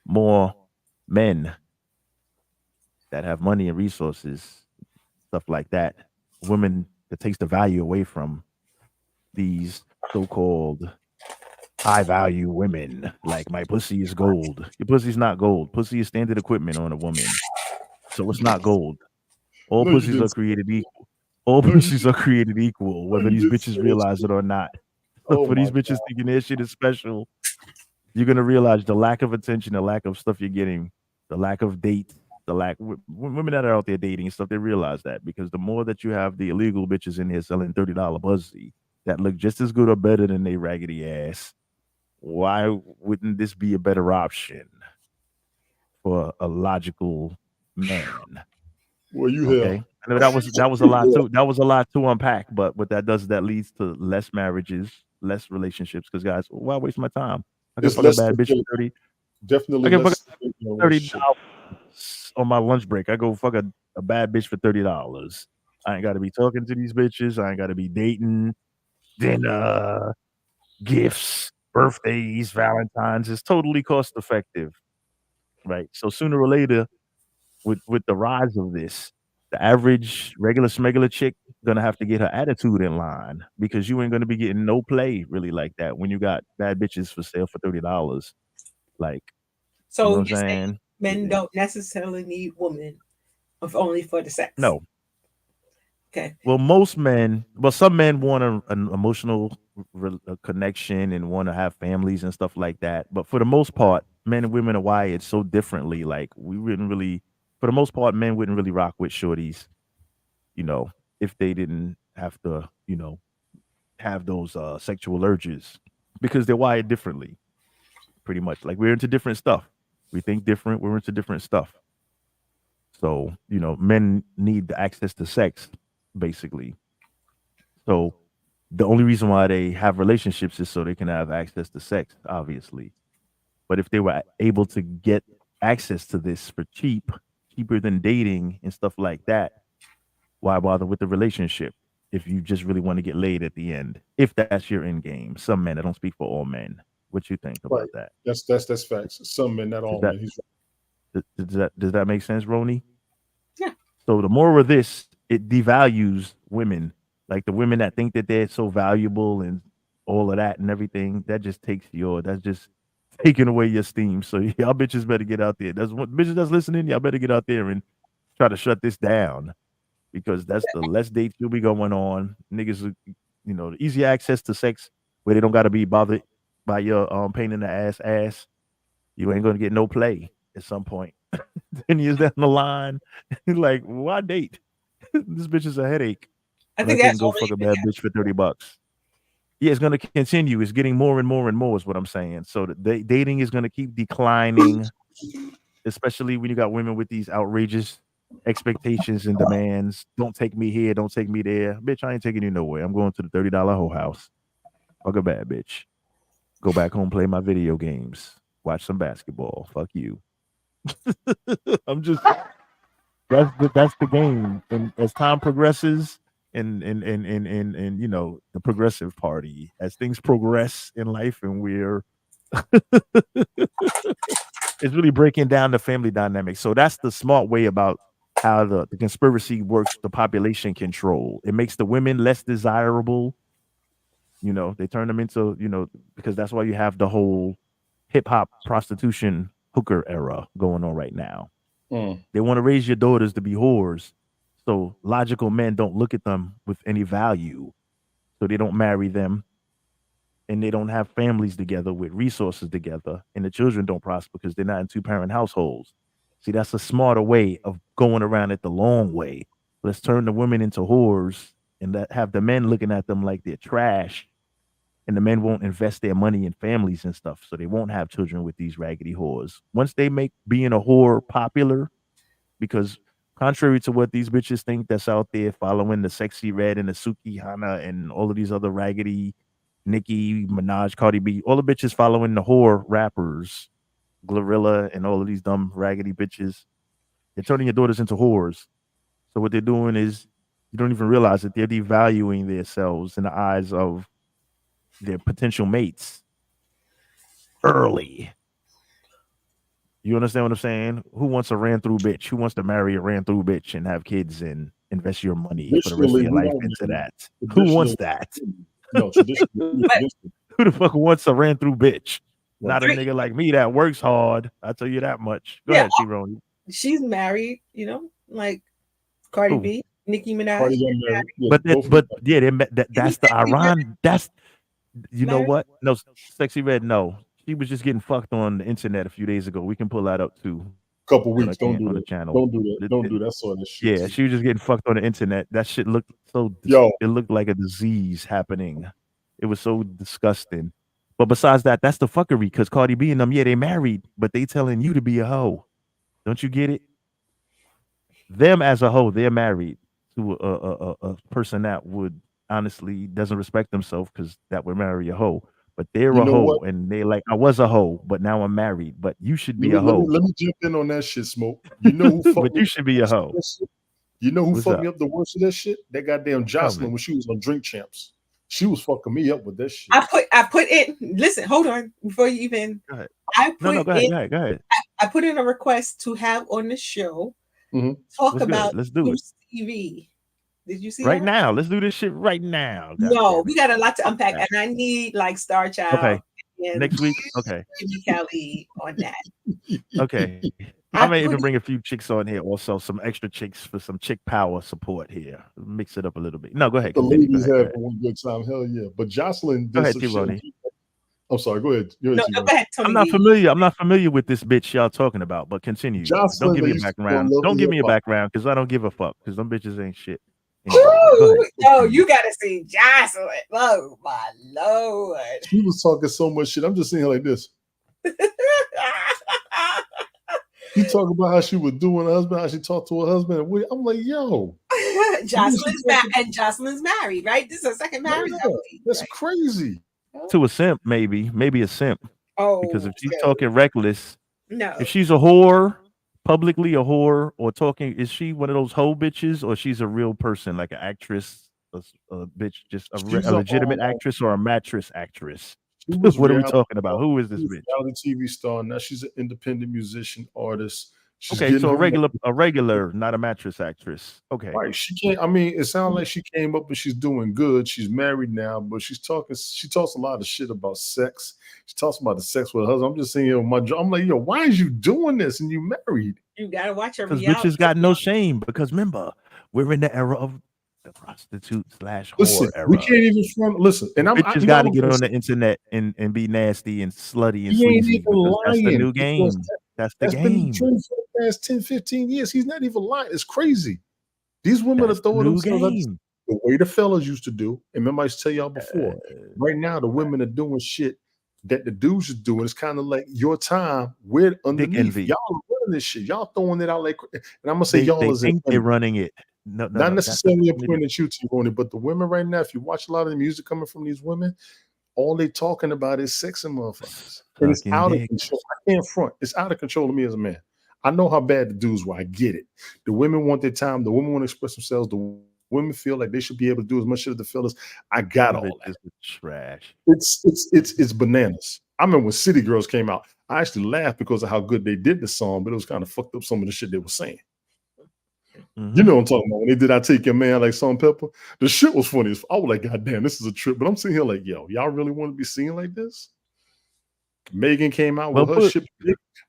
more men that have money and resources, stuff like that. Women that takes the value away from these so-called high value women. Like my pussy is gold. Your pussy's not gold. Pussy is standard equipment on a woman. So it's not gold. All No, you pussies are didn't say that. created equal. All No, you pussies didn't. are created equal, No, whether you these didn't say bitches that. realize it or not. Oh For my these bitches God. thinking their shit is special, you're gonna realize the lack of attention, the lack of stuff you're getting, the lack of date, the lack women that are out there dating and stuff. They realize that because the more that you have the illegal bitches in here selling $30 pussy that look just as good or better than they raggedy ass, why wouldn't this be a better option for a logical man? Well, you have. Okay. I know that was a lot Yeah. too. That was a lot to unpack, but what that does is that leads to less marriages, less relationships. Because guys, why waste my time? I can It's fuck a less bad bitch for stability. 30. I Definitely can fuck less a stability in a $30 relationship. on my lunch break. I go fuck a bad bitch for $30. I ain't gotta be talking to these bitches. I ain't gotta be dating, dinner, gifts, birthdays, Valentine's. It's totally cost effective. Right. So sooner or later, with the rise of this, the average regular smegular chick gonna have to get her attitude in line because you ain't gonna be getting no play really like that when you got bad bitches for sale for $30. Like, you know So what I'm you say saying? men don't necessarily need women of only for the sex. No. Okay. Well, some men want an emotional connection and want to have families and stuff like that. But for the most part, men and women are wired so differently. Like we wouldn't really, for the most part, men wouldn't really rock with shorties, you know, if they didn't have to, have those sexual urges because they're wired differently, pretty much. Like we're into different stuff. We think different. We're into different stuff. So, men need the access to sex, basically. So The only reason why they have relationships is so they can have access to sex, obviously. But if they were able to get access to this for cheaper than dating and stuff like that, why bother with the relationship if you just really want to get laid at the end? If that's your end game. Some men, I don't speak for all men. What you think Right. about that? That's facts. Some men, not all Does that men. He's does that make sense, Roni? Yeah. So the moral of this, it devalues women. Like the women that think that they're so valuable and all of that and everything, that's just taking away your steam. So y'all bitches better get out there. That's what bitches that's listening, y'all better get out there and try to shut this down because that's the less dates you'll be going on. Niggas, the easy access to sex where they don't got to be bothered by your pain in the ass. You ain't gonna get no play at some point. 10 years down the line, like why date? This bitch is a headache. I But I think couldn't that's go only fuck a bad bitch for $30. Yeah, it's gonna continue. It's getting more and more and more, is what I'm saying. So the dating is gonna keep declining, especially when you got women with these outrageous expectations and demands. Don't take me here, don't take me there. Bitch, I ain't taking you nowhere. I'm going to the $30 whole house. Fuck a bad bitch. Go back home, play my video games, watch some basketball. Fuck you. I'm just that's the game. And as time progresses, and the progressive party, as things progress in life, and we're it's really breaking down the family dynamic. So that's the smart way about how the conspiracy works. The population control. It makes the women less desirable. They turn them into because that's why you have the whole hip hop prostitution hooker era going on right now. Mm. They want to raise your daughters to be whores. So logical men don't look at them with any value. So they don't marry them and they don't have families together with resources together. And the children don't prosper because they're not in two-parent households. See, that's a smarter way of going around it the long way. Let's turn the women into whores and have the men looking at them like they're trash. And the men won't invest their money in families and stuff. So they won't have children with these raggedy whores. Once they make being a whore popular, because contrary to what these bitches think that's out there following the Sexy Red and the Suki Hana and all of these other raggedy Nicki Minaj, Cardi B, all the bitches following the whore rappers, Glorilla and all of these dumb raggedy bitches. They're turning your daughters into whores. So what they're doing is you don't even realize that they're devaluing themselves in the eyes of their potential mates early. You understand what I'm saying? Who wants a ran through bitch? Who wants to marry a ran through bitch and have kids and invest your money for the rest of traditionally your we life don't into do that? Who wants that? No, traditionally. Who the fuck wants a ran through bitch? Right. Not a nigga like me that works hard. I tell you that much. Go Yeah, ahead, T-Roni. she's married, like Cardi Who? B, Nicki Minaj. Cardi she's got married. Yeah, But both of but them. yeah, that's the iron. That's you know Married? what? No, Sexy Red. No, she was just getting fucked on the internet a few days ago. We can pull that up too. Couple On weeks. the, Don't do on the that. channel. Don't do that. Don't do that. I saw that shit. Yeah, she was just getting fucked on the internet. That shit looked so. Yo. It looked like a disease happening. It was so disgusting. But besides that, that's the fuckery. Because Cardi B and them, yeah, they married, but they telling you to be a hoe. Don't you get it? Them as a hoe, they're married to a person that would honestly doesn't respect themselves because that would marry a hoe. But they're You a know hoe, what? and they like I was a hoe, but now I'm married. But you should be Let a me, let me hoe. let me jump in on that shit, Smoke. You know who fucked But me you up should the be a worst hoe. with that shit? You know who What's fucked up? me up the worst of that shit? That goddamn Tell Jocelyn me. when she was on Drink Champs. She was fucking me up with that shit. I put in. Listen, hold on before you even. Go ahead. I No, put go ahead. in. Go ahead. Go ahead. I put in a request to have on the show Mm-hmm. talk What's about good? Let's do it. Bruce TV. Did you see Right that? now. Let's do this shit right now. God No, damn we it. got a lot to unpack, Okay. and I need like Star Child Okay. and Next week. Okay. Jimmy Kelly on that. Okay. I I may put even bring a few chicks on here, also some extra chicks for some chick power support here. Mix it up a little bit. No, go ahead. The Continue. Go ladies ahead. Go have ahead. one good time. Hell yeah. But Jocelyn Go did ahead, some shit. T-Roni. I'm sorry. Go ahead. Go ahead, no, T-Roni. go ahead, Tony. I'm not familiar. I'm not familiar with this bitch y'all talking about, but continue. Don't Jocelyn give that me a used to be on background. Love Don't and give Hip me a Hop. background because I don't give a fuck because them bitches ain't shit. Anyway, go ahead. Oh, Continue. you gotta see Jocelyn. Oh my lord. She was talking so much shit. I'm just sitting here like this. She talking about how she was doing her husband, how she talked to her husband. I'm like, yo, Jocelyn's married, right? This is her second marriage, I believe. That's Right? crazy. To a simp, maybe a simp. Because Oh, if she's talking reckless, no. if she's a whore, publicly a whore, or talking, is she one of those hoe bitches, or she's a real person, like an actress, a bitch, just She's a legitimate actress, or a mattress actress? She was What are we reality talking about? Who is this she was bitch? reality TV star. Now she's an independent musician, artist. She's Okay, getting so her money. a regular, not a mattress actress. Okay. Right. She can't. I mean, it sounds like she came up and she's doing good. She's married now, but she's talking. She talks a lot of shit about sex. She talks about the sex with her husband. I'm just saying, yo, I'm like, yo, why is you doing this and you married? You gotta watch her Because reality. bitches got no shame. Because remember, we're in the era of the prostitute / whore Listen, era. we can't even front. Listen, and Bitches you know, got to I'm get gonna on say, the internet and be nasty and slutty and he ain't sleazy even because that's the lying new because game. That's the that's been the game. trend for the past 10, 15 years. He's not even lying. It's crazy. These women That's are the throwing new themselves up game. the way the fellas used to do. And remember, I used to tell y'all before. Right now, the women are doing shit that the dudes are doing. It's kind of like your time. We're Dick underneath. envy. Y'all are running this shit. Y'all throwing it out like. And I'm gonna say y'all They as in think they're running it. No, not that's the necessarily a thing. point at you, T-Roney, but the women right now, if you watch a lot of the music coming from these women, all they talking about is sex and motherfuckers. And it's Sucking out of dick. control. I can't front. It's out of control of me as a man. I know how bad the dudes were. I get it. The women want their time. The women want to express themselves. The women feel like they should be able to do as much shit as the fellas. I got all that. Bitches are trash. It's bananas. I remember when City Girls came out. I actually laughed because of how good they did the song, but it was kind of fucked up some of the shit they were saying. You know what I'm talking about. When they did I Take Your Man like Salt and Pepper, the shit was funny. I was like, God damn, this is a trip. But I'm sitting here like, yo, y'all really want to be seen like this? Megan came out Well with her put. shit.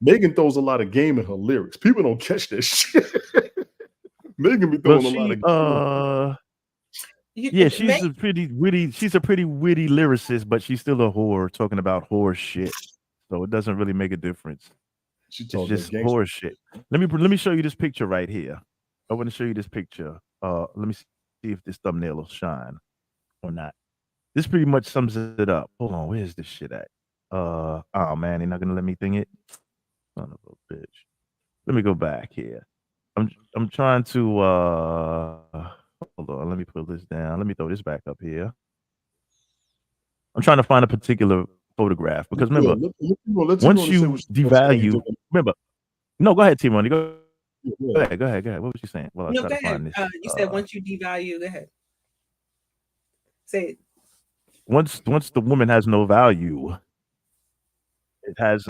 Megan throws a lot of game in her lyrics. People don't catch that shit. Megan be Well, throwing a lot of game. yeah, she's a pretty witty. She's a pretty witty lyricist, but she's still a whore talking about whore shit. So it doesn't really make a difference. She It's talking that just gangster. whore shit. Let me show you this picture right here. I want to show you this picture. Let me see if this thumbnail will shine or not. This pretty much sums it up. Hold on, where's this shit at? Oh man, they're not gonna let me thing it. Son of a bitch. Let me go back here. I'm trying to hold on, let me pull this down. Let me throw this back up here. I'm trying to find a particular photograph because remember, once you devalue, remember, no, go ahead, T-Money. Go ahead. What was you saying? Well, I No, try go to find ahead. this. You said once you devalue, go ahead. Say it. Once the woman has no value, it has.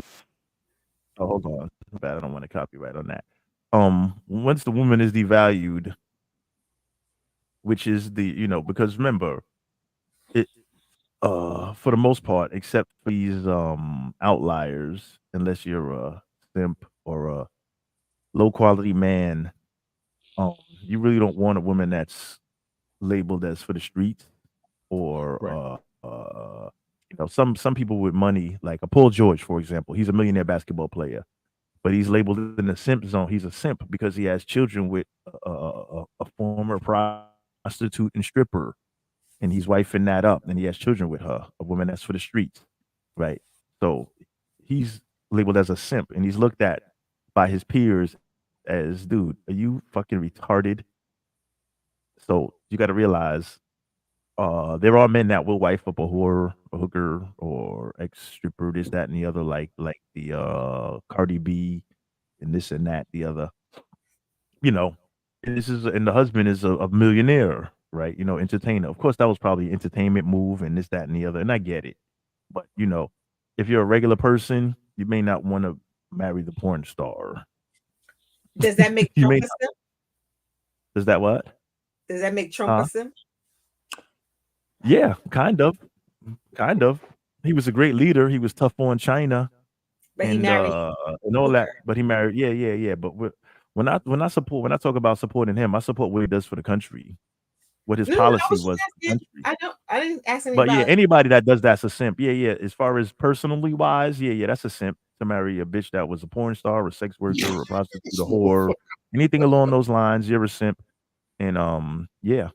Oh, hold on. Bad. I don't want to copyright on that. Once the woman is devalued, which is because remember, it for the most part, except for these outliers, unless you're a simp or a low quality man, you really don't want a woman that's labeled as for the streets or some people with money, like a Paul George, for example. He's a millionaire basketball player, but he's labeled in the simp zone. He's a simp because he has children with a former prostitute and stripper, and he's wifing that up, and he has children with her, a woman that's for the streets, right? So he's labeled as a simp, and he's looked at by his peers as, dude, are you fucking retarded? So you got to realize there are men that will wife up a whore, a hooker, or ex stripper, this, that, and the other, like the Cardi B and this and that, the other. And the husband is a millionaire, right? Entertainer. Of course, that was probably an entertainment move and this, that, and the other, and I get it. But if you're a regular person, you may not want to marry the porn star. Does that make You Trump may a not. simp? Does that what? Does that make Trump a Huh? simp? Yeah, kind of. Kind of. He was a great leader. He was tough on China But he and married and all that. But he married. Yeah. But when I talk about supporting him, I support what he does for the country, what his No, I policy was just was for the asking. country. I didn't ask But yeah, anybody. anybody that does that's a simp. Yeah. As far as personally wise, yeah, that's a simp to marry a bitch that was a porn star, or a sex worker, or a prostitute, a whore, anything along those lines. You're a simp, and yeah,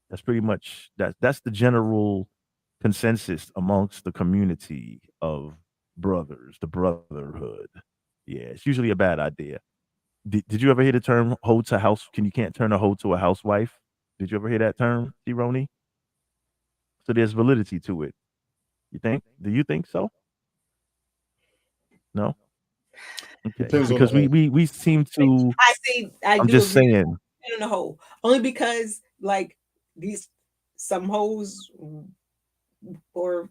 that's pretty much that's the general consensus amongst the community of brothers, the brotherhood. Yeah, it's usually a bad idea. Did you ever hear the term "hoe to house"? Can you can't turn a hoe to a housewife? Did you ever hear that term, Roni? So there's validity to it. You think? Do you think so? No. Okay, Depends on the because home. we seem to. I see. I I'm do just agree saying. in the hole only because like these some hoes or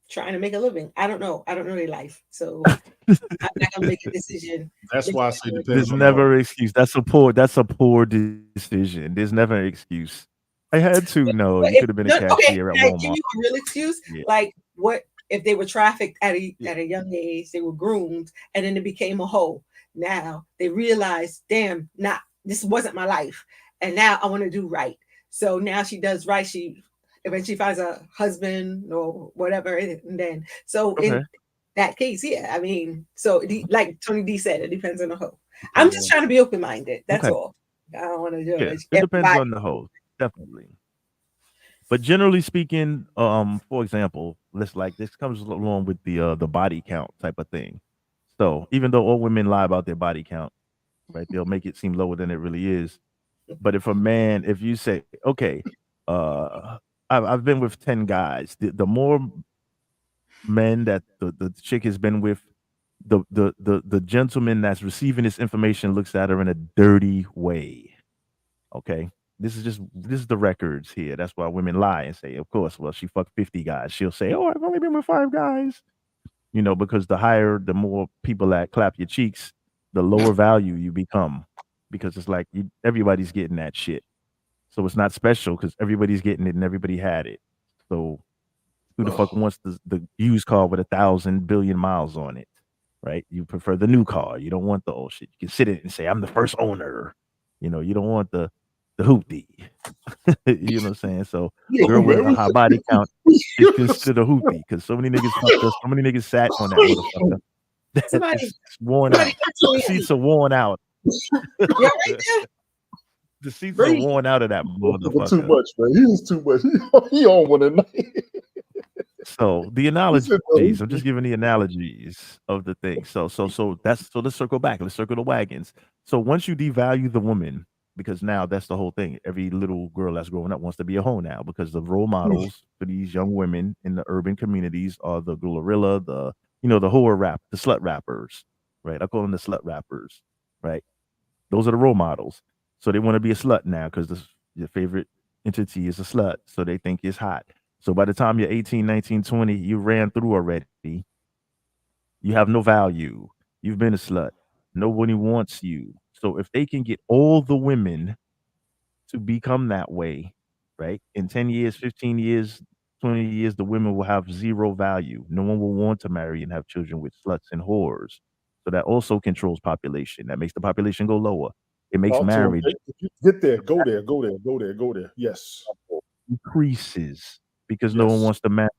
trying to make a living. I don't know. I don't know their life, so I'm not gonna make a decision. That's why I say depends There's on the home. never an excuse. That's a poor decision. There's never an excuse. I had to. No, But you if could have been a no, okay, cashier at can I give Walmart. you a real excuse? Yeah. Like, what if they were trafficked at a young age? They were groomed, and then it became a hoe. Now they realize, damn, not this wasn't my life, and now I want to do right. So now she does right. She eventually finds a husband or whatever, and then so in Okay. that case, yeah, I mean, so like Tony D said, it depends on the hoe. I'm Depends on just the trying to be open minded. That's Okay. all. I don't want to Yeah. judge It depends everybody. on the host. Definitely. But generally speaking, for example, this comes along with the body count type of thing. So even though all women lie about their body count, right, they'll make it seem lower than it really is. But if you say, okay, I've been with 10 guys, the more men that the chick has been with, the gentleman that's receiving this information looks at her in a dirty way. Okay. This is the records here. That's why women lie and say, of course, well, she fucked 50 guys. She'll say, oh, I've only been with 5 guys. Because the more people that clap your cheeks, the lower value you become. Because it's like everybody's getting that shit. So it's not special because everybody's getting it and everybody had it. So who the fuck wants the used car with 1,000 billion miles on it? Right? You prefer the new car. You don't want the old shit. You can sit in it and say, I'm the first owner. You don't want the hoopty. You know what I'm saying? So girl with a high body count is considered a hoopty because so many niggas fucked us, so many niggas sat on that motherfucker that Somebody, it's worn somebody out. cut The Tony. seats are worn out. You're right there. The seats are Breathe. worn out of that But too motherfucker. much, man. He is too much. He on one tonight. So the He said, analogies, I'm just giving the analogies of the thing. So let's circle back. Let's circle the wagons. So once you devalue the woman, because now that's the whole thing. Every little girl that's growing up wants to be a hoe now because the role models for these young women in the urban communities are the Glorilla, the whore rap, the slut rappers, right? I call them the slut rappers, right? Those are the role models. So they want to be a slut now because your favorite entity is a slut. So they think it's hot. So by the time you're 18, 19, 20, you ran through already. You have no value. You've been a slut. Nobody wants you. So if they can get all the women to become that way, right? In 10 years, 15 years, 20 years, the women will have zero value. No one will want to marry and have children with sluts and whores. So that also controls population. That makes the population go lower. It makes Oh, so marriage get there, go there, go there, go there, go there. Yes. increases because no one Yes. wants to marry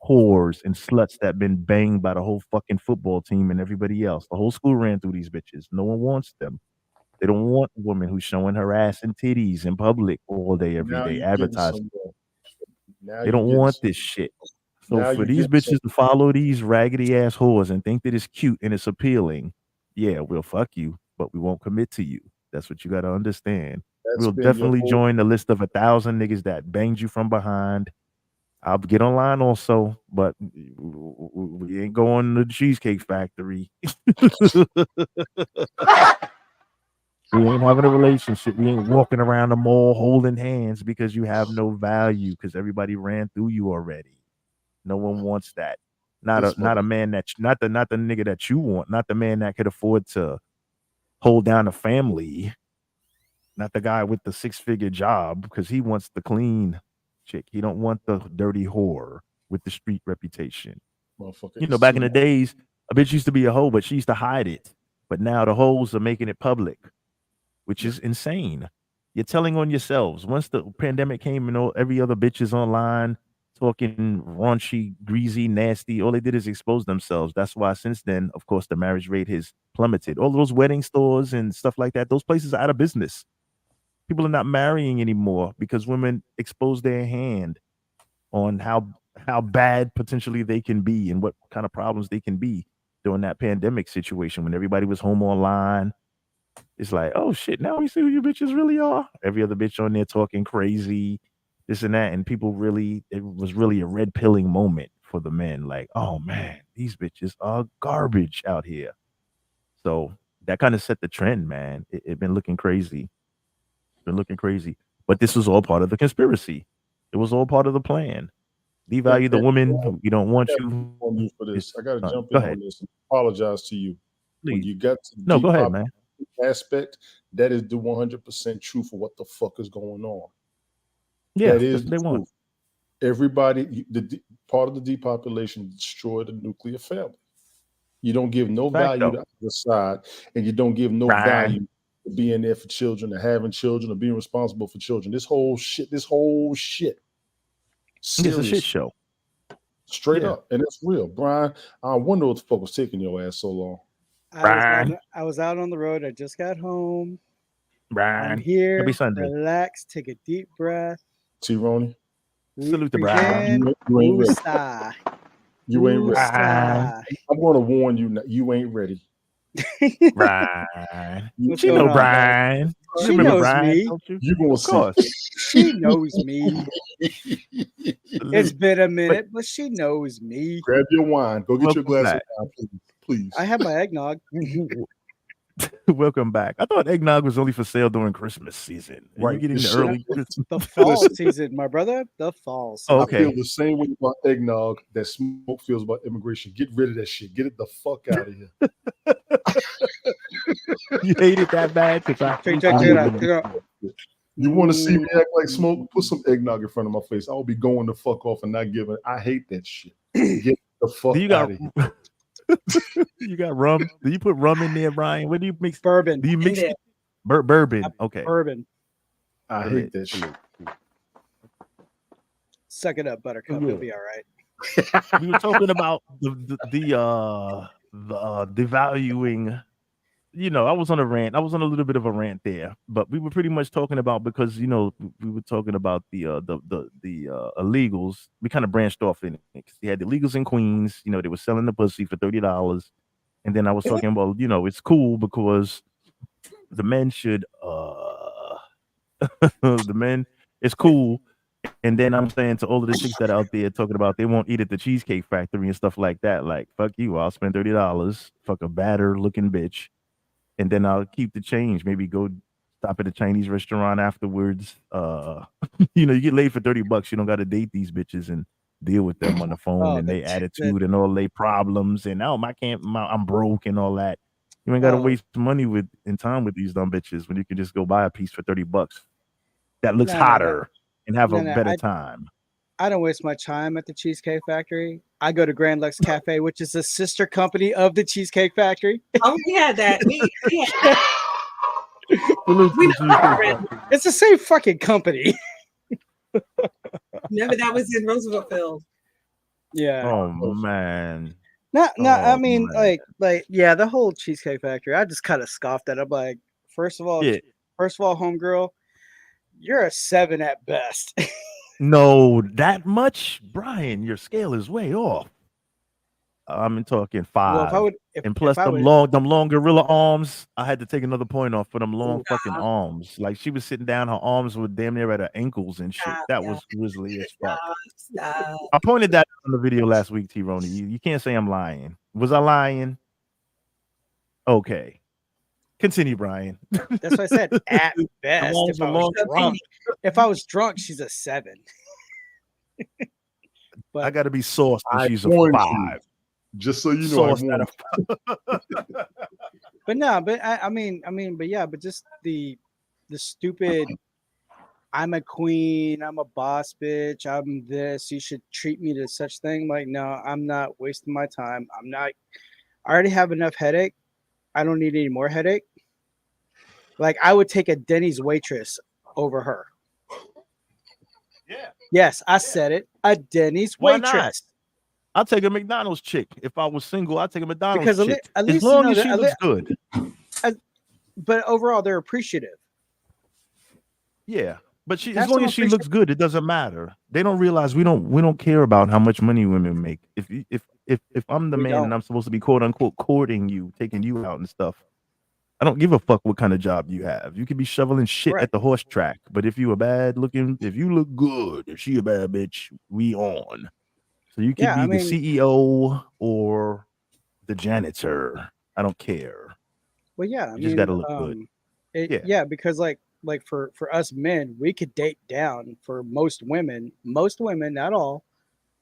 whores and sluts that been banged by the whole fucking football team and everybody else. The whole school ran through these bitches. No one wants them. They don't want a woman who's showing her ass and titties in public all day, every Now day, you getting advertising. somewhere. Now They you don't getting want some. this shit. So Now for you these getting some. bitches to follow these raggedy ass whores and think that it's cute and it's appealing, yeah, we'll fuck you, but we won't commit to you. That's what you got to understand. That's We'll been your definitely whole. join the list of 1,000 niggas that banged you from behind. I'll get online also, but we ain't going to the Cheesecake Factory. We ain't having a relationship. We ain't walking around the mall holding hands because you have no value because everybody ran through you already. No one wants that. This Not a mother. man that not the nigga that you want, not the man that could afford to hold down a family, not the guy with the 6-figure job because he wants the clean chick. He don't want the dirty whore with the street reputation. Motherfucker is Back too in the much. days, a bitch used to be a hoe, but she used to hide it. But now the hoes are making it public, which is insane. You're telling on yourselves. Once the pandemic came and every other bitch is online talking raunchy, greasy, nasty, all they did is expose themselves. That's why since then, of course, the marriage rate has plummeted. All those wedding stores and stuff like that, those places are out of business. People are not marrying anymore because women expose their hand on how bad potentially they can be and what kind of problems they can be during that pandemic situation when everybody was home online. It's like, oh shit, now we see who you bitches really are. Every other bitch on there talking crazy, this and that, and people really, it was really a red pilling moment for the men. Like, oh man, these bitches are garbage out here. So that kind of set the trend, man. It been looking crazy, been looking crazy. But this was all part of the conspiracy. It was all part of the plan. Devalue the woman. We don't want you. On you for this. It's I got to done. jump Go in ahead, on this and apologize to you. When please. you got to the No, go ahead, Depop man. aspect, that is the 100% truth of what the fuck is going on. Yeah, That is that's what the they want. truth. Everybody, part of the depopulation destroyed the nuclear family. You don't give no Fact value though. to either side, and you don't give no Right. value to being there for children, or having children, or being responsible for children. This whole shit, It's a serious, shit show. straight Yeah. up, and it's real, Brian. I wonder what the fuck was taking your ass so long. I was out on the road. I just got home. I'm Brian. here. Happy Sunday. Relax. Take a deep breath. T-Roney, Salute to Brian. you ain't ready. Woosah. You ain't ready. Woosah. I'm gonna warn you now. You ain't ready. Brian. What's She going know on, Brian. guys? You She remember knows Brian, me. don't you? You gonna Of see. course. She knows me. It's Salute. been a But minute, but she knows me. Grab your wine. Go get your welcome glass of back. wine, please. I have my eggnog. Welcome back. I thought eggnog was only for sale during Christmas season. Are you Right. getting This the shit. early Christmas? The fall Listen, season, my brother. The fall Oh, season. I feel okay. the same way about eggnog that Smoke feels about immigration. Get rid of that shit. Get it the fuck out of here. You hate it that bad? Because I Check, hate check, I check it hate out. that Check it out. shit. You want to see me act like Smoke? Put some eggnog in front of my face. I'll be going the fuck off and not giving. I hate that shit. Get the fuck Do you out got of here. you got rum? Do you put rum in there, Brian? What do you mix? Bourbon. Do you mix In it? Bourbon. Okay. Bourbon. I Salute. hate that shit. Suck it up, Buttercup. Yeah. You'll be all right. We were talking about the devaluing. You know, I was on a rant. I was on a little bit of a rant there, but we were pretty much talking about, because we were talking about the illegals. We kind of branched off in it because you had the illegals in Queens. You know, they were selling the pussy for $30, and then I was talking about, it's cool because the men should the men, it's cool. And then I'm saying to all of the chicks that are out there talking about they won't eat at the Cheesecake Factory and stuff like that, like, fuck you, I'll spend $30, fuck a batter looking bitch, and then I'll keep the change. Maybe go stop at a Chinese restaurant afterwards. You get laid for $30. You don't got to date these bitches and deal with them on the phone Oh, and the their attitude and all their problems and I'm broke and all that. You ain't got to Oh. waste money and time with these dumb bitches when you can just go buy a piece for $30 that looks No, no, no. hotter and have a No, better time. I don't waste my time at the Cheesecake Factory. I go to Grand Lux Cafe, which is a sister company of the Cheesecake Factory. Oh, we had that. We had that. It's the same fucking company. Remember that was in Rooseveltville. Yeah. Oh man. No, I Oh, mean, man. like, yeah, the whole Cheesecake Factory. I just kind of scoffed at it. I'm like, first of all, Yeah. homegirl, you're a 7 at best. No, that much, Brian. Your scale is way off. I'm talking 5. Well, if I would, And plus if I them would, long gorilla arms, I had to take another point off for them long Ooh. fucking arms. Like she was sitting down, her arms were damn near at her ankles and shit. That was grisly as fuck. Stop. I pointed that out on the video last week, T-Roney. You can't say I'm lying. Was I lying? Okay. Continue, Brian. that's what I said. At best, arms if I are was long. drunk, she's a 7. I got to be sauced and I she's a warned 5. you. Just so you know, I Sauced warned at a But no, but I mean, but yeah, but just the stupid. I'm a queen. I'm a boss bitch. I'm this. You should treat me to such thing. Like, no, I'm not wasting my time. I'm not. I already have enough headache. I don't need any more headache. Like, I would take a Denny's waitress over her. Yeah. Yes, I said it. A Denny's Why not? waitress. I'll take a McDonald's chick. If I was single, I'd take a McDonald's Because chick. at As least long you know as that- she at looks lea- good. But overall, they're appreciative. Yeah. But as Have long some as she looks good, it doesn't matter. They don't realize we don't care about how much money women make. If I'm the We man don't. and I'm supposed to be quote unquote courting you, taking you out and stuff, I don't give a fuck what kind of job you have. You could be shoveling shit Right. at the horse track, but if you a bad looking, if you look good, if she a bad bitch, we on. So you could Yeah, I be the mean, CEO or the janitor. I don't care. well, yeah, I You just got mean, to look good. Yeah. yeah, because like for us men, we could date down. For most women, not all,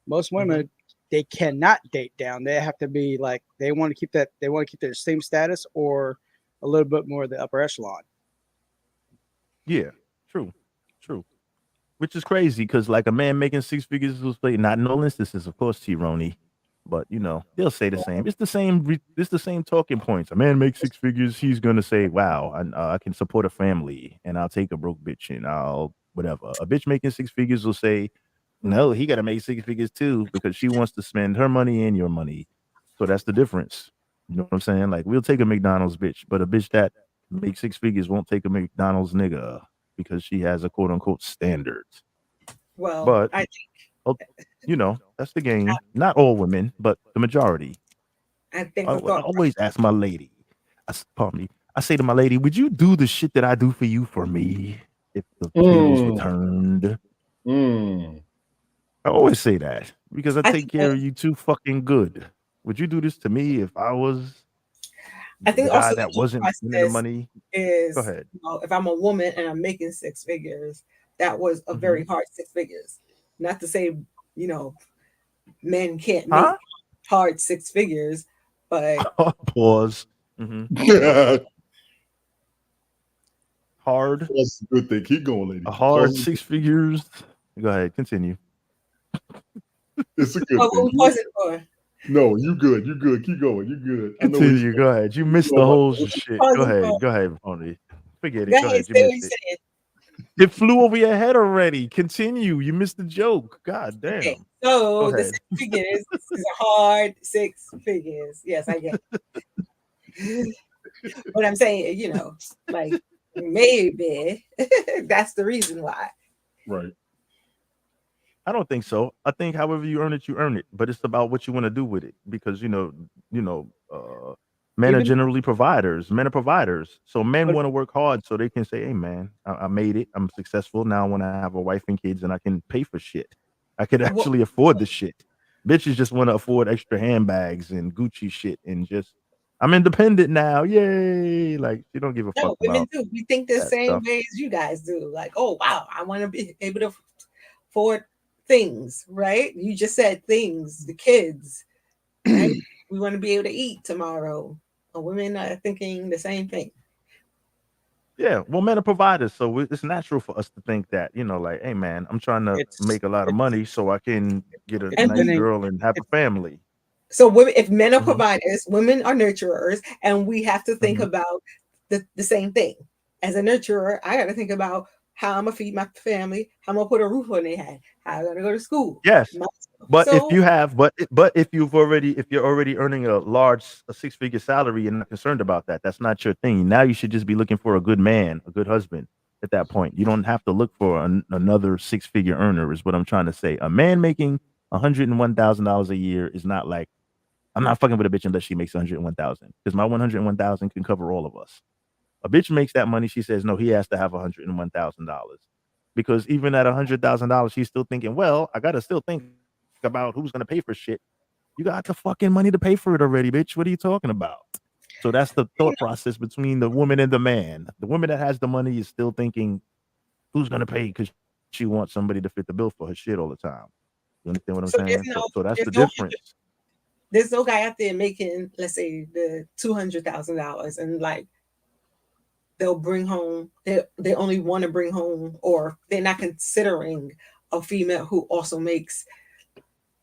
most women, they cannot date down. They have to be like they want to keep that they want to keep their same status or a little bit more of the upper echelon. Yeah. True. True. Which is crazy because like a man making six figures was played not in all instances, of course, T-Roni, but you know they'll say the same. It's the same. It's the same talking points. A man makes six figures. He's gonna say, "Wow, I can support a family, and I'll take a broke bitch, and I'll whatever." A bitch making six figures will say, "No, he got to make six figures too because she wants to spend her money and your money." So that's the difference. You know what I'm saying? Like we'll take a McDonald's bitch, but a bitch that makes six figures won't take a McDonald's nigga because she has a quote unquote standards. Well, But I think oh, you know, that's the game. Not all women, but the majority. I think I a thought always ask my lady. Pardon me. I say to my lady, "Would you do the shit that I do for you for me if the tables were Mm, turned?" mm. I always say that because I I take think care of you too fucking good. Would you do this to me if I was I the think guy also the that thought wasn't spending the process money? Go is, ahead. you know, if I'm a woman and I'm making six figures, that was a Mhm. very hard six figures. Not to say, you know, men can't make Huh? hard six figures, but Pause. Mhm. Hard. That's a good thing. Keep going, lady. A hard Pause. six figures. Go ahead. Continue. It's a good what thing. we pause it for? No, you good. You good. Keep going. You good. I know where he's Continue. going. Go ahead. You He's missed the going whole about shit. Go Pausing for. ahead. Go ahead, Pony. Forget Go it. Go ahead, ahead. You say what missed you're it. saying. It flew over your head already. Continue. You missed the joke. God Okay, damn. Go so the ahead. six figures is a hard six figures. Yes, I get it. But I'm saying, you know, like maybe that's the reason why. Right. I don't think so. I think however you earn it, you earn it. But it's about what you want to do with it. Because men are Even generally providers. Men are providers. So men but want to work hard so they can say, "Hey man, I made it. I'm successful. Now I want to have a wife and kids and I can pay for shit. I could Well, actually afford the shit." Bitches just want to afford extra handbags and Gucci shit and just I'm independent now. Yay. Like you don't give a fuck no, women about do. We think the that same stuff. way as you guys do. Like, oh wow, I want to be able to afford things, right? You just said things, the kids, right? We want to be able to eat tomorrow. Women are thinking the same thing. Yeah, well, men are providers, so it's natural for us to think that, like, hey, man, I'm trying to it's make a lot of it's money so I can get a it's And nice we, been girl and have a it's family. so women, if men are Hmm. providers, women are nurturers, and we have to think Hmm. about the same thing. As a nurturer, I got to think about how I'm gonna feed my family, how I'm gonna put a roof on their head, how I'm gonna go to school. Yes, but if So you have, but if you're already earning a six-figure salary, you're not concerned about that. That's not your thing. Now you should just be looking for a good man, a good husband. At that point, you don't have to look for another six-figure earner. Is what I'm trying to say. A man making $101,000 a year is not like I'm not fucking with a bitch unless she makes 101,000 because my 101,000 can cover all of us. A bitch makes that money. She says, no, he has to have $101,000 because even at $100,000, she's still thinking, well, I got to still think about who's going to pay for shit. You got the fucking money to pay for it already, bitch. What are you talking about? So that's the thought process between the woman and the man. The woman that has the money is still thinking, who's going to pay because she wants somebody to fit the bill for her shit all the time. You understand what I'm so saying? So that's there's the no difference. there's no guy out there making, let's say, the $200,000 and like they'll bring home they only want to bring home, or they're not considering a female who also makes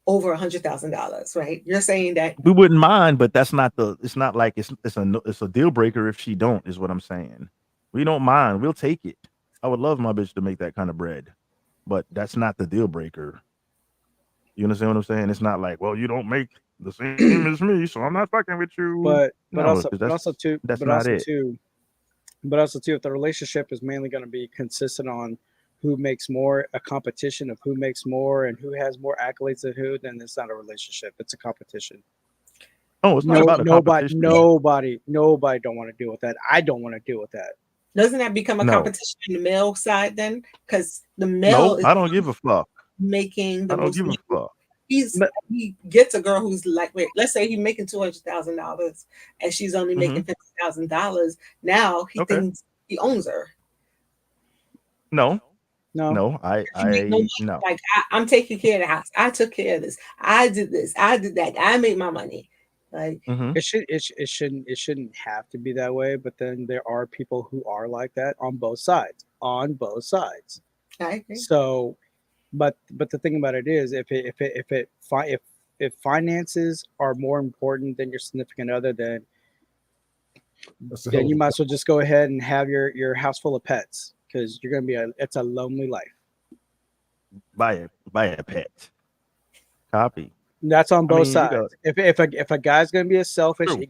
over $100,000, right? You're saying that We wouldn't mind, but that's not the. It's not like it's a deal breaker if she don't. Is what I'm saying. We don't mind. We'll take it. I would love my bitch to make that kind of bread, but that's not the deal breaker. You understand what I'm saying? It's not like, well, you don't make the same as me, so I'm not fucking with you. but No, also because but also too that's but not also it. too but also too if the relationship is mainly going to be consistent on who makes more, a competition of who makes more and who has more accolades than who, then it's not a relationship, it's a competition. Oh, it's not about a competition. Nobody don't want to deal with that. I don't want to deal with that. Doesn't that become a No. competition in the male side then? Because the male No, is I don't give a fuck. making the I don't most give a money. fuck. He gets a girl who's like, wait, let's say he's making $200,000 and she's only making $50,000. Now he Okay. thinks he owns her. No. No. No, She make no money. no. Like I'm taking care of the house. I took care of this. I did this. I did that. I made my money. Like It shouldn't have to be that way. But then there are people who are like that on both sides. On both sides. I agree. So, but the thing about it is, if finances are more important than your significant other, then you might as well just go ahead and have your house full of pets, because you're gonna it's a lonely life. Buy a pet. Copy. That's on both sides. got- If a guy's gonna be a selfish, True.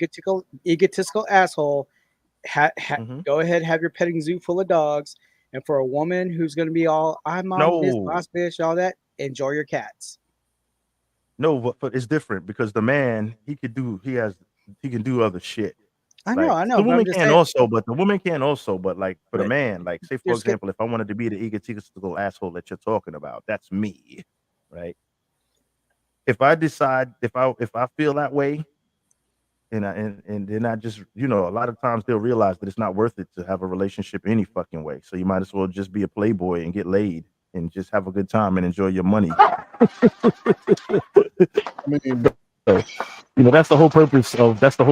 egotistical asshole, Mm-hmm. go ahead, have your petting zoo full of dogs. And for a woman who's gonna be all I'm on this No. boss bitch, all that, enjoy your cats. No, but it's different because the man he can do other shit. I Like, know, The but I'm woman just can saying. also, but the woman can also, but like for the But man, like say for there's example, if I wanted to be the egotistical asshole that you're talking about, that's me, right? If I decide, if I feel that way, and then I just, a lot of times they'll realize that it's not worth it to have a relationship any fucking way. So you might as well just be a playboy and get laid and just have a good time and enjoy your money. That's the whole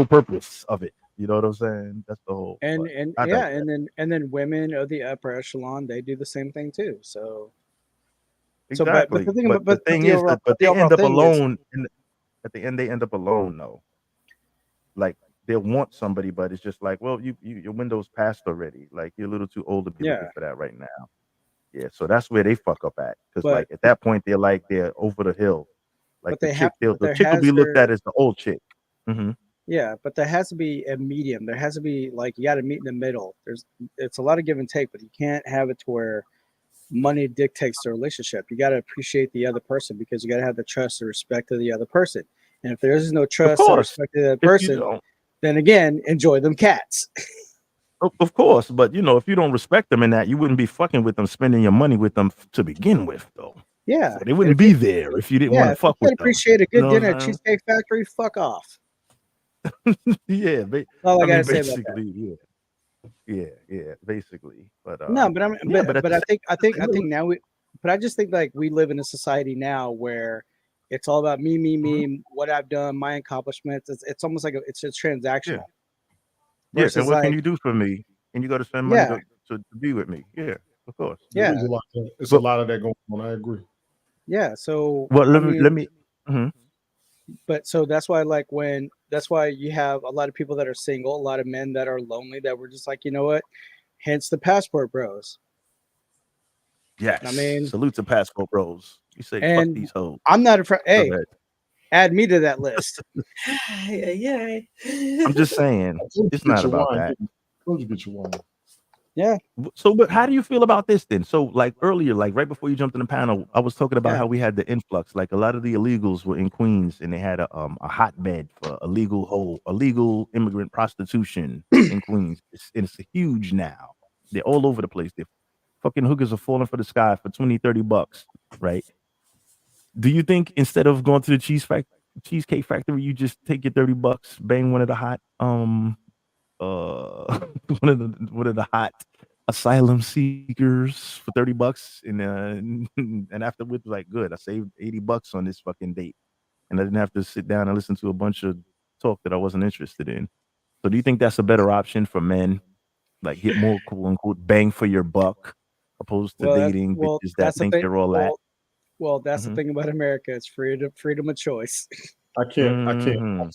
purpose of it. You know what I'm saying? That's the whole. And but and I yeah, digress. and then women of the upper echelon, they do the same thing too. So but the Exactly. thing But about the thing the is overall that, but the they overall end up thing is, alone. At the end, they end up alone though. Like they'll want somebody, but it's just like, well, your window's passed already. Like you're a little too old to be looking yeah, for that right now. Yeah, so that's where they fuck up at. Because but like at that point, they're over the hill. Like but the there chick will has be looked there at as the old chick. Hmm. yeah, but there has to be a medium. There has to be, like, you got to meet in the middle. It's a lot of give and take, but you can't have it to where money dictates the relationship. You got to appreciate the other person, because you got to have the trust and respect of the other person. And if there is no Of trust or course, respect of the other if you person, don't, then again, enjoy them cats. of course, but if you don't respect them in that, you wouldn't be fucking with them, spending your money with them to begin with, though. Yeah, So they wouldn't be there if you didn't want to if you fuck can't with them. appreciate a You good know dinner what at I'm Cheesecake Factory, fuck off. saying? Yeah, That's all I gotta say about that. basically, yeah, basically. But No, but yeah, but at but the I think now but I just think, like, we live in a society now where it's all about me, what I've done, my accomplishments. It's almost like it's just yeah, transactional. yeah. And Versus, what can like, you do for me? And you got to spend money yeah, to be with me. Yeah, of course. There yeah, is a lot. It's a But lot of that going on. I agree. yeah. So well, I let mean, me. Mhm. but so that's why you have a lot of people that are single, a lot of men that are lonely, that were just like, you know what? Hence the passport bros. Yes. I mean, Salute to Passport Bros. You say fuck and these hoes. I'm not afraid. Go Hey, ahead. add me to that list. yeah. I'm just saying, it's not about that. Go get your wine. Yeah. So, but how do you feel about this then? So, like earlier, like right before you jumped in the panel, I was talking about Yeah. how we had the influx. Like a lot of the illegals were in Queens, and they had a hotbed for illegal immigrant prostitution in Queens. It's huge now. They're all over the place. They're fucking hookers are falling for the sky for $20-$30, right? Do you think instead of going to the cheesecake factory, you just take your $30, bang one of the hot one of the hot asylum seekers for $30, and and afterwards, like, good, I saved $80 on this fucking date, and I didn't have to sit down and listen to a bunch of talk that I wasn't interested in. So, do you think that's a better option for men, like get more quote unquote bang for your buck, opposed to dating bitches that That's the think thing. they're all that? That's the Mhm. thing about America. It's freedom of choice. I can't. Mhm.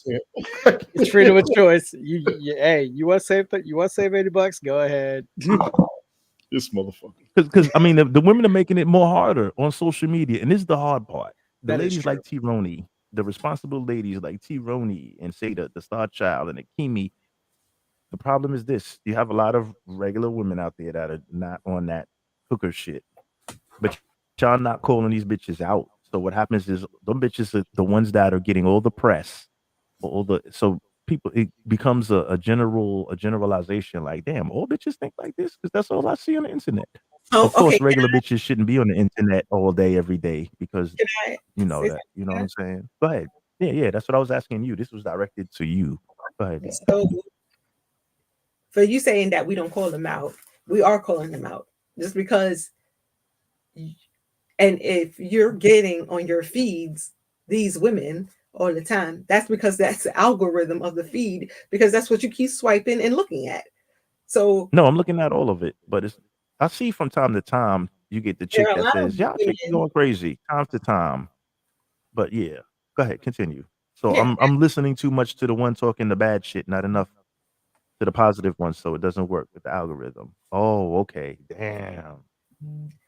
It's freedom of choice. Hey, you want to save $80? Go ahead. This motherfucker. Because I mean, the women are making it more harder on social media, and this is the hard part. The That is ladies true. like T-Roni, the responsible ladies like T-Roni and Seda, the Star Child, and Akimi. The problem is this: you have a lot of regular women out there that are not on that hooker shit, but y'all not calling these bitches out. So what happens is them bitches are the ones that are getting all the press, all the so people it becomes a generalization like, damn, all bitches think like this because that's all I see on the internet. Oh, Of course, okay. regular bitches shouldn't be on the internet all day, every day because Can I you know say that. You know what something? I'm saying? Go ahead. Yeah, yeah, that's what I was asking you. This was directed to you. Go ahead. So, for you saying that we don't call them out, we are calling them out just because. And if you're getting on your feeds these women all the time, that's because that's the algorithm of the feed because that's what you keep swiping and looking at. So No, I'm looking at all of it, but it's I see from time to time you get the there chick are a that lot of says, "Y'all chicks are women. going crazy," time to time. But yeah, go ahead, continue. So Yeah, I'm listening too much to the one talking the bad shit, not enough to the positive one, so it doesn't work with the algorithm. Oh, okay. Damn.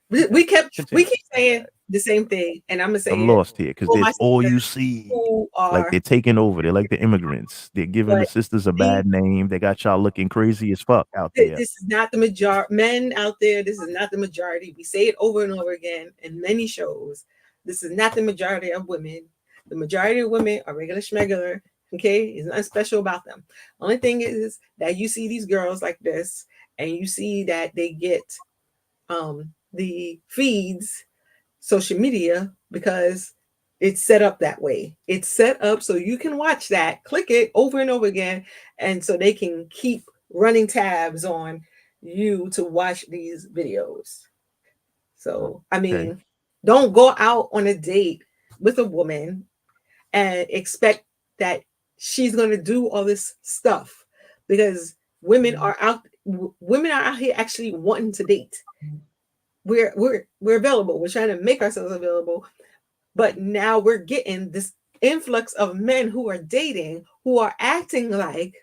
we Okay. keep Continue. My saying bad. the same thing, and I'm gonna say I'm it lost here because for my that's all sisters you see. who Like are, they're taking over. They're like the immigrants. They're giving the but sisters a these bad name. They got y'all looking crazy as fuck out there. this is not the majority. Men out there, this is not the majority. We say it over and over again in many shows. This is not the majority of women. The majority of women are regular schmegular. Okay, there's nothing special about them. Only thing is that you see these girls like this, and you see that they get the feeds, social media, because it's set up that way. It's set up so you can watch that, click it over and over again, and so they can keep running tabs on you to watch these videos. So, I Okay. mean, don't go out on a date with a woman and expect that she's going to do all this stuff because women are out here actually wanting to date. We're available. We're trying to make ourselves available, but now we're getting this influx of men who are dating, who are acting like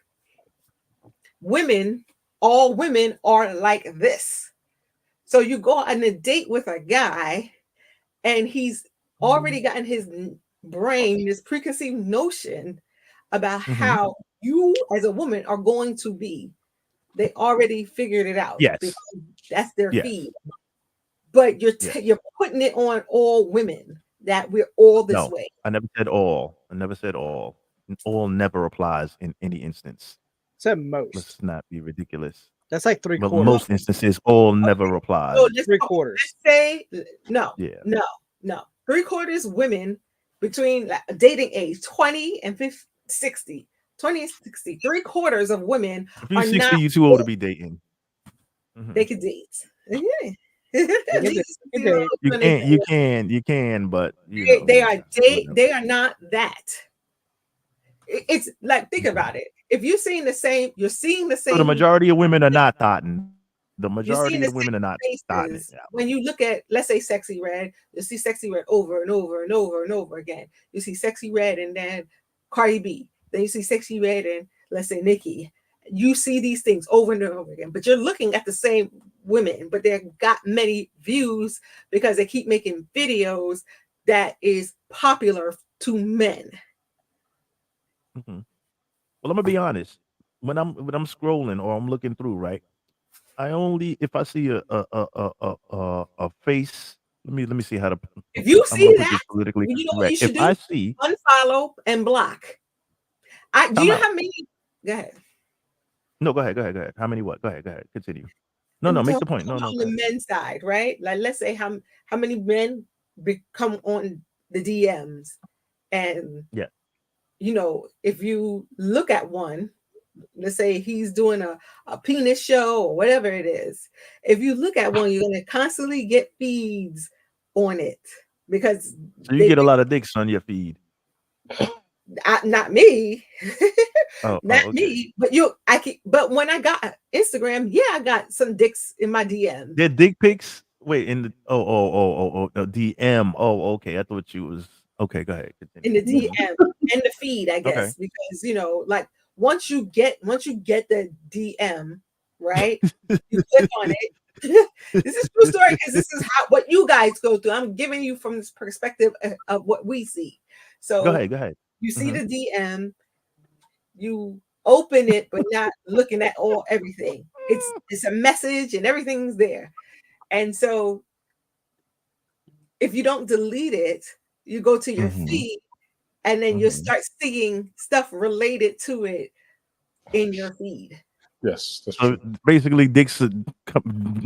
women, all women are like this. So you go on a date with a guy and he's already gotten his brain, this preconceived notion about Mhm. how you as a woman are going to be. They already figured it out Yes. because that's their Yes. feed. But Yes. you're putting it on all women that we're all this No, way. I never said all. I never said all. All never applies in any instance. Said most. Let's not be ridiculous. That's like three But quarters. most instances, all never So applies. Quarters. let's say no, Yeah. no, no. 3/4 women between dating age 20 and 50, 60, 20 and 60. 3/4 of women If you're are 60, not. you too old to be dating. They Mhm. could date. Yeah. They At can least date. They 60 can year date. olds when they You can, but you they, know, they are yeah, date. whatever. They are not that. It's like think Mhm. about it. If you're seeing the same, you're seeing the So the same. majority of women are not thotting. The You're seeing majority the of the women are not same thotting it. faces Yeah. when you look at, let's say, Sexy Red. You see Sexy Red over and over and over and over again. You see Sexy Red and then Cardi B. Then you see Sexy Red and let's say Nicki. You see these things over and over again, but you're looking at the same women, but they've got many views because they keep making videos that is popular to men. Mhm. Well, I'm gonna be honest. When I'm scrolling or I'm looking through, right? I only if I see a face. Let me see how to. If you I'm gonna see put that, this politically you know what you correct. If should do? I see, Unfollow and block. Do time you know out. how many? Go ahead. No, go ahead. Go ahead. Go ahead. How many? What? Go ahead. Go ahead. Continue. No, I'm no. Make talking the point. No, about no. on Go the ahead. men's side, right? Like, let's say how many men become on the DMs, and Yeah. if you look at one, let's say he's doing a penis show or whatever it is. If you look at one, you're gonna constantly get feeds on it because So you they get a lot of dicks on your feed. not me, Oh, not okay. me, but but when I got Instagram, yeah, I got some dicks in my DM. They're dick pics. Wait, in the no, DM. Oh, okay. I thought you was okay. Go ahead. In the Continue. DM and the feed, I Okay. guess, because like once you get the DM, right? You click on it. This is true story because this is what you guys go through. I'm giving you from this perspective of what we see. Go So ahead. Go ahead. you see Mhm. the DM, you open it, but not looking at everything. It's a message and everything's there. And so if you don't delete it, you go to your Mhm. feed and then you start seeing stuff related to it in your feed. Yes, that's So true. basically, dicks.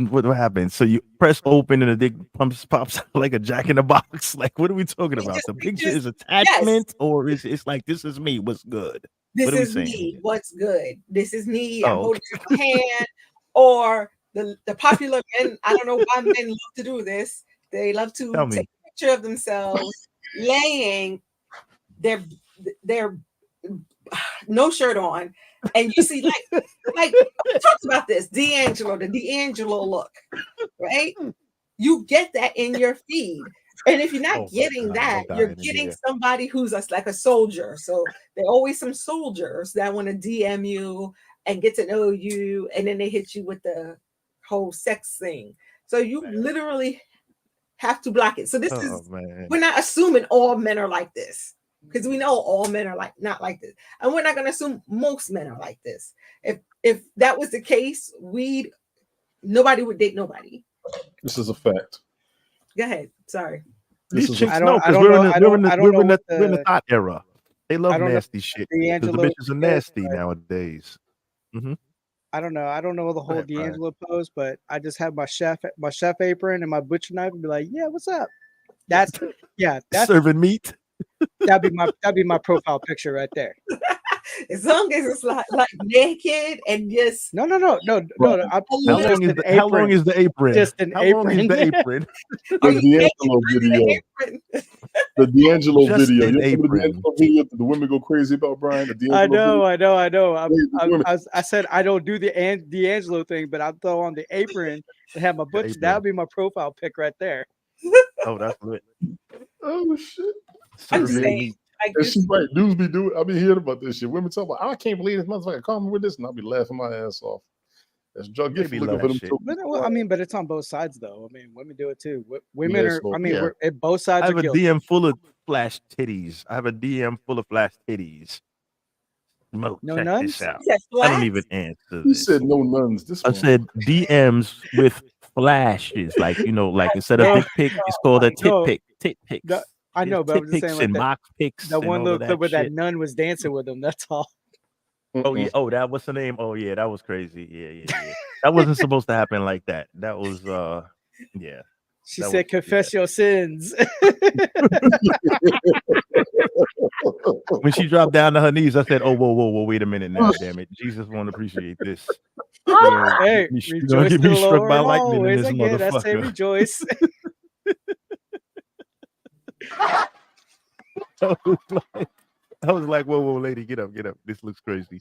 What happens? So you press open and the dick pops out like a jack in the box. Like, what are we talking about? The picture is Yes. attachment, or is it's like this is me? What's good? This What are we is saying me. here? What's good? This is me. I'm Oh, holding my hand. Or the popular men, I don't know why men love to do this. They love to Tell take me. a picture of themselves laying their no shirt on, and you see like we talked about this D'Angelo, the D'Angelo look, right? You get that in your feed. And if you're not Oh my getting God, that, I'm you're dying in getting here. somebody who's like a soldier. So there are always some soldiers that want to DM you and get to know you, and then they hit you with the whole sex thing. So you literally have to block it. So this Oh is man. we're not assuming all men are like this, because we know all men are not like this, and we're not going to assume most men are like this. If that was the case, nobody would date nobody. This is a fact. Go ahead. Sorry. These This is chicks a know I because don't we're know. in the I we're in don't. the I don't we're know in what the we're in the thought era. They I love don't know nasty shit what because the D'Angelo bitches are is, nasty but nowadays. Mm-hmm. I don't know. I don't know the Go whole ahead, Brian. D'Angelo pose, but I just have my chef apron and my butcher knife and be like, yeah, what's up? That's Serving meat. that'd be my profile picture right there. As long as it's like naked and just No. Right. How Just long is an how long apron. is the apron? Just an How long is apron. the apron? Are The you D'Angelo video. The D'Angelo Just video. an You know some of the apron. D'Angelo video that the women go crazy about, Brian? The I D'Angelo video? know. The women. I said I don't do the D'Angelo thing, but I'll throw on the apron and have my The butcher. That apron. would be my profile pic right there. Oh, that's lit. Oh, shit. I'm just Serving saying, meat. like And this. she's right. Dudes be doing. I be hearing about this shit. Women talk about, I can't believe this motherfucker called me with this, and I'll be laughing my ass off. That's drug They gift be for looking loving for them. that shit. So But I mean, but it's on both sides though. I mean, women do it too. Women yeah, are. so I mean, Yeah. both I sides are have a guilty. DM full of flash titties. I have a DM full of flash titties. Mo, No check this nuns. out. Yes, I don't flat. even answer he this. said no nuns. This I one. said DMs with flashes, like like instead of No, dick pic, it's called a tit no, pic. Tit no. pics. I There's know, but tit I'm just saying pics like and that. box pics That and one all little of clip that where that shit. nun was dancing with him. That's all. Oh yeah. Oh, that what's the name? Oh yeah, that was crazy. Yeah. That wasn't supposed to happen like that. That was yeah. She That was said, "Confess your sins." When she dropped down to her knees, I said, "Oh, whoa, wait a minute now, damn it! Jesus won't appreciate this. You're gonna Hey, rejoice get in me the struck by Lord lightning in always. this Again, I say motherfucker." rejoice. I was like, whoa, lady, get up. This looks crazy.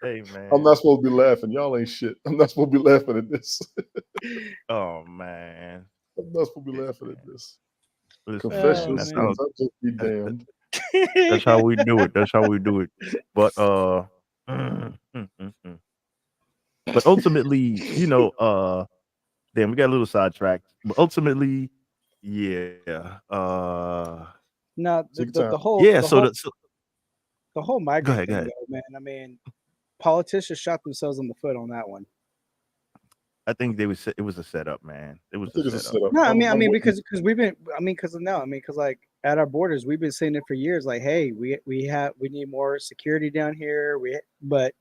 Hey man. I'm not supposed to be laughing. Y'all ain't shit. I'm not supposed to be laughing at this. Oh man. I'm not supposed to be laughing at this. Listen, Confess man, your that's sins. how I'll just be damned. that's how we do it. That's how we do it. But but ultimately, damn, we got a little sidetracked. But ultimately, yeah. No, Take your the time. whole Yeah, the so whole so the whole go migrant ahead, go thing, ahead. though, man. I mean, politicians shot themselves in the foot on that one. I think it was a setup, man. It I was a think it's a setup. setup. No, I I'm mean, with you. because we've been, because like at our borders, we've been saying it for years. Like, hey, we need more security down here. But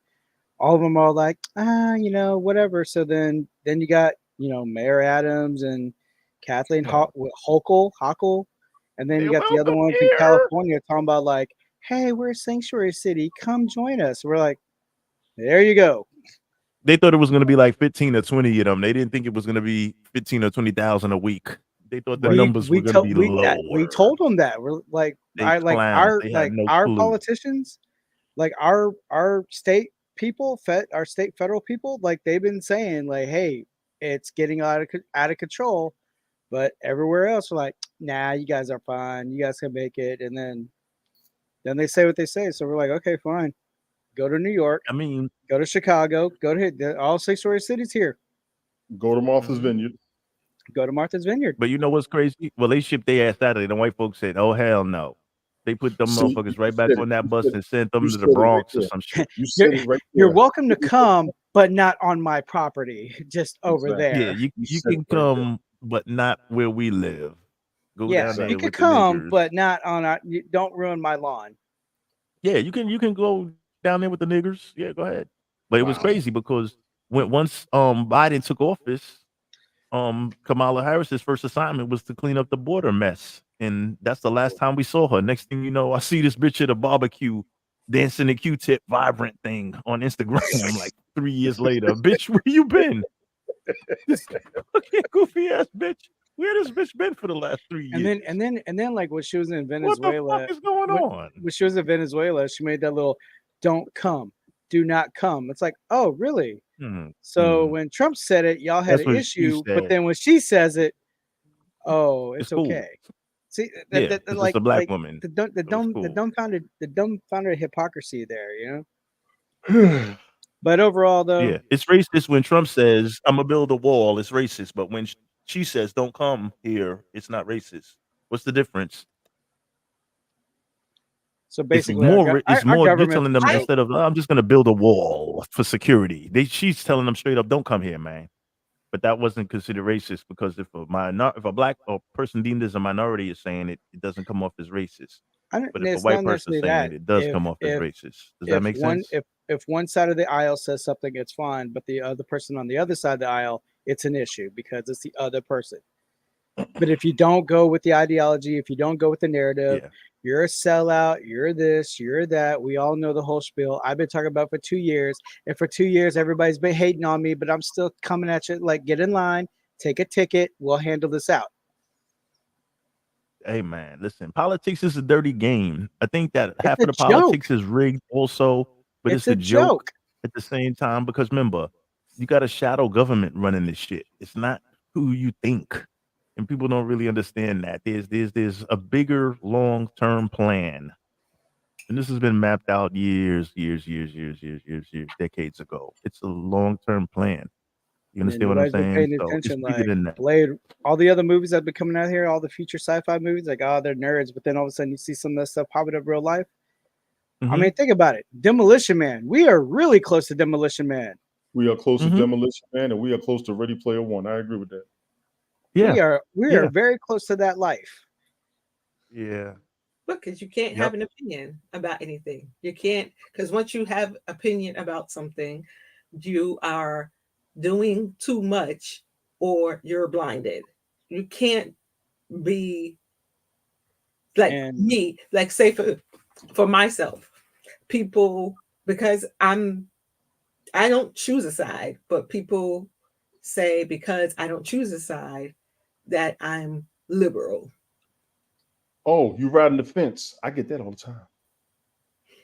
all of them are like, whatever. So then you got Mayor Adams and Kathleen Oh, Hochul, and then you they're got the other welcome ones in here. California talking about like, hey, we're a sanctuary city. Come join us. We're like, there you go. They thought it was going to be like 15 or 20 of them. They didn't think it was going to be 15 or 20,000 a week. They thought the numbers were going to be We lower. told them that we're like They clowns. They had no our clue. politicians, like our state people, our state federal people, like they've been saying like, hey, it's getting out of control, but everywhere else we're like, nah, you guys are fine, you guys can make it, and then they say what they say, so we're like, okay, fine, go to New York, I mean, go to Chicago, go to all sanctuary cities here, Go to Martha's Vineyard. go to Martha's Vineyard. but you know what's crazy? Well, they shipped their ass out of there. The white folks said, "Oh hell no." They put them See, motherfuckers you right back said it. on that You bus said and it. sent You them to the said it right Bronx or there. some shit. You said it right You're there. welcome to come, but not on my property, just over Exactly. Yeah, there. you You said can it right there. come, but not where we live. Go Yeah, down there you could with the come, niggers. but not on our. Don't ruin my lawn. Yeah, you can go down there with the niggers. Yeah, go ahead. But it was Wow. crazy because once Biden took office, Kamala Harris's first assignment was to clean up the border mess, and that's the last time we saw her. Next thing you know, I see this bitch at a barbecue dancing the Q-tip vibrant thing on Instagram like 3 years later. Bitch, where you been? This fucking goofy ass bitch. Where this bitch been for the last 3 And years? then like when she was in What the Venezuela, fuck is going on? when she was in Venezuela, she made that little "Don't come, do not come." It's like, oh really? So when Trump said it, y'all had That's an what she issue, but said. then when she says it, oh, It's it's cool. okay. See, Yeah, 'cause it's a black woman. the So it's cool. dumbfounded hypocrisy there, you know. But overall, though, Yeah, it's racist when Trump says, "Imma build a wall," it's racist, but when she says, "Don't come here," it's not racist. What's the difference? so It's basically, more it's our more you're government's telling a them joke. instead of, "Oh, I'm just gonna build a wall for security." She's telling them straight up, "Don't come here, man." But that wasn't considered racist because if a black or person deemed as a minority is saying it, it doesn't come off as racist. But if a It's white not person necessarily saying that. it, it does come off as racist. Does that make sense? If one side of the aisle says something, it's fine, but the other person on the other side of the aisle, it's an issue because it's the other person. But if you don't go with the ideology, if you don't go with the narrative, Yeah. you're a sellout, you're this, you're that. We all know the whole spiel. I've been talking about it for 2 years, and for 2 years, everybody's been hating on me, but I'm still coming at you like, get in line, take a ticket, we'll handle this out. Hey man, listen, politics is a dirty game. I think that It's half a of the joke. politics is rigged also, but It's it's a a joke joke. at the same time because remember, you got a shadow government running this shit. It's not who you think. And people don't really understand that. There's a bigger long-term plan. And this has been mapped out years, decades ago. It's a long-term plan. You And then understand what I'm nobody's been saying? paying So it's attention. bigger Like than that. Blade, all the other movies that have been coming out here, all the future sci-fi movies, like, oh, they're nerds, but then all of a sudden you see some of that stuff popping up real life. I mean, think about it. Demolition Man. We are really close to Demolition Man. We are close to Demolition Man, and we are close to Ready Player One. I agree with that. We are very close to that life. Yeah. Because you can't have an opinion about anything. You can't, because once you have opinion about something, you are doing too much or you're blinded. You can't be like me, like say for myself, people, because I don't choose a side, but people say because I don't choose a side that I'm liberal. Oh, you riding the fence. I get that all the time.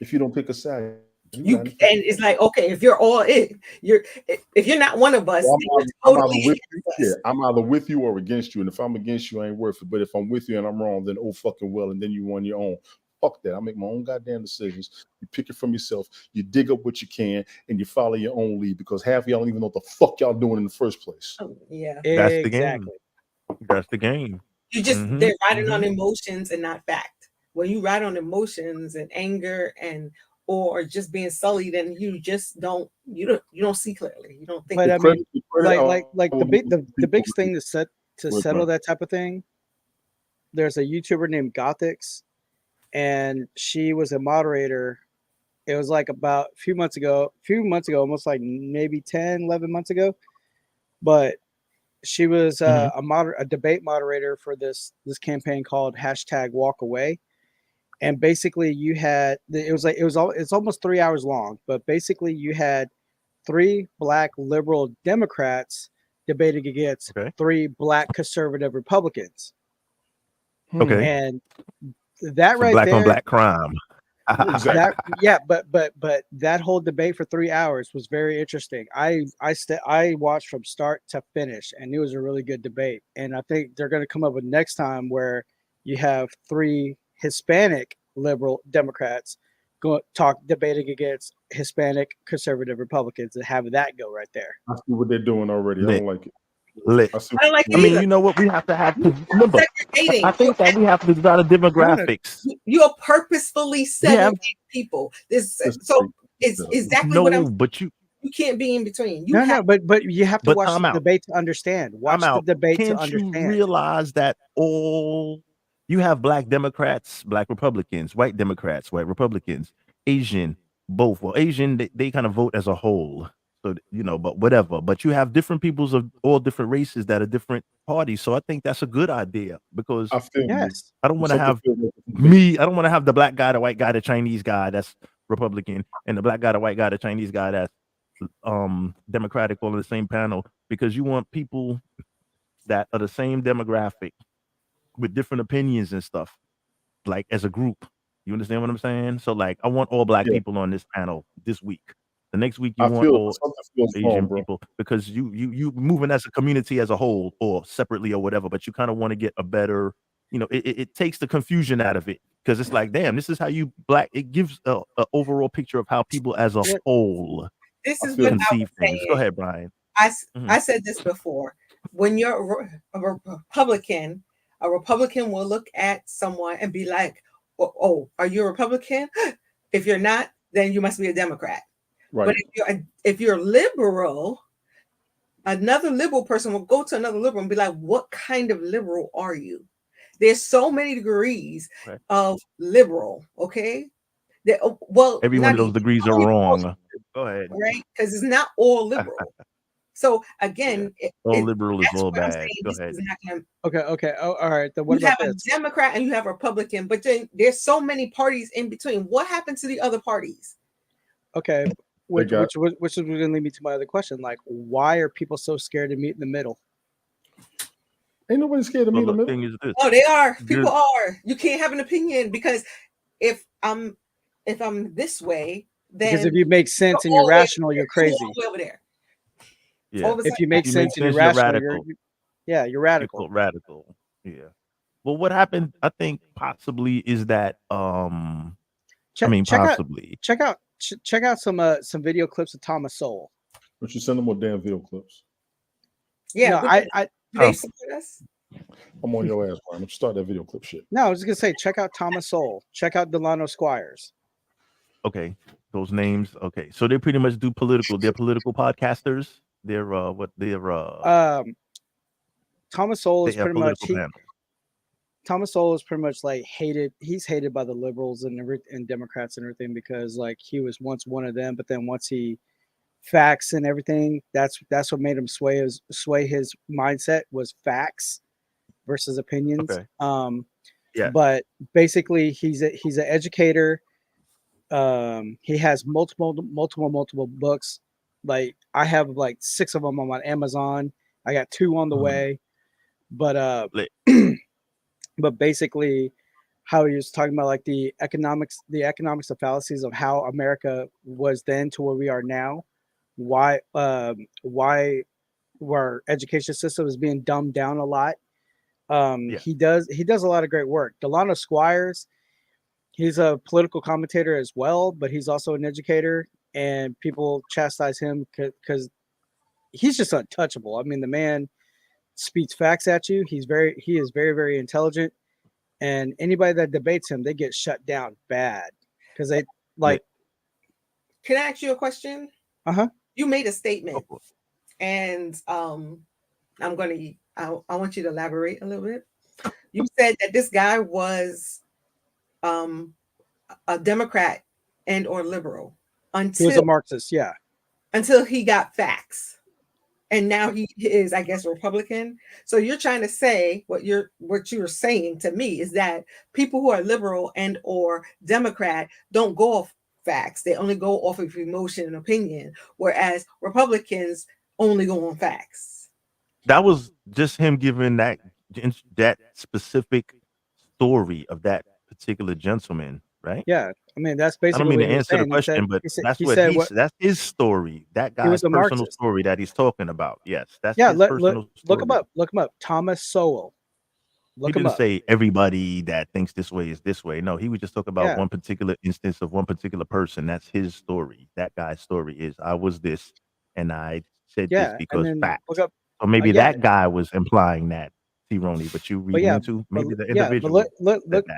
If you don't pick a side, And it's like, okay, if you're all in, if you're not one of us, well, then I'm you're either totally with you, against us. yeah, I'm either with you or against you. And if I'm against you, I ain't worth it. But if I'm with you and I'm wrong, then oh fucking well, and then you on your own. Fuck that. I make my own goddamn decisions. You pick it from yourself. You dig up what you can, and you follow your own lead because half of y'all don't even know what the fuck y'all doing in the first place. Oh, yeah, That's the game. That's the game. You just they're riding on emotions and not fact. When you ride on emotions and anger and or just being sullied, and you just don't see clearly. You don't think. But I mean, like the biggest thing to settle that type of thing. There's a YouTuber named Gothix, and she was a moderator. It was like about a few months ago, almost like maybe 10, 11 months ago. But she was a debate moderator for this campaign called #WalkAway. And basically you had, it's almost 3 hours long, but basically you had 3 black liberal Democrats debating against 3 black conservative Republicans. Okay. And that Some right black there, on black crime. but that whole debate for 3 hours was very interesting. I watched from start to finish, and it was a really good debate. And I think they're going to come up with next time where you have 3 Hispanic liberal Democrats debating against Hispanic conservative Republicans, and have that go right there. I see what they're doing already. I don't like it. Lit. I don't like it I mean, either. you know what? We have to have to remember. I think that we have to do the demographics. You're purposefully segregating people. This so it's exactly what I'm. But you You can't be in between. You No, have but you have to But watch time the out. debate to understand. Watch I'm the out. debate to Can't you understand. realize that all you have black Democrats, black Republicans, white Democrats, white Republicans, Asian, both. Well, Asian, they kind of vote as a whole. So, but whatever. But you have different peoples of all different races that are different parties. So I think that's a good idea because I feel you. Yes. I don't want to Something have feels like a debate. I don't want to have the black guy, the white guy, the Chinese guy that's Republican, and the black guy, the white guy, the Chinese guy that's Democratic all on the same panel because you want people that are the same demographic with different opinions and stuff, like as a group. You understand what I'm saying? So like I want all black Yeah. people on this panel this week. The next week you I want feel all something feels wrong, Asian bro. people because you moving as a community as a whole or separately or whatever, but you kind of want to get a better, it takes the confusion out of it because it's like, damn, this is how you black. It gives a overall picture of how people as a whole This I is feel what you. I was conceive things. Go saying. ahead, Brian. Mhm. I said this before. When you're a Republican will look at someone and be like, "Oh, are you a Republican? If you're not, then you must be a Democrat." Right. But if you're liberal, another liberal person will go to another liberal and be like, "What kind of liberal are you?" There's so many degrees Right. of liberal. Okay, well, Every one not of those even degrees are wrong. Go ahead. right because it's not all liberal. So again, All liberal is that's all what I'm bad. saying. Go This ahead. is not going to. Okay. Oh, all right. Then what You about have a this? Democrat and you have a Republican, but then there's so many parties in between. What happened to the other parties? Okay. Which got- is going to lead me to my other question. Like, why are people so scared to meet in the middle? Ain't nobody scared to meet in the The middle. thing is this. Oh, they are. People There's- are. You can't have an opinion because if I'm this way, then Because if you make sense and all you're the way rational, over you're there. crazy. All the way over there. Yeah. All of a If sudden, you make You sense and you're sense, you're rational, radical. you're You radical. feel radical. Yeah. Well, what happened, I think, possibly is that Check, I mean, check out possibly. check out some video clips of Thomas Sowell. But you send them more damn video clips. yeah. No, do they support us? I'm on your ass, Brian. Let's start that video clip shit. No, I was just gonna say, check out Thomas Sowell. Check out Delano Squires. Okay. Those names. Okay. So they pretty much do political. They're political podcasters. They're Thomas Sowell they is have pretty much political panels. Thomas Sowell is pretty much like hated. He's hated by the liberals and Democrats and everything because like he was once one of them, but then once he facts and everything, that's what made him sway his mindset was facts versus opinions. Okay. Yeah. But basically, he's an educator. He has multiple books. Like I have like 6 of them on Amazon. I got 2 on the way. But but basically, how he was talking about like the economics of fallacies of how America was then to where we are now. Why our education system is being dumbed down a lot. He does a lot of great work. Delano Squires, he's a political commentator as well, but he's also an educator, and people chastise him because he's just untouchable. I mean, the man speaks facts at you. He is very, very intelligent, and anybody that debates him, they get shut down bad because they like. Can I ask you a question? You made a statement, and I want you to elaborate a little bit. You said that this guy was a Democrat and or liberal He was a Marxist, yeah. Until he got facts. And now he is, I guess, Republican. So you're trying to say what you're saying to me is that people who are liberal and or Democrat don't go off facts. They only go off of emotion and opinion, whereas Republicans only go on facts. That was just him giving that specific story of that particular gentleman, right? Yeah, I mean that's I basically. don't mean what to he was answer the saying. question, but that's his story. That He was guy's a personal Marxist. story that he's talking about. Yes, that's Yeah, his personal story. look him up. Look him up. Thomas Sowell. He Look him didn't up. say everybody that thinks this way is this way. No, he would just talk about Yeah. one particular instance of one particular person. That's his story. That guy's story is I was this and I said Yeah, this and because then facts. look up. So maybe yeah. that guy was implying that, Ronnie, but you But reading yeah, into maybe the but individual.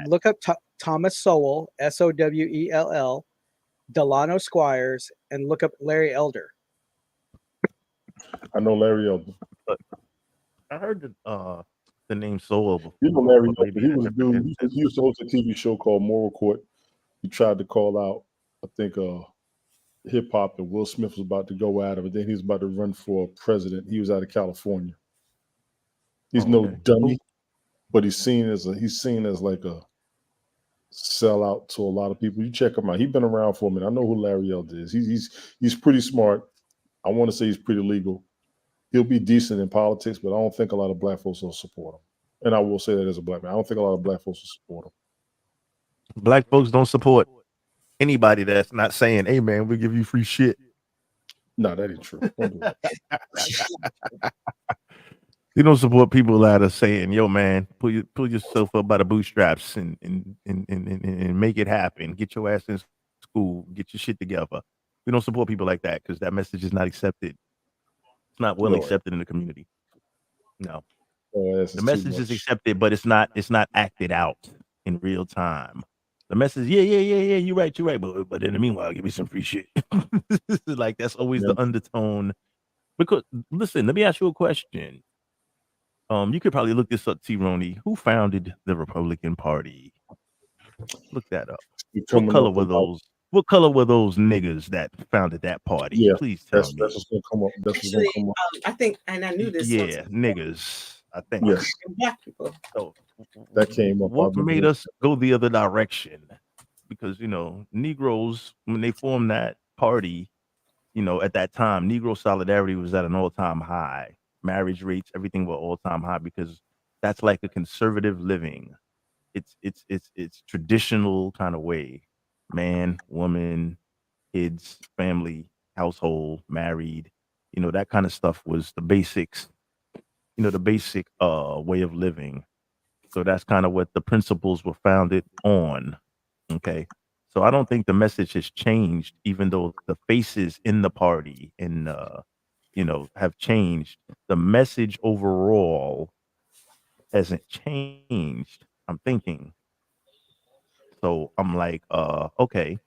look up Thomas Sowell, Sowell, Delano Squires, and look up Larry Elder. I know Larry Elder. But I heard the name Soul before. You know Larry But Elder. maybe He I was a never dude. did. He used to host a TV show called Moral Court. He tried to call out, I think, hip hop, and Will Smith was about to go at him, and then he was about to run for president. He was out of California. He's Oh, no okay. dummy, but he's seen as like a sellout to a lot of people. You check him out. He's been around for a minute. I know who Larry Elder is. He's pretty smart. I want to say he's pretty legal. He'll be decent in politics, but I don't think a lot of black folks will support him. And I will say that as a black man, I don't think a lot of black folks will support him. Black folks don't support anybody that's not saying, "Hey, man, we give you free shit." No, that ain't true. Don't do that. You don't support people that are saying, "Yo, man, pull yourself up by the bootstraps and make it happen. Get your ass in school. Get your shit together." We don't support people like that because that message is not accepted. It's not well No. accepted in the community. No, Oh, this the is too message is much. accepted, but it's not acted out in real time. The message, yeah, you're right, but in the meanwhile, give me some free shit. Like that's always Yeah. the undertone. Because listen, let me ask you a question. You could probably look this up, T-Roni. Who founded the Republican Party? Look that up. You're What coming color up were with like, those? What color were those niggas that founded that party? yeah, Please tell that's me. what's gonna come up. That's what's gonna Actually, come up. I think, and I knew this. Yeah, niggas. I think. Yes, Black people. So, that came up. I what remember made that. us go the other direction? Because Negroes, when they formed that party, at that time, Negro solidarity was at an all-time high. Marriage rates, everything were all-time high because that's like a conservative living. It's traditional kind of way. Man, woman, kids, family, household, married. That kind of stuff was the basics. The basic way of living. So that's kind of what the principles were founded on. Okay. So I don't think the message has changed, even though the faces in the party and have changed. The message overall hasn't changed. I'm thinking. So I'm like, okay,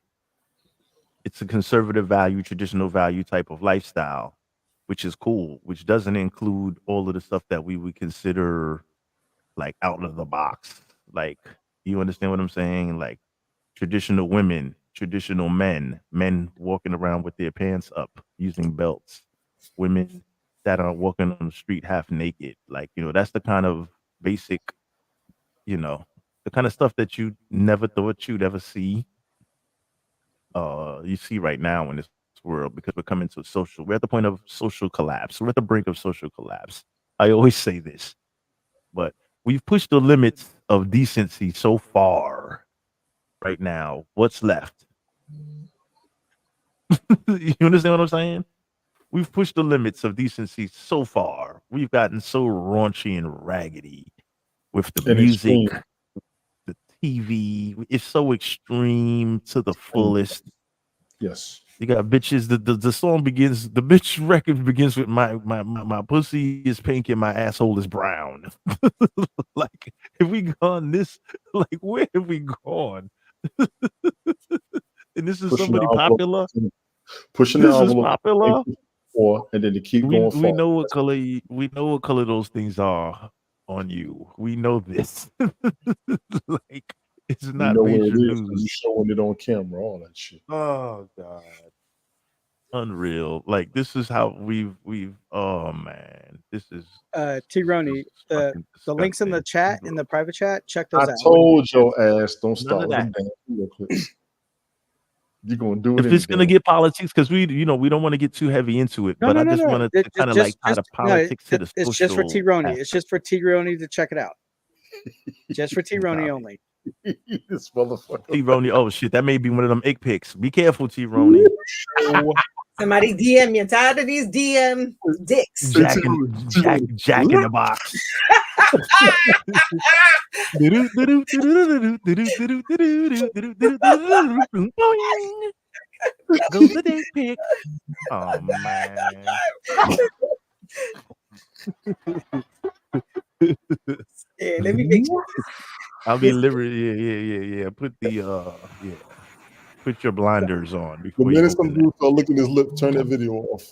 it's a conservative value, traditional value type of lifestyle, which is cool, which doesn't include all of the stuff that we would consider like out of the box. Like, you understand what I'm saying? Like traditional women, traditional men walking around with their pants up using belts, women that are walking on the street half naked. Like, that's the kind of basic, the kind of stuff that you never thought you'd ever see. You see right now in this world because we're at the point of social collapse. We're at the brink of social collapse. I always say this, but we've pushed the limits of decency so far right now. What's left? You understand what I'm saying? We've pushed the limits of decency so far. We've gotten so raunchy and raggedy with the And music, extreme. the TV. It's so extreme to the fullest. Yes. You got bitches. The song begins. The bitch record begins with my pussy is pink and my asshole is brown. Like, have we gone this? Like, where have we gone? And this is Pushing the somebody envelope. popular. Pushing the This is envelope. popular. And then to keep We going we forward. know what color we know what color those things are on you. We know this. Like, it's You not know what it major is because you news. showing it on camera, all that shit. Oh God. Unreal. Like, this is how we've oh man. This is T-Roni, the links in the chat, in the private chat, check I those out. told your ass don't None start of with a that. damn video clip. You're gonna do it If it's gonna anyway. get politics, because we don't want to get too heavy into it, but I just wanted to kind of like tie the politics to the It's just for social T-Roni. It's aspect. just for T-Roni to check it out. Just for T-Roni only. This motherfucker. T-Roni, oh shit, that may be one of them ick pics. Be careful, T-Roni. Somebody DM me. I'm tired of these DM dicks. Jack in the box. Goes the dick pic. Oh man. Yeah, let me make sure. I'll be liberty. Yeah. Put put your blinders on The before you minute some open that. dude start licking his lip, turn that video off.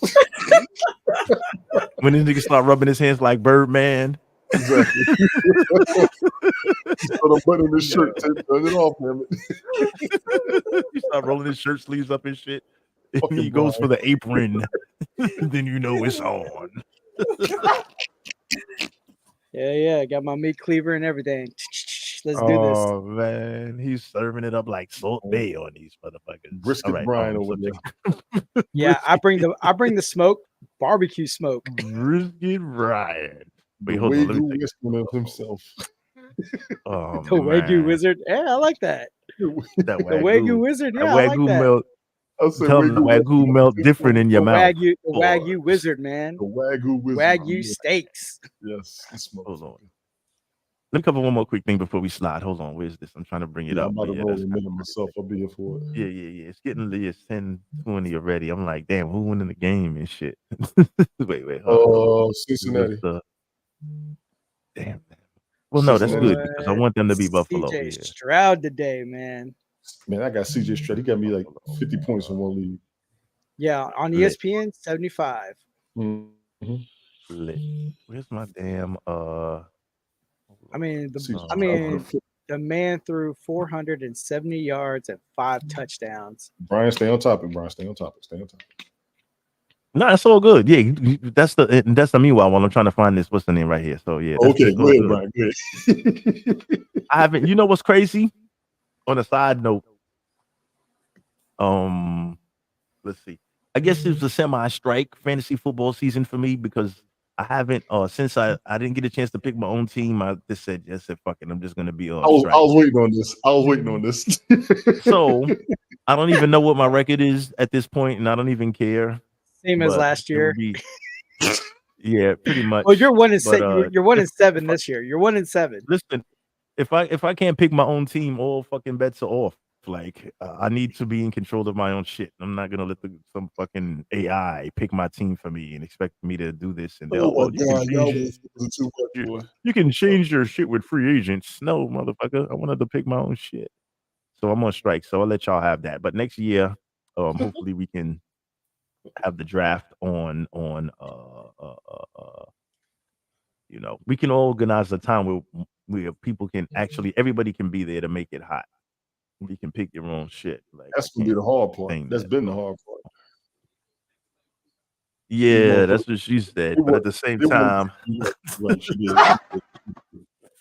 When this nigga start rubbing his hands like Birdman. Exactly. Start unbuttoning his shirt, turn it off, damn it. He start rolling his shirt sleeves up and shit. And Fucking he goes for Brian. the apron. Then you know it's on. Yeah, got my meat cleaver and everything. Let's do this. Oh man, he's serving it up like Salt Bay on these motherfuckers. Brisket All right, Brian over so there. Yeah, I bring the smoke, barbecue smoke. Brisket Brian. The Wait, hold on. Let me Wagyu take Whisperer of himself. Oh The Wagyu man. Wizard. Yeah, I like that. That The Wagyu Wizard. That Yeah, I like Wagyu that. melt. I said Tell them the Wagyu melt different in your mouth. The Wagyu Wizard, man. The Wagyu Wizard. Wagyu steaks. Yes. This Hold on. Let me cover one more quick thing before we slide. Hold on. Where's this? I'm trying to bring it Yeah, up. I'm about but to yeah, roll that's a minute myself. I'll be here for it. Yeah. It's getting late. It's 10:20 already. I'm like, damn, who won in the game and shit? wait. Hold on. Cincinnati. Damn. Well, no, that's Cincinnati. good because I want them to be Buffalo. CJ Yeah. Stroud today, man. Man, I got CJ Stroud. He got me like 50 points in one league. Yeah, on Lit. ESPN, 75. Mm-hmm. Lit. Where's my damn I mean, CJ Stroud. the man threw 470 yards and 5 touchdowns. Brian, stay on topic. Brian, stay on topic. Stay on topic. No, it's all good. Yeah, that's the meanwhile while I'm trying to find this. What's the name right here? So yeah. That's Okay, all go ahead, good. Brian. Go ahead. I haven't. You know what's crazy? On a side note, let's see. I guess it was a semi-strike fantasy football season for me because I haven't. Since I didn't get a chance to pick my own team, I just said fuck it. I'm just gonna be on strike. I was waiting on this. So I don't even know what my record is at this point, and I don't even care. Same as But last it year. would be- yeah, pretty much. Well, you're 1-7. But, You're 1-7 this year. You're 1-7. Listen, if I can't pick my own team, all fucking bets are off. Like I need to be in control of my own shit. I'm not gonna let some fucking AI pick my team for me and expect me to do this. And Oh my you God, can y'all change was too much, boy. you can change your shit with free agents. No, motherfucker. I wanted to pick my own shit. So I'm on strike. So I'll let y'all have that. But next year, hopefully we can have the draft on we can organize a time where people can actually everybody can be there to make it hot. You can pick your own shit. Like That's gonna be the hard part. That's been the hard part. Yeah, that's what she said. But at the same time,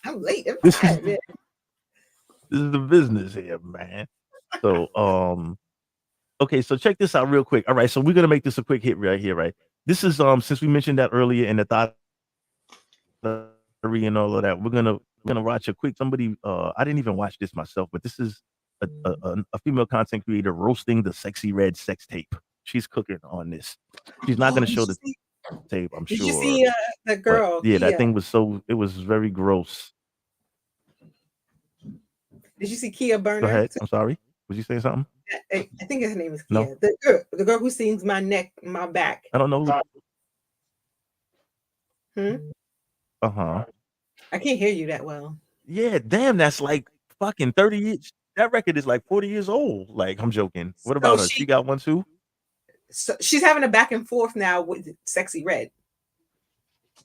I'm late. I'm this tired, man. is the business here, man. So okay, so check this out real quick. All right, so we're gonna make this a quick hit right here, right? This is since we mentioned that earlier in the thought and all of that, we're gonna watch a quick somebody. I didn't even watch this myself, but this is a female content creator roasting the sexy red sex tape. She's cooking on this. She's not gonna show the tape, I'm Did sure. you see the girl? But, yeah, that Kia? thing was it was very gross. Did you see Kia Burner? Go ahead. I'm sorry. Was you saying something? I think her name is Kia. No. The girl who sings "My Neck, My Back." I don't know. I can't hear you that well. Yeah, damn, that's like fucking 30 years. That record is like 40 years old. Like, I'm joking. What about her? She got one too? So she's having a back and forth now with Sexy Red.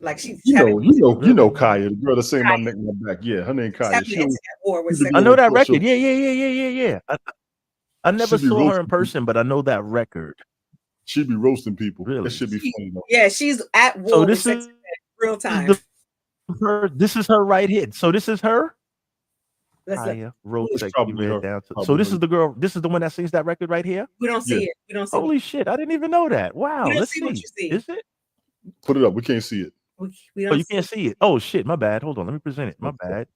Like she's you know Kaya, the girl that sang "My Neck, My Back." Yeah, her name Kaya. I know that record. Yeah. I never She be saw her in roasting person, but I know that record. She'd be roasting people. Really? That should be funny though. Yeah, she's at war So with this Sexy is Red real time. This is her right here. So this is her. Let's look. Kaya wrote It's Sexy probably Red her. down to. So Probably this her. is the girl. This is the one that sings that record right here. We don't see it. We don't see Holy shit! I didn't even know that. Wow. We don't Let's see see. what you see. Is it? Put it up. We can't see it. We Oh, don't you can't see it. Oh shit! My bad. Hold on. Let me present it. My bad.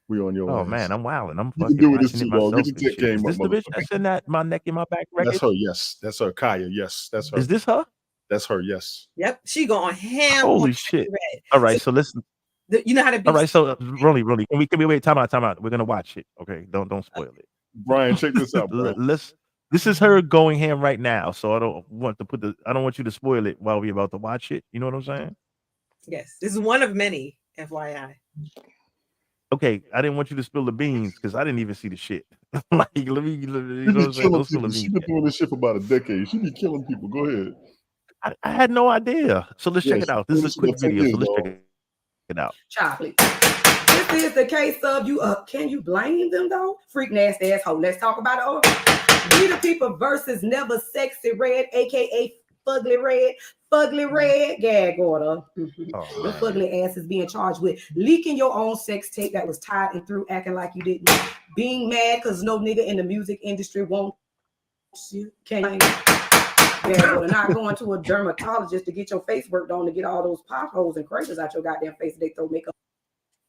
We on your Oh ass. man, I'm wilding. I'm You fucking can do this watching it too, dog. myself. Get your and tech shit. Is game this up, the bitch motherfucker. that's in that My Neck in My Back record? That's her. Yes, that's her. Kaya. Yes, that's her. Is this her? That's her. Yes. Yep, she going ham. Holy on shit! Sexy Red. All right, so listen. You know how to be. All right, so really, can we wait? Time out. We're gonna watch it. Okay, don't spoil it. Brian, check this out, Brian. This is her going ham right now. So I don't want you to spoil it while we're about to watch it. You know what I'm saying? Yes, this is one of many. FYI. Okay, I didn't want you to spill the beans because I didn't even see the shit. Like, let me, you know what I'm saying? Killing Don't spill the people. She beans been yet. doing this shit for about a decade. She be killing people. Go ahead. I had no idea. So let's Yeah, check it she out. been This doing is this a for quick about 10 video. So years, let's check dog. it out. Chocolate. This is the case of you. Can you blame them though? Freak nasty asshole. Let's talk about it. Oh, we the people versus Never Sexy Red, aka Fugly Red. Fugly Red, gag order. Oh, Your man. fugly ass is being charged with leaking your own sex tape that was tied and through, acting like you didn't. Being mad because no nigga in the music industry won't you. Can you? Gag order. Not going to a dermatologist to get your face worked on to get all those potholes and craters out your goddamn face. They throw makeup.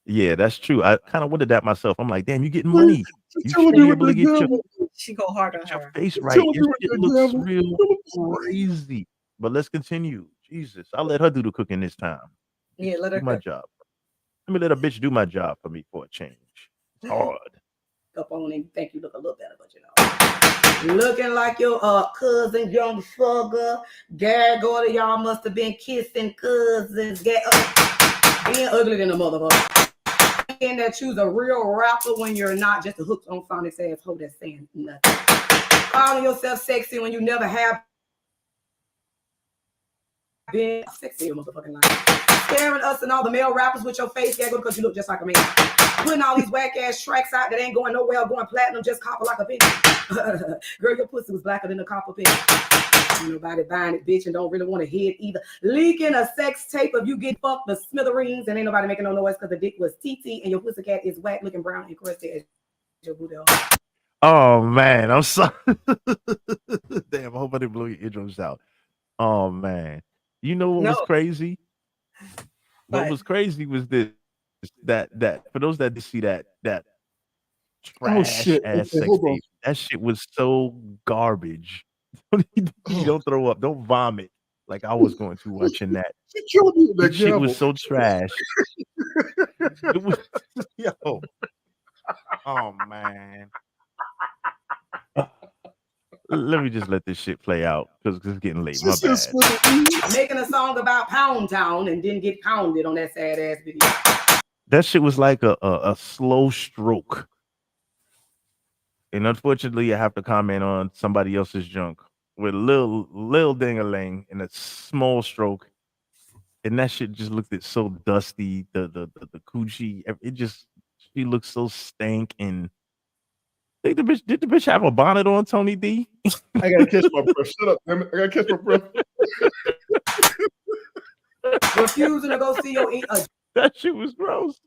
Yeah, that's true. I kind of wondered that myself. I'm like, damn, you getting money. You Telling should me be with able to the get your example. She go hard on her. face You're right. telling Your me with shit the looks example. real crazy. But let's continue. Jesus, I'll let her do the cooking this time. Yeah, let Do her my cook. job. Let me let a bitch do my job for me for a change. It's hard. Up on and you think you look a little better, but you know, looking like your cousin, young fugger. Gag order, y'all must have been kissing cousins. Being ugly than a motherfucker. And that you's a real rapper when you're not, just a hooked on phonics asshole that's saying nothing. Calling yourself sexy when you never have been sexy in motherfucking life. Scaring us and all the male rappers with your face, gag because you look just like a man. Putting all these whack ass tracks out that ain't going nowhere, going platinum, just copper like a penny. Girl, your pussy was blacker than a copper penny. Ain't nobody buying it, bitch, and don't really want to hear it either. Leaking a sex tape of you get fucked the smithereens, and ain't nobody making no noise because the dick was TT and your pussycat is whack looking brown and crusty as your booty hole. Oh man, I'm sorry. Damn, I hope I didn't blow your eardrums out. Oh man. You know what was No, crazy? What but was crazy was this that for those that did see that Oh trash shit. ass Okay, sex hold on. tape, that shit was so garbage. You Oh, don't throw up, don't vomit like I was going to watching that. she killing me with The that shit was gavel. so trash. It was yo. Oh man. Let me just let this shit play out because it's getting late. She My said bad. smithereens. Making a song about Pound Town and didn't get pounded on that sad ass video. That shit was like a slow stroke. And unfortunately, I have to comment on somebody else's junk with lil ding-a-ling and a small stroke. And that shit just looked it so dusty. The coochie, it just she looked so stank. And think did the bitch have a bonnet on, Tony D? I gotta catch my breath. Shut up, damn it. I gotta catch my breath. Refusing to go see your That shit was gross.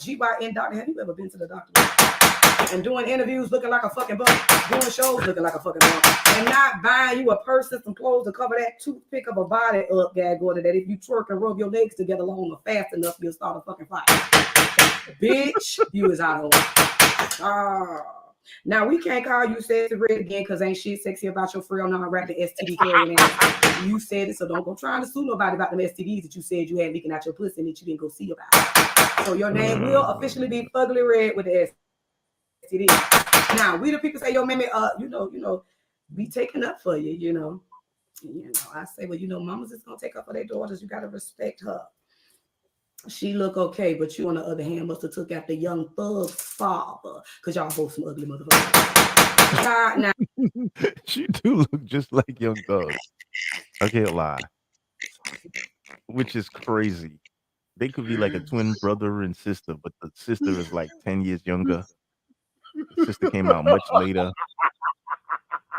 GYN doctor. Have you ever been to the doctor? And doing interviews looking like a fucking bum, doing shows looking like a fucking bum, and not buying you a purse and some clothes to cover that toothpick of a body up, gag order, that if you twerk and rub your legs together long or fast enough, you'll start a fucking fire. Bitch, you is out of now we can't call you sexy red again because ain't shit sexy about your frail non-rapping STD carrying ass. You said it, so don't go trying to sue nobody about them STDs that you said you had leaking out your pussy and that you didn't go see about. So your name will officially be Fugly Red with the STD. Now we the people say, yo, mammy, you know, we taking up for you, you know. I say, well, you know, mamas is gonna take up for their daughters. You gotta respect her. She look okay, but you on the other hand must have took out the young thug's father, cause y'all both some ugly motherfuckers. God, now She do look just like Young Thug. I can't lie. Which is crazy. They could be like a twin brother and sister, but the sister is like 10 years younger. The sister came out much later,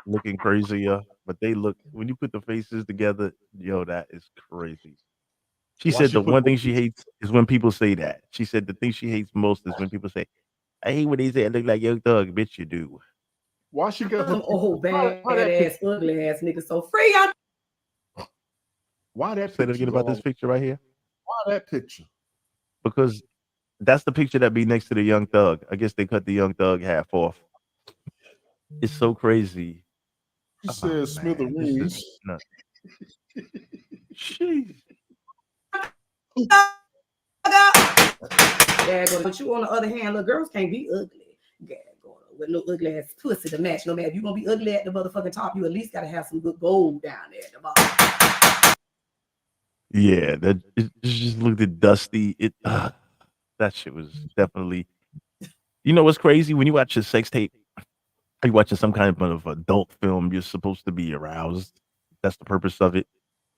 looking crazier. But they look when you put the faces together, yo, that is crazy. She Why said she the put one thing both? she hates is when people say that. She said the thing she hates most is when people say, I hate when they say I look like Young Thug. Bitch, you do. Why she got her some old why bad that ass, picture? ugly ass niggas so free out. Why that Say that picture, again about this dog? picture right here. Why that picture? Because that's the picture that be next to the Young Thug. I guess they cut the Young Thug half off. It's so crazy. He Oh said man, this is smithereens. nuts. Jeez. Yeah, but you on the other hand, little girls can't be ugly. Yeah, with no ugly ass pussy to match. No matter if you gonna be ugly at the motherfucking top, you at least gotta have some good gold down there at the bottom. Yeah, that it just looked at dusty. That shit was definitely You know what's crazy? When you watch a sex tape, are you watching some kind of adult film? You're supposed to be aroused. That's the purpose of it.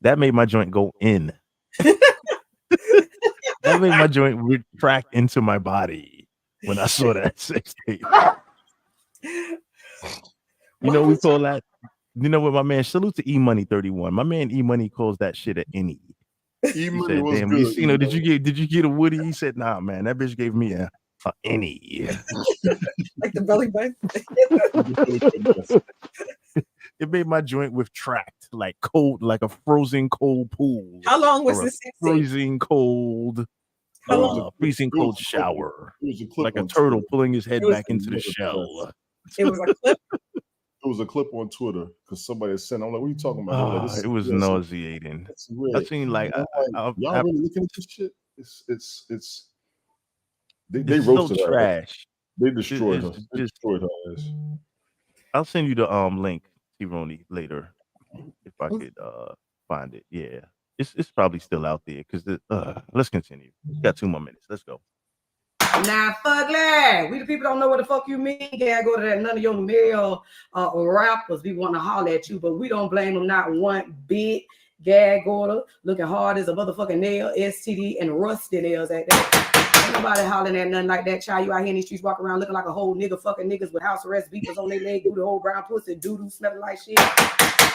That made my joint go in. That made my joint retract into my body when I saw that sex tape. You know, we call that. You know what, my man? Salute to E Money 31. My man E Money calls that shit an innie. E He Money said, was "Damn, good. you see, you know, did you get a Woody?" He said, "Nah, man, that bitch gave me a innie." Like the belly button. It made my joint retract like cold, like a frozen cold pool. How long was or a this sex tape? freezing cold, How long? freezing It was cold a clip on- shower, It was a clip like a on turtle Twitter. pulling his head It was- back into the Never shell. It was a clip. It was a clip on Twitter because somebody sent. I'm like, "What are you talking about?" They're like, Oh, "This is it was real." nauseating. It's real. I seen like, And I'm like, y'all really looking at this shit? It's they it's so roasted her. trash. They destroyed her. It's They just. destroyed her ass. I'll send you the link, T-Roni, later if I could find it. Yeah, it's probably still out there because let's continue. Got 2 more minutes. Let's go. Nah, fuck that. We the people don't know what the fuck you mean. Can't go to that. None of your male rappers be wanting to holler at you, but we don't blame them not one bit. Gag order, looking hard as a motherfucking nail, STD, and rusty nails at that. Ain't nobody hollering at nothing like that, child. You out here in these streets walking around looking like a whole nigga, fucking niggas with house arrest beepers on their leg, do the whole brown pussy, doo-doo, smelling like shit.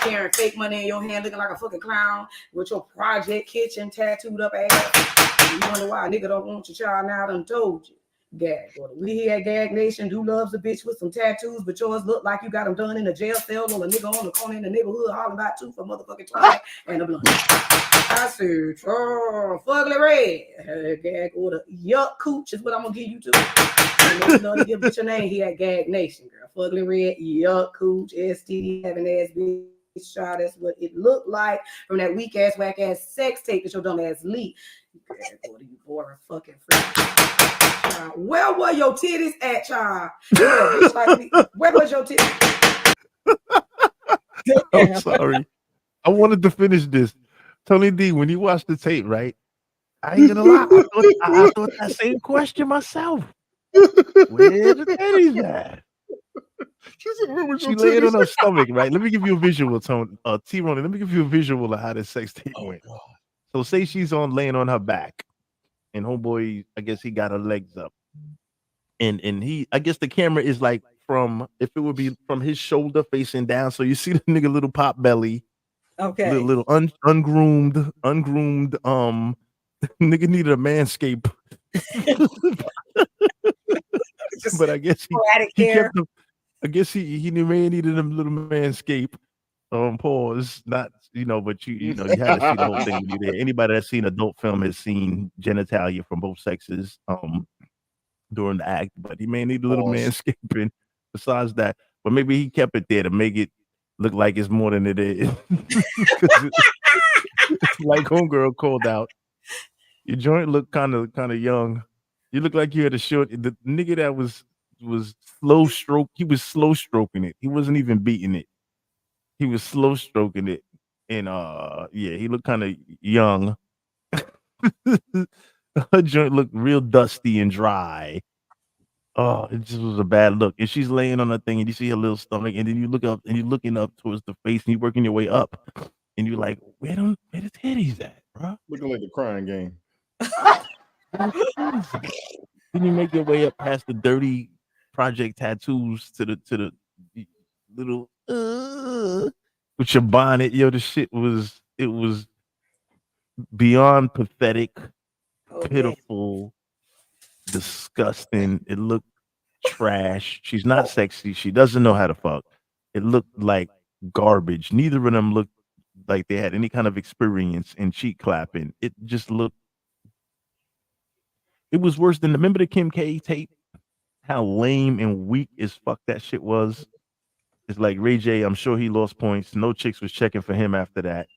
Carrying fake money in your hand, looking like a fucking clown with your project kitchen tattooed up ass. You wonder why a nigga don't want your child now, I done told you. Gag order. We here at Gag Nation do loves a bitch with some tattoos, but yours look like you got them done in a jail cell or a nigga on the corner in the neighborhood hollering about two for motherfucking 20 and a blunt. I said, oh, fugly red. Gag order. Yuck cooch is what I'm gonna give you to. And then you know to give bitch your name here at Gag Nation, girl. Fugly red, yuck cooch, STD having ass bitch. Child, that's what it looked like from that weak ass, whack ass sex tape that your dumb ass leaked. Gag order, you boring fucking freak. Where were your titties at, child? Yeah, bitch like me. Where was your titties? I'm sorry. I wanted to finish this. Tony D, when you watch the tape, right? I ain't gonna lie. I thought that same question myself. Where the titties at? She laid on her stomach, right? Let me give you a visual, Tony. T-Roni, let me give you a visual of how this sex tape went. So say she's laying on her back, and homeboy, I guess he got her legs up. And he, I guess the camera is like from, if it would be from his shoulder facing down. So you see the nigga little pop belly. Okay. Little ungroomed, nigga needed a manscape. But I guess he kept him. I guess he may have needed a little manscape. Pause. Not, but you had to see the whole thing when you're there. Anybody that's seen adult film has seen genitalia from both sexes during the act, but he may need a little manscaping besides that. But maybe he kept it there to make it look like it's more than it is. Like homegirl called out, your joint looked kind of young. You look like you had a short. The nigga that was slow stroke. He was slow stroking it. He wasn't even beating it. He was slow stroking it, and yeah, he looked kind of young. Her joint looked real dusty and dry. Oh, it just was a bad look. And she's laying on that thing, and you see her little stomach, and then you look up, and you're looking up towards the face, and you're working your way up, and you're like, where the titties at, bro? Looking like the crying game. Then you make your way up past the dirty project tattoos to the little with your bonnet. Yo, the shit was beyond pathetic, pitiful, disgusting. It looked trash. She's not sexy. She doesn't know how to fuck. It looked like garbage. Neither of them looked like they had any kind of experience in cheek clapping. It just looked. It was worse than remember the Kim K tape? How lame and weak as fuck that shit was. It's like Ray J. I'm sure he lost points. No chicks was checking for him after that.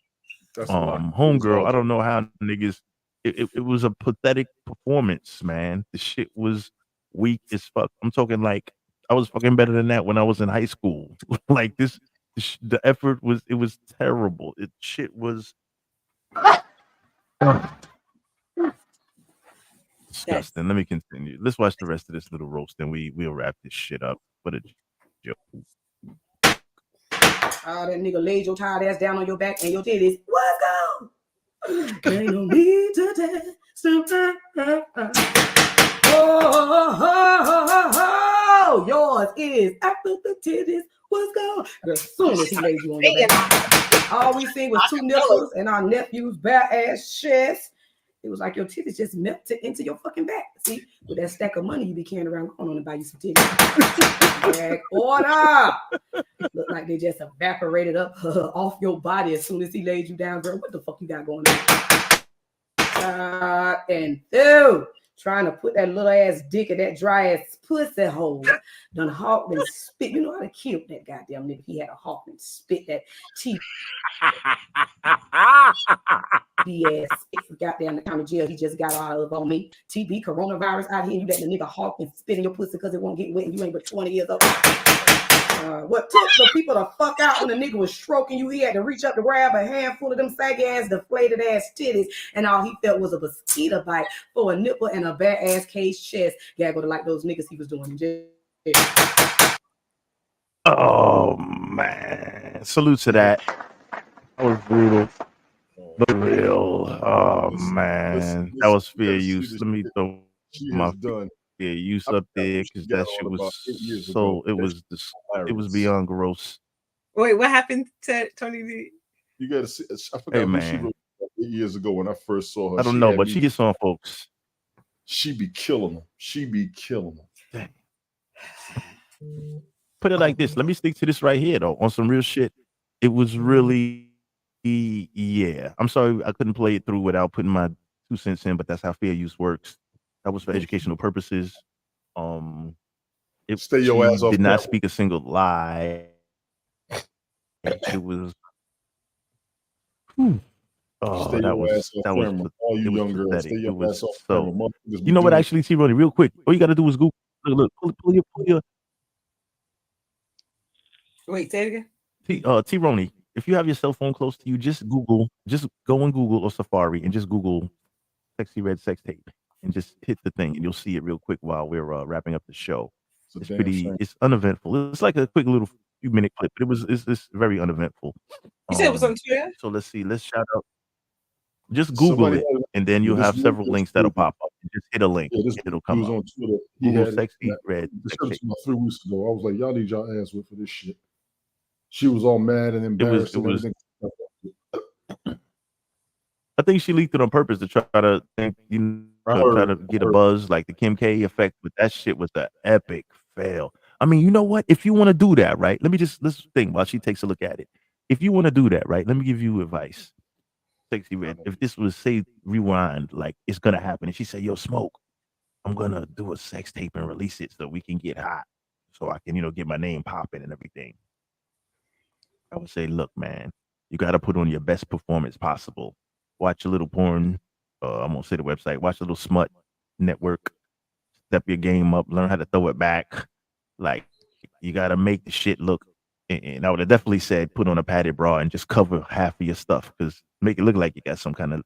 That's a lot. Homegirl. I don't know how niggas. It was a pathetic performance, man. The shit was weak as fuck. I'm talking like I was fucking better than that when I was in high school. Like this, the effort was terrible. Shit was. Disgusting. Let me continue. Let's watch the rest of this little roast, and we'll wrap this shit up. What a joke. That nigga laid your tired ass down on your back and your titties. What's go? Ain't no need to test. Oh, yours is after the titties. What's go? As soon as he laid you on your back, all we seen was two nipples and our nephew's bare ass chest. It was like your titties just melted into your fucking back. See, with that stack of money you be carrying around, going on and buy you some titties. Back order. Look like they just evaporated up off your body as soon as he laid you down, girl. What the fuck you got going on? And dude, trying to put that little ass dick in that dry ass pussy hole. Done hawk and spit. You know how to kill that goddamn nigga. He had a hawk and spit that teeth. TB ass got down the county jail. He just got out of on me. TB coronavirus out here. You let the nigga hawk and spit in your pussy because it won't get wet and you ain't but 20 years old. What took the people to fuck out when the nigga was stroking you? He had to reach up to grab a handful of them saggy ass, deflated ass titties, and all he felt was a mosquito bite for a nipple and a bare ass caged chest. Gaggle to like those niggas he was doing in jail. Oh man! Salute to that. That was brutal. But real. Oh man, that was fair use. Let me throw my fair use up there because that shit was so. It was beyond gross. Wait, what happened to Tony D? You gotta see. I forgot who she wrote 8 years ago when I first saw her. I don't know, but she gets on, folks. She be killing them. She be killing them. Put it like this. Let me stick to this right here though. On some real shit, it was really. Yeah, I'm sorry I couldn't play it through without putting my 2 cents in, but that's how fair use works. That was for educational purposes. Stay your ass off. Did not speak a single lie. It was. Oh, that was all you young girls. Stay your ass off. So, you know what? Actually, T. Ronnie, real quick, all you got to do is Google. Look, pull your. Wait, say it again. T. Ronnie. If you have your cell phone close to you, just go on Google or Safari and just Google "sexy red sex tape" and just hit the thing, and you'll see it real quick while we're wrapping up the show. It's uneventful. It's like a quick little few minute clip, but it's very uneventful. You said it was on Twitter? So let's see. Let's shout out. Just Google it, and then you'll have several links that'll pop up. Just hit a link, it'll come up. On Twitter. Google "sexy red sex tape." 3 weeks ago, I was like, y'all need y'all ass whipped for this shit. She was all mad and embarrassed. I think she leaked it on purpose to try to try to get a buzz like the Kim K effect, but that shit was an epic fail. I mean, you know what? If you want to do that, right? Let's think while she takes a look at it. If you want to do that, right? Let me give you advice. Sexy Red. If this was say rewind, like it's gonna happen, and she said, "Yo, Smoke, I'm gonna do a sex tape and release it so we can get hot, so I can get my name popping and everything." I would say, look, man, you got to put on your best performance possible. Watch a little porn. I'm going to say the website. Watch a little smut network. Step your game up. Learn how to throw it back. Like, you got to make the shit look. And I would have definitely said put on a padded bra and just cover half of your stuff because make it look like you got some kind of,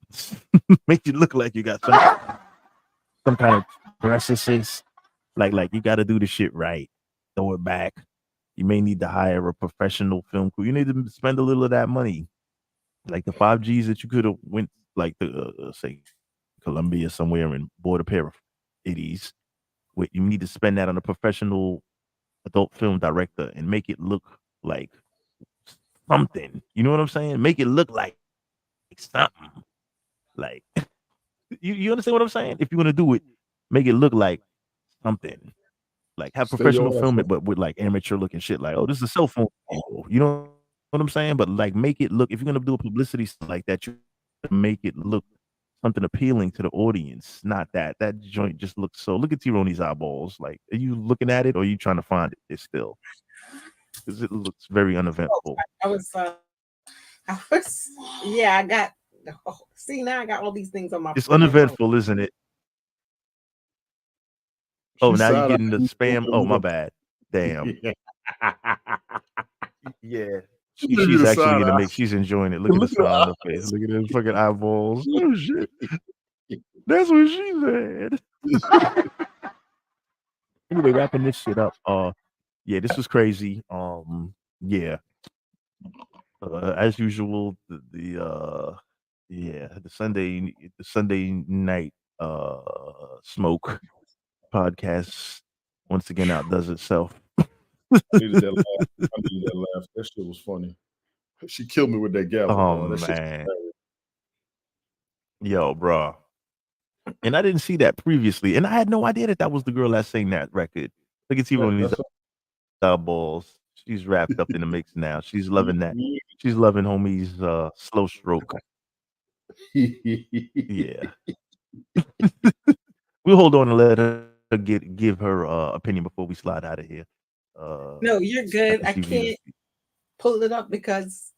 make you look like you got some kind of breasts. Like you got to do the shit right. Throw it back. You may need to hire a professional film crew. You need to spend a little of that money, like the 5 Gs that you could have went like to say Colombia somewhere and bought a pair of itties. You need to spend that on a professional adult film director and make it look like something. You know what I'm saying? Make it look like something. Like you understand what I'm saying? If you want to do it, make it look like something. Like have professional film it, but with like amateur looking shit. Like, oh, this is a cell phone. You know what I'm saying? But like, make it look. If you're gonna do a publicity like that, you make it look something appealing to the audience. Not that joint just looks so. Look at T-Ronnie's eyeballs. Like, are you looking at it or are you trying to find it still? Because it looks very uneventful. I was. Yeah, I got. See, now I got all these things on my. It's uneventful, isn't it? Oh, now you're getting the spam. Oh, my bad. Damn. Yeah. She's actually in the mix. She's enjoying it. Look at the smile on her face. Look at those fucking eyeballs. Oh, shit. That's what she said. Anyway, wrapping this shit up. Yeah, this was crazy. Yeah. As usual, the Sunday night smoke podcast once again outdoes itself. I needed that laugh. I needed that laugh. That shit was funny. She killed me with that gavel, Oh dog. That shit's man, hilarious. yo, bro. And I didn't see that previously, and I had no idea that was the girl that sang that record. Look, it's even on these balls. She's wrapped up in the mix now. She's loving that. She's loving homie's slow stroke. Yeah. We'll hold on and let her give her opinion before we slide out of here. No, you're good. after I she views- can't pull it up because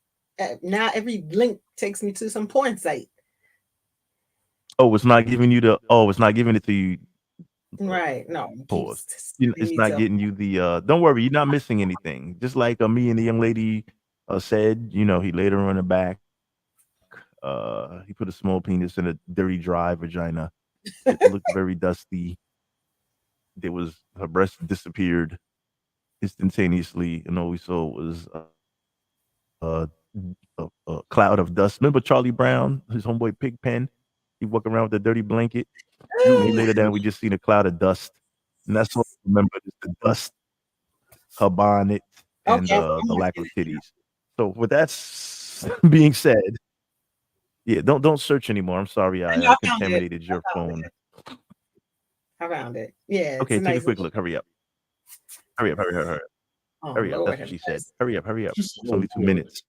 now every link takes me to some porn site. Oh, it's not giving you the. Oh, it's not giving it to you. Right. No. Pause. sending It's me not to- getting you the. Don't worry, you're not missing anything. Just like me and the young lady said, he laid her on the back. He put a small penis in a dirty, dry vagina. It looked very dusty. Her breast disappeared instantaneously, and all we saw was a cloud of dust. Remember Charlie Brown, his homeboy Pigpen? He walked around with a dirty blanket. When he laid it down, we just seen a cloud of dust, and that's all I remember is the dust, her bonnet, and the lack of titties. So with that being said, yeah, don't search anymore. I'm sorry, I I found it. contaminated your phone. I found it. Yeah. Okay, it's take nice a quick look. Hurry up. Hurry up. Oh, Hurry up. Lord That's what she have said. mercy. Hurry up. Just It's only 2 Lord. minutes.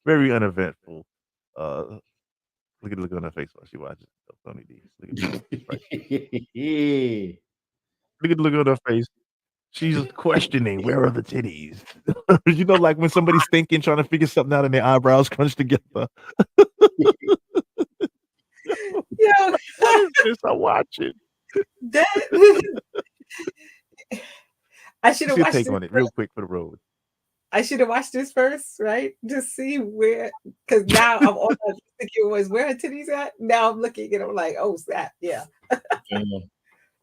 Very uneventful. Look at the look on her face while she watches Tony D. Look at the look on her face. She's questioning, where are the titties? Like when somebody's thinking, trying to figure something out and their eyebrows crunched together. Yo, what is this I'm watching? I should have What's your watched take this on it first. real quick for the road? I should have watched this first, right? To see where, because now I'm all I was thinking was where are titties at? Now I'm looking and I'm like, oh, snap. Yeah.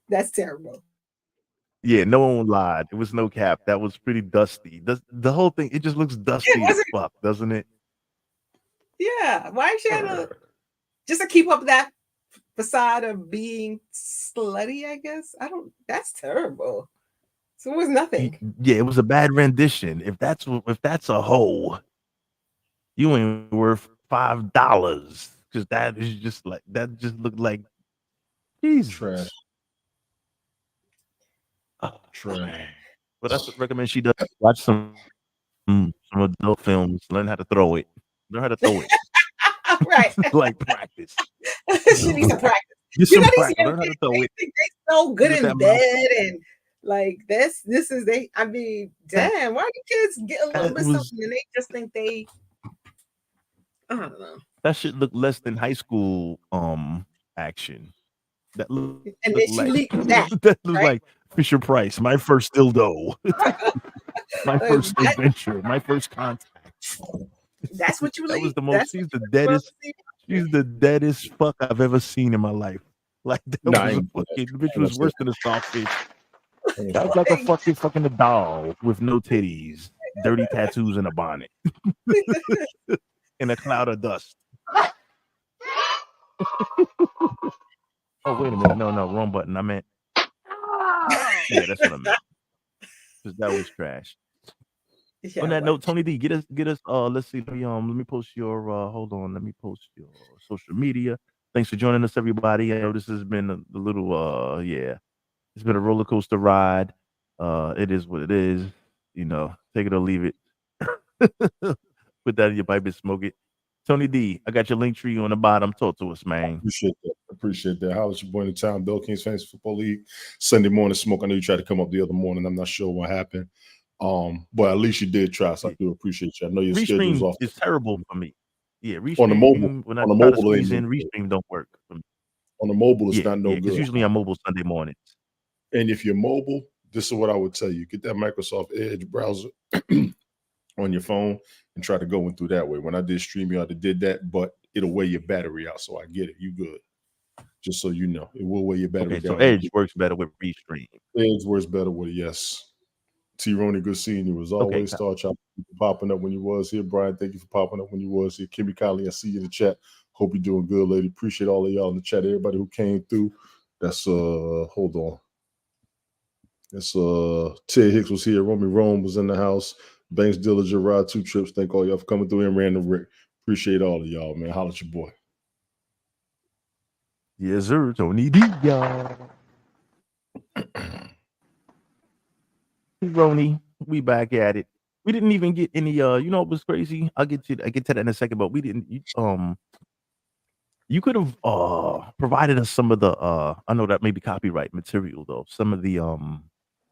That's terrible. Yeah, no one lied. It was no cap. That was pretty dusty. The whole thing, it just looks dusty as fuck, doesn't it? Yeah. Why she had to just to keep up that facade of being slutty, I guess? That's terrible. So it was nothing. Yeah, it was a bad rendition. If that's a hoe, you ain't worth $5 because that is just like that. Just looked like Jesus. Trash. Trash. But that's what I recommend she does. Watch some adult films. Learn how to throw it. Learn how to throw it. Right. Like practice. She needs to practice. Get You some know these practice. young Learn how to kids, throw they it. think they so good With in that bed and like this is they. I mean, damn, why do kids get a little That bit was- something and they just think they? I don't know. That shit look less than high school action. That look And then she like leaked that, that look right? like Fisher Price. My first dildo. My first That- adventure. My first contact. That's what you That was leaked? the most. That's She's what the you were supposed deadest. to see? She's the deadest fuck I've ever seen in my life. Like that Nah, I was a ain't gonna fucking. say Bitch that. was worse than a starfish. That was like a fucking a doll with no titties, dirty tattoos, and a bonnet, in a cloud of dust. Oh wait a minute, no, wrong button. I meant. Yeah, that's what I meant. Because that was trash. Yeah, On that but- note, Tony D, get us. Let's see. Let me post your. Hold on. Let me post your social media. Thanks for joining us, everybody. I know this has been a little. Yeah, it's been a roller coaster ride. It is what it is. Take it or leave it. Put that in your pipe and smoke it. Tony D, I got your link tree on the bottom. Talk to us, man. Appreciate that. Holla at your boy in the town, Bill Kings Fantasy Football League. Sunday morning smoke. I know you tried to come up the other morning. I'm not sure what happened. But at least you did try, so I do appreciate you. I know your schedule's Restream off. is terrible for me. Yeah, Restream. On the mobile, When I on the try to mobile, it squeeze in, ain't no good. Restream don't work for me. On the mobile, it's Yeah, not no yeah, because good. usually I'm mobile Sunday mornings. And if you're mobile, this is what I would tell you: get that Microsoft Edge browser on your phone and try to go in through that way. When I did StreamYard, I did that, but it'll wear your battery out. So I get it. You good. Just so you know, it will weigh your battery Okay, down. so Edge works better with Restream. Edge works better with it, yes. T-Roney, good seeing you as always. Star Chop popping up when you was here. Brian, thank you for popping up when you was here. Kimmy Conley, I see you in the chat. Hope you're doing good, lady. Appreciate all of y'all in the chat. Everybody who came through. That's hold on. That's Ted Hicks was here. Romy Rome was in the house. Banks Dillinger, Rod 2 Trips. Thank all y'all for coming through and Random Rick. Appreciate all of y'all, man. Holla at your boy. Yes, sir. Tony D, y'all. Roni, we back at it. We didn't even get any. You know, it was crazy. I get to that in a second, but we didn't. You could have provided us some of the. I know that may be copyright material though. Some of the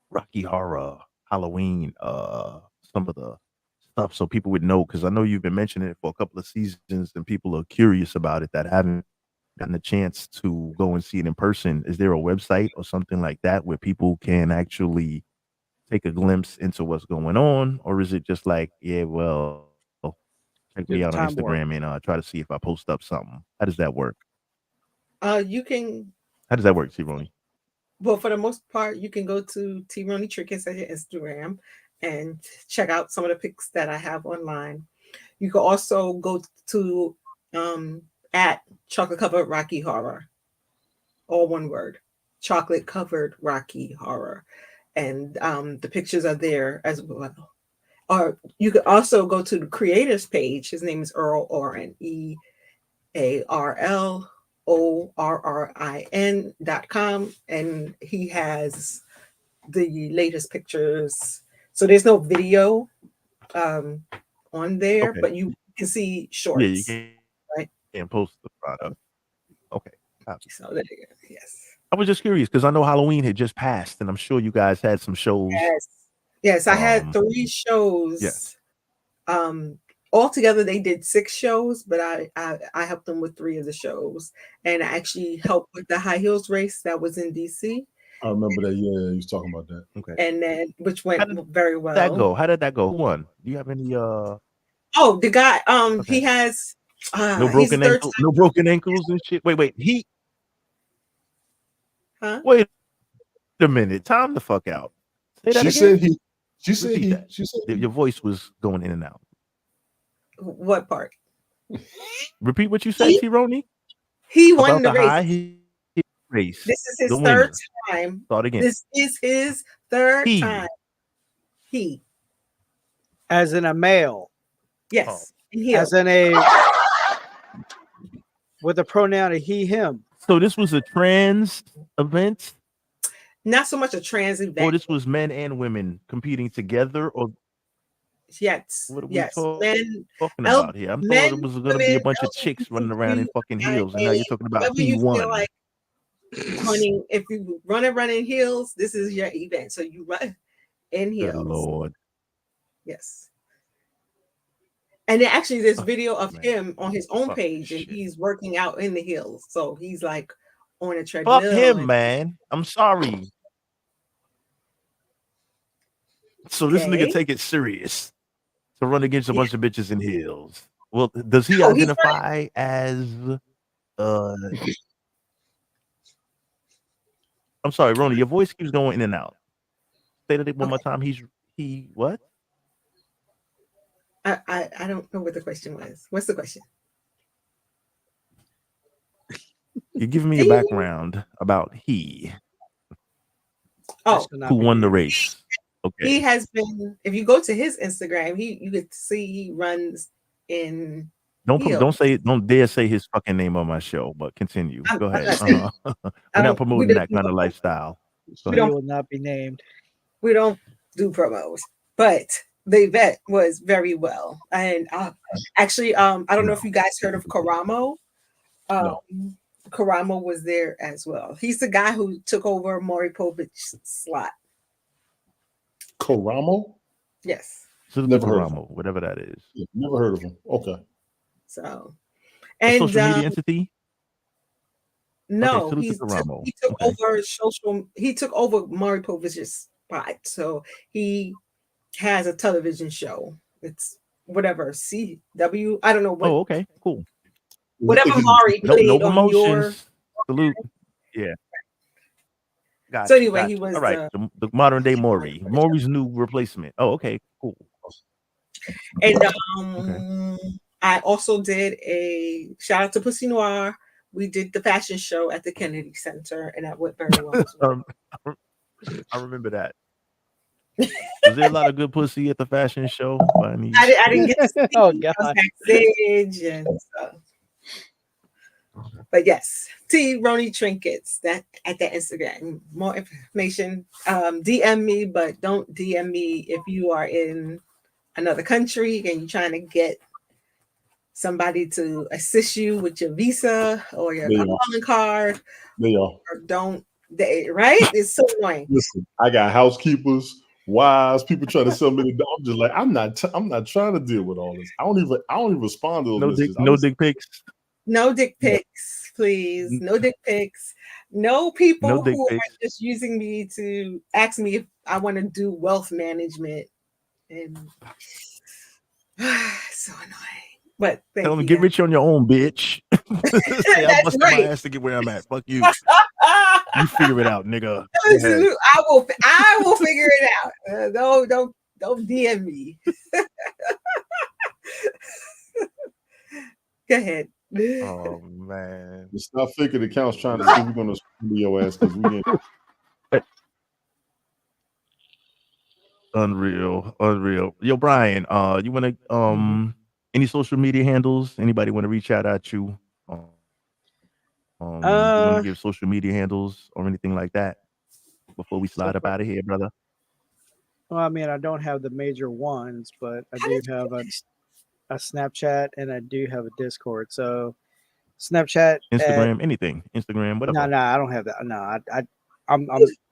Rocky Horror Halloween some of the stuff so people would know, because I know you've been mentioning it for a couple of seasons and people are curious about it that haven't gotten a chance to go and see it in person. Is there a website or something like that where people can actually take a glimpse into what's going on, or is it just like, yeah, well, check me out on Time Warp. Instagram and try to see if I post up something? How does that work? You can, How does that work, T-Roni? well, for the most part, you can go to T-Roni Trickets at your Instagram and check out some of the pics that I have online. You can also go to at Chocolate Covered Rocky Horror, all one word, Chocolate Covered Rocky Horror, and the pictures are there as well. Or you could also go to the creator's page. His name is Earl Orin, EARLORRIN.com, and he has the latest pictures. So there's no video on there, Okay. but you can see Yeah, you shorts, can right? post the product. Okay. Copy. So there you go. Yes. I was just curious because I know Halloween had just passed, and I'm sure you guys had some shows. Yes, I had 3 Yes. shows. Altogether they did 6 shows, but I helped them with 3 of the shows, and I actually helped with the high heels race that was in DC, I remember that. Yeah, you was talking about that. Okay. and then which went very well. That go? How did that go? Who won? Do you have any Oh, the guy, Okay. he has no he's the broken third ankle, no broken ankles and shit? Wait. Huh? Wait a minute. Time the fuck out. Say that She again. said he. She said Repeat he. that. She said Your voice was going in and out. What part? Repeat what you said, T-Roni. He won About the the race. high heel race. This is his The third winner. time. Start again. This is his third He. time. He. As in a male. Yes. As in a with a pronoun of he, him. So this was a trans event, Not so much a trans event. or this was men and women competing together, or Yes. what are we Yes. Men, talking about here? I'm men, thought it was going to be a women, bunch of chicks running around in fucking heels, and now you're talking about whatever he you feel won. like running. If you running heels, this is your event. So you run in Good heels. Lord. Yes. And then actually there's video of him on his own Fuck page, and he's working out in the heels. So he's like on a treadmill. Fuck him, man. I'm sorry. So this nigga Okay. take it serious to run against a bunch of bitches in heels. Well, does he No, he's identify as I'm sorry, Roni, your voice keeps going in and out. Say that one more time. He what? I don't know what the question was. What's the question? You're giving me a background about he Oh, who won the race. Okay. he has been. If you go to his Instagram, you could see he runs in heels. Don't dare say his fucking name on my show, but continue. Go I'm ahead. not saying- We're not promoting we that don't- kind of lifestyle. Go we ahead. don't- He will not be named. We don't do promos, but the event was very well. And actually, I don't know if you guys heard of Karamo. Karamo was there as well. He's the guy who took over Maury Povich's slot. Karamo? Yes. Never heard of him. Ramo, whatever that is. Yeah, never heard of him. Okay. So, A and social media entity? no, salute to he Karamo. took Okay. over social. He took over Maury Povich's spot. So he has a television show. It's whatever CW. I don't know what. Oh, okay, cool. whatever Mari No played on your. promotions. Salute. Yeah. Got So you. anyway, Got he you. was All right. The modern day Maury. Maury's new replacement. Oh, okay. Cool. and Okay. I also did a shout out to Pussy Noir. We did the fashion show at the Kennedy Center, and that went very well as well. I remember that. Was there a lot of good pussy at the fashion show? By any... I didn't get to see. Oh, I was God. backstage and stuff. But yes, T Roni Trinkets that at that Instagram. More information. DM me, but don't DM me if you are in another country and you're trying to get somebody to assist you with your visa or your calling card. Or don't they right? It's so annoying. Listen, I got housekeepers, wives, people trying to sell me the. I'm just like, I'm not trying to deal with all this. I don't even respond to those messages. No dick pics. No dick pics, please. No dick pics. No people No dick who pics. are just using me to ask me if I want to do wealth management. And so annoying. But thank Tell them you. get rich on your own, bitch. Say, I busted my ass to get where I'm at. Fuck you. You figure it out, nigga. Go ahead. I will figure it out. Don't DM me. Go ahead. Oh man. Stop faking accounts trying to see we're gonna screw your ass because we ain't. Unreal. Yo, Brian, you wanna any social media handles? Anybody want to reach out at you? You want to give social media handles or anything like that before we slide up out of here, brother? Well, I mean, I don't have the major ones, but I do have a Snapchat and I do have a Discord. So Snapchat, Instagram, anything, Instagram, whatever. No, I don't have that. No,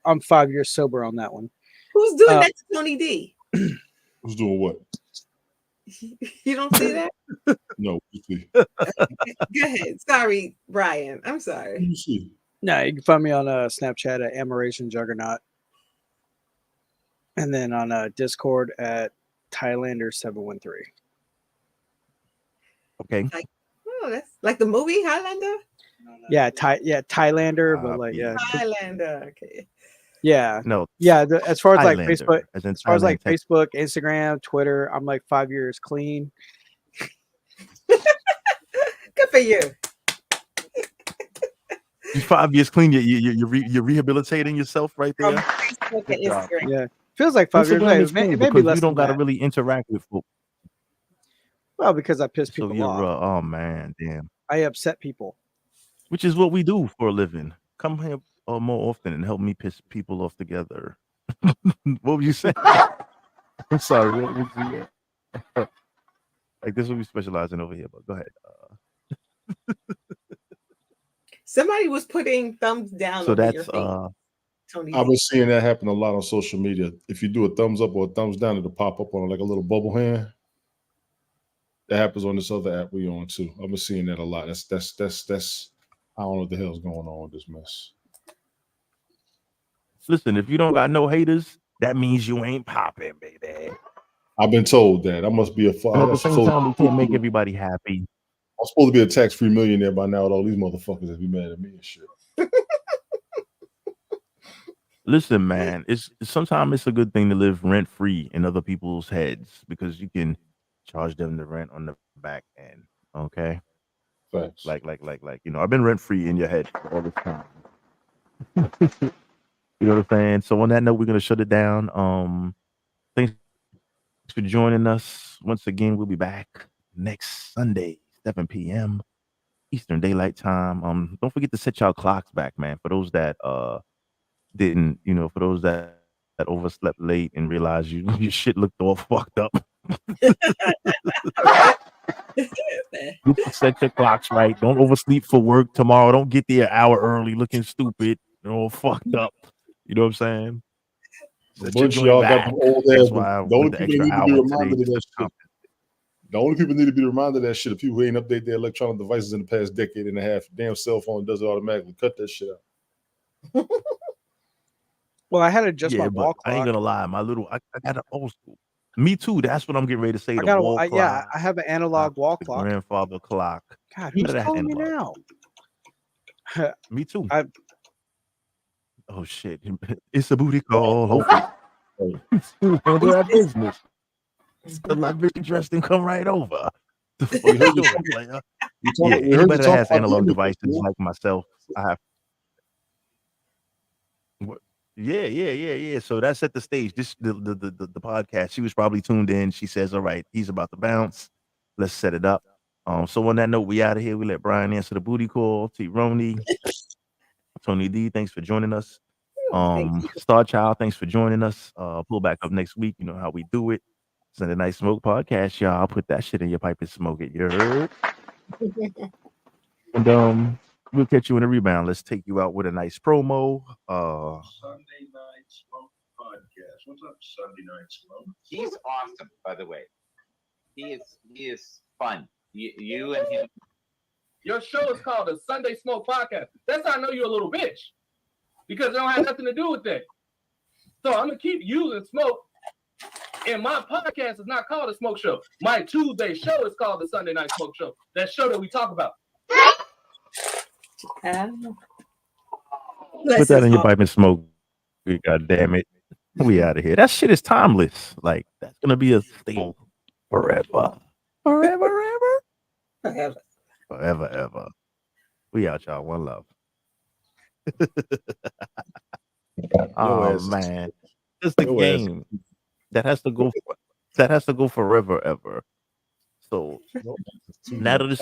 I'm 5 years sober on that one. Who's doing that to Tony D? Who's doing what? You don't see that? No. Go ahead. Sorry, Brian. I'm sorry. You see? No, you can find me on Snapchat at Admiration Juggernaut, and then on Discord at Thailander713. Okay. That's like the movie Highlander. Yeah, Thailander, but like Highlander. Okay. Yeah. No. Yeah. As far as like Highlander, Facebook, as far as like Facebook, Instagram, Twitter, I'm like 5 years clean. Good for you. You 5 years clean. You're rehabilitating yourself right there. Facebook and Instagram. Yeah. Feels like 5 years. Instagram is Maybe cool because less you don't than got to that. really interact with folks. Well, because I piss So people you're off. oh man, damn. I upset people. Which is what we do for a living. Come here more often and help me piss people off together. What would you say? I'm sorry. What would you like this is what we specialize in over here, but go ahead. Somebody was putting thumbs down So over your that's face. Tony I've D. been seeing that happen a lot on social media. If you do a thumbs up or a thumbs down, it'll pop up on like a little bubble hand. That happens on this other app we on too. I've been seeing that a lot. That's I don't know what the hell's going on with this mess. Listen, if you don't got no haters, that means you ain't popping, baby. I've been told that. I must be a And at the same time, we can't make everybody happy. I'm supposed to be a tax-free millionaire by now with all these motherfuckers that be mad at me and shit. Listen, man, it's sometimes it's a good thing to live rent free in other people's heads because you can charge them the rent on the back end. Okay. Thanks. Like, I've been rent free in your head for all this time. You know what I'm saying? So on that note, we're gonna shut it down. Thanks for joining us. Once again, we'll be back next Sunday, 7 p.m. Eastern Daylight Time. Don't forget to set y'all clocks back, man. For those that didn't, for those that overslept late and realized your shit looked all fucked up. Set your clocks right. Don't oversleep for work tomorrow. Don't get there an hour early looking stupid and all fucked up. You know what I'm saying? A bunch of y'all got them old That's ass. why I The only went the people extra that need to be hour reminded today. of that shit. The only people need to be reminded of that shit are people who ain't update their electronic devices in the past decade and a half. Damn cell phone does it automatically. Cut that shit out. Well, I had to adjust my Yeah, wall but I ain't clock. gonna lie. I got an old school. Me too. That's what I'm getting ready to say. I The got wall clock. I have an analog wall The clock. grandfather clock. God, None who's of that calling me inbox. now? Me too. I Oh shit! It's a booty call. Hopefully, handle that business. So my bitch dressed and come right over. The fuck We you heard you doing, talk. player? We Yeah, heard you anybody that talk has about analog demons, devices man. like myself, I have. What- Yeah. So that set the stage. This the podcast. She was probably tuned in. She says, "All right, he's about to bounce. Let's set it up." So on that note, we out of here. We let Brian answer the booty call. T. Roney, Tony D, thanks for joining us. Star Child, thanks for joining us. Pull back up next week. You know how we do it. Sunday Night Smoke podcast, y'all. I'll put that shit in your pipe and smoke it. You heard? And we'll catch you in a rebound. Let's take you out with a nice promo. Sunday Night Smoke podcast. What's up, Sunday Night Smoke? He's awesome, by the way. He is fun. You and him. Your show is called the Sunday Smoke Podcast. That's how I know you're a little bitch. Because it don't have nothing to do with that. So I'm gonna keep using smoke. And my podcast is not called a smoke show. My Tuesday show is called the Sunday Night Smoke Show. That show that we talk about. Put that in your pipe and smoke. God damn it. We out of here. That shit is timeless. Like, that's gonna be a thing forever. Forever, ever. We out, y'all. One love. Oh man. It's the game. That has to go forever, ever. So now that it's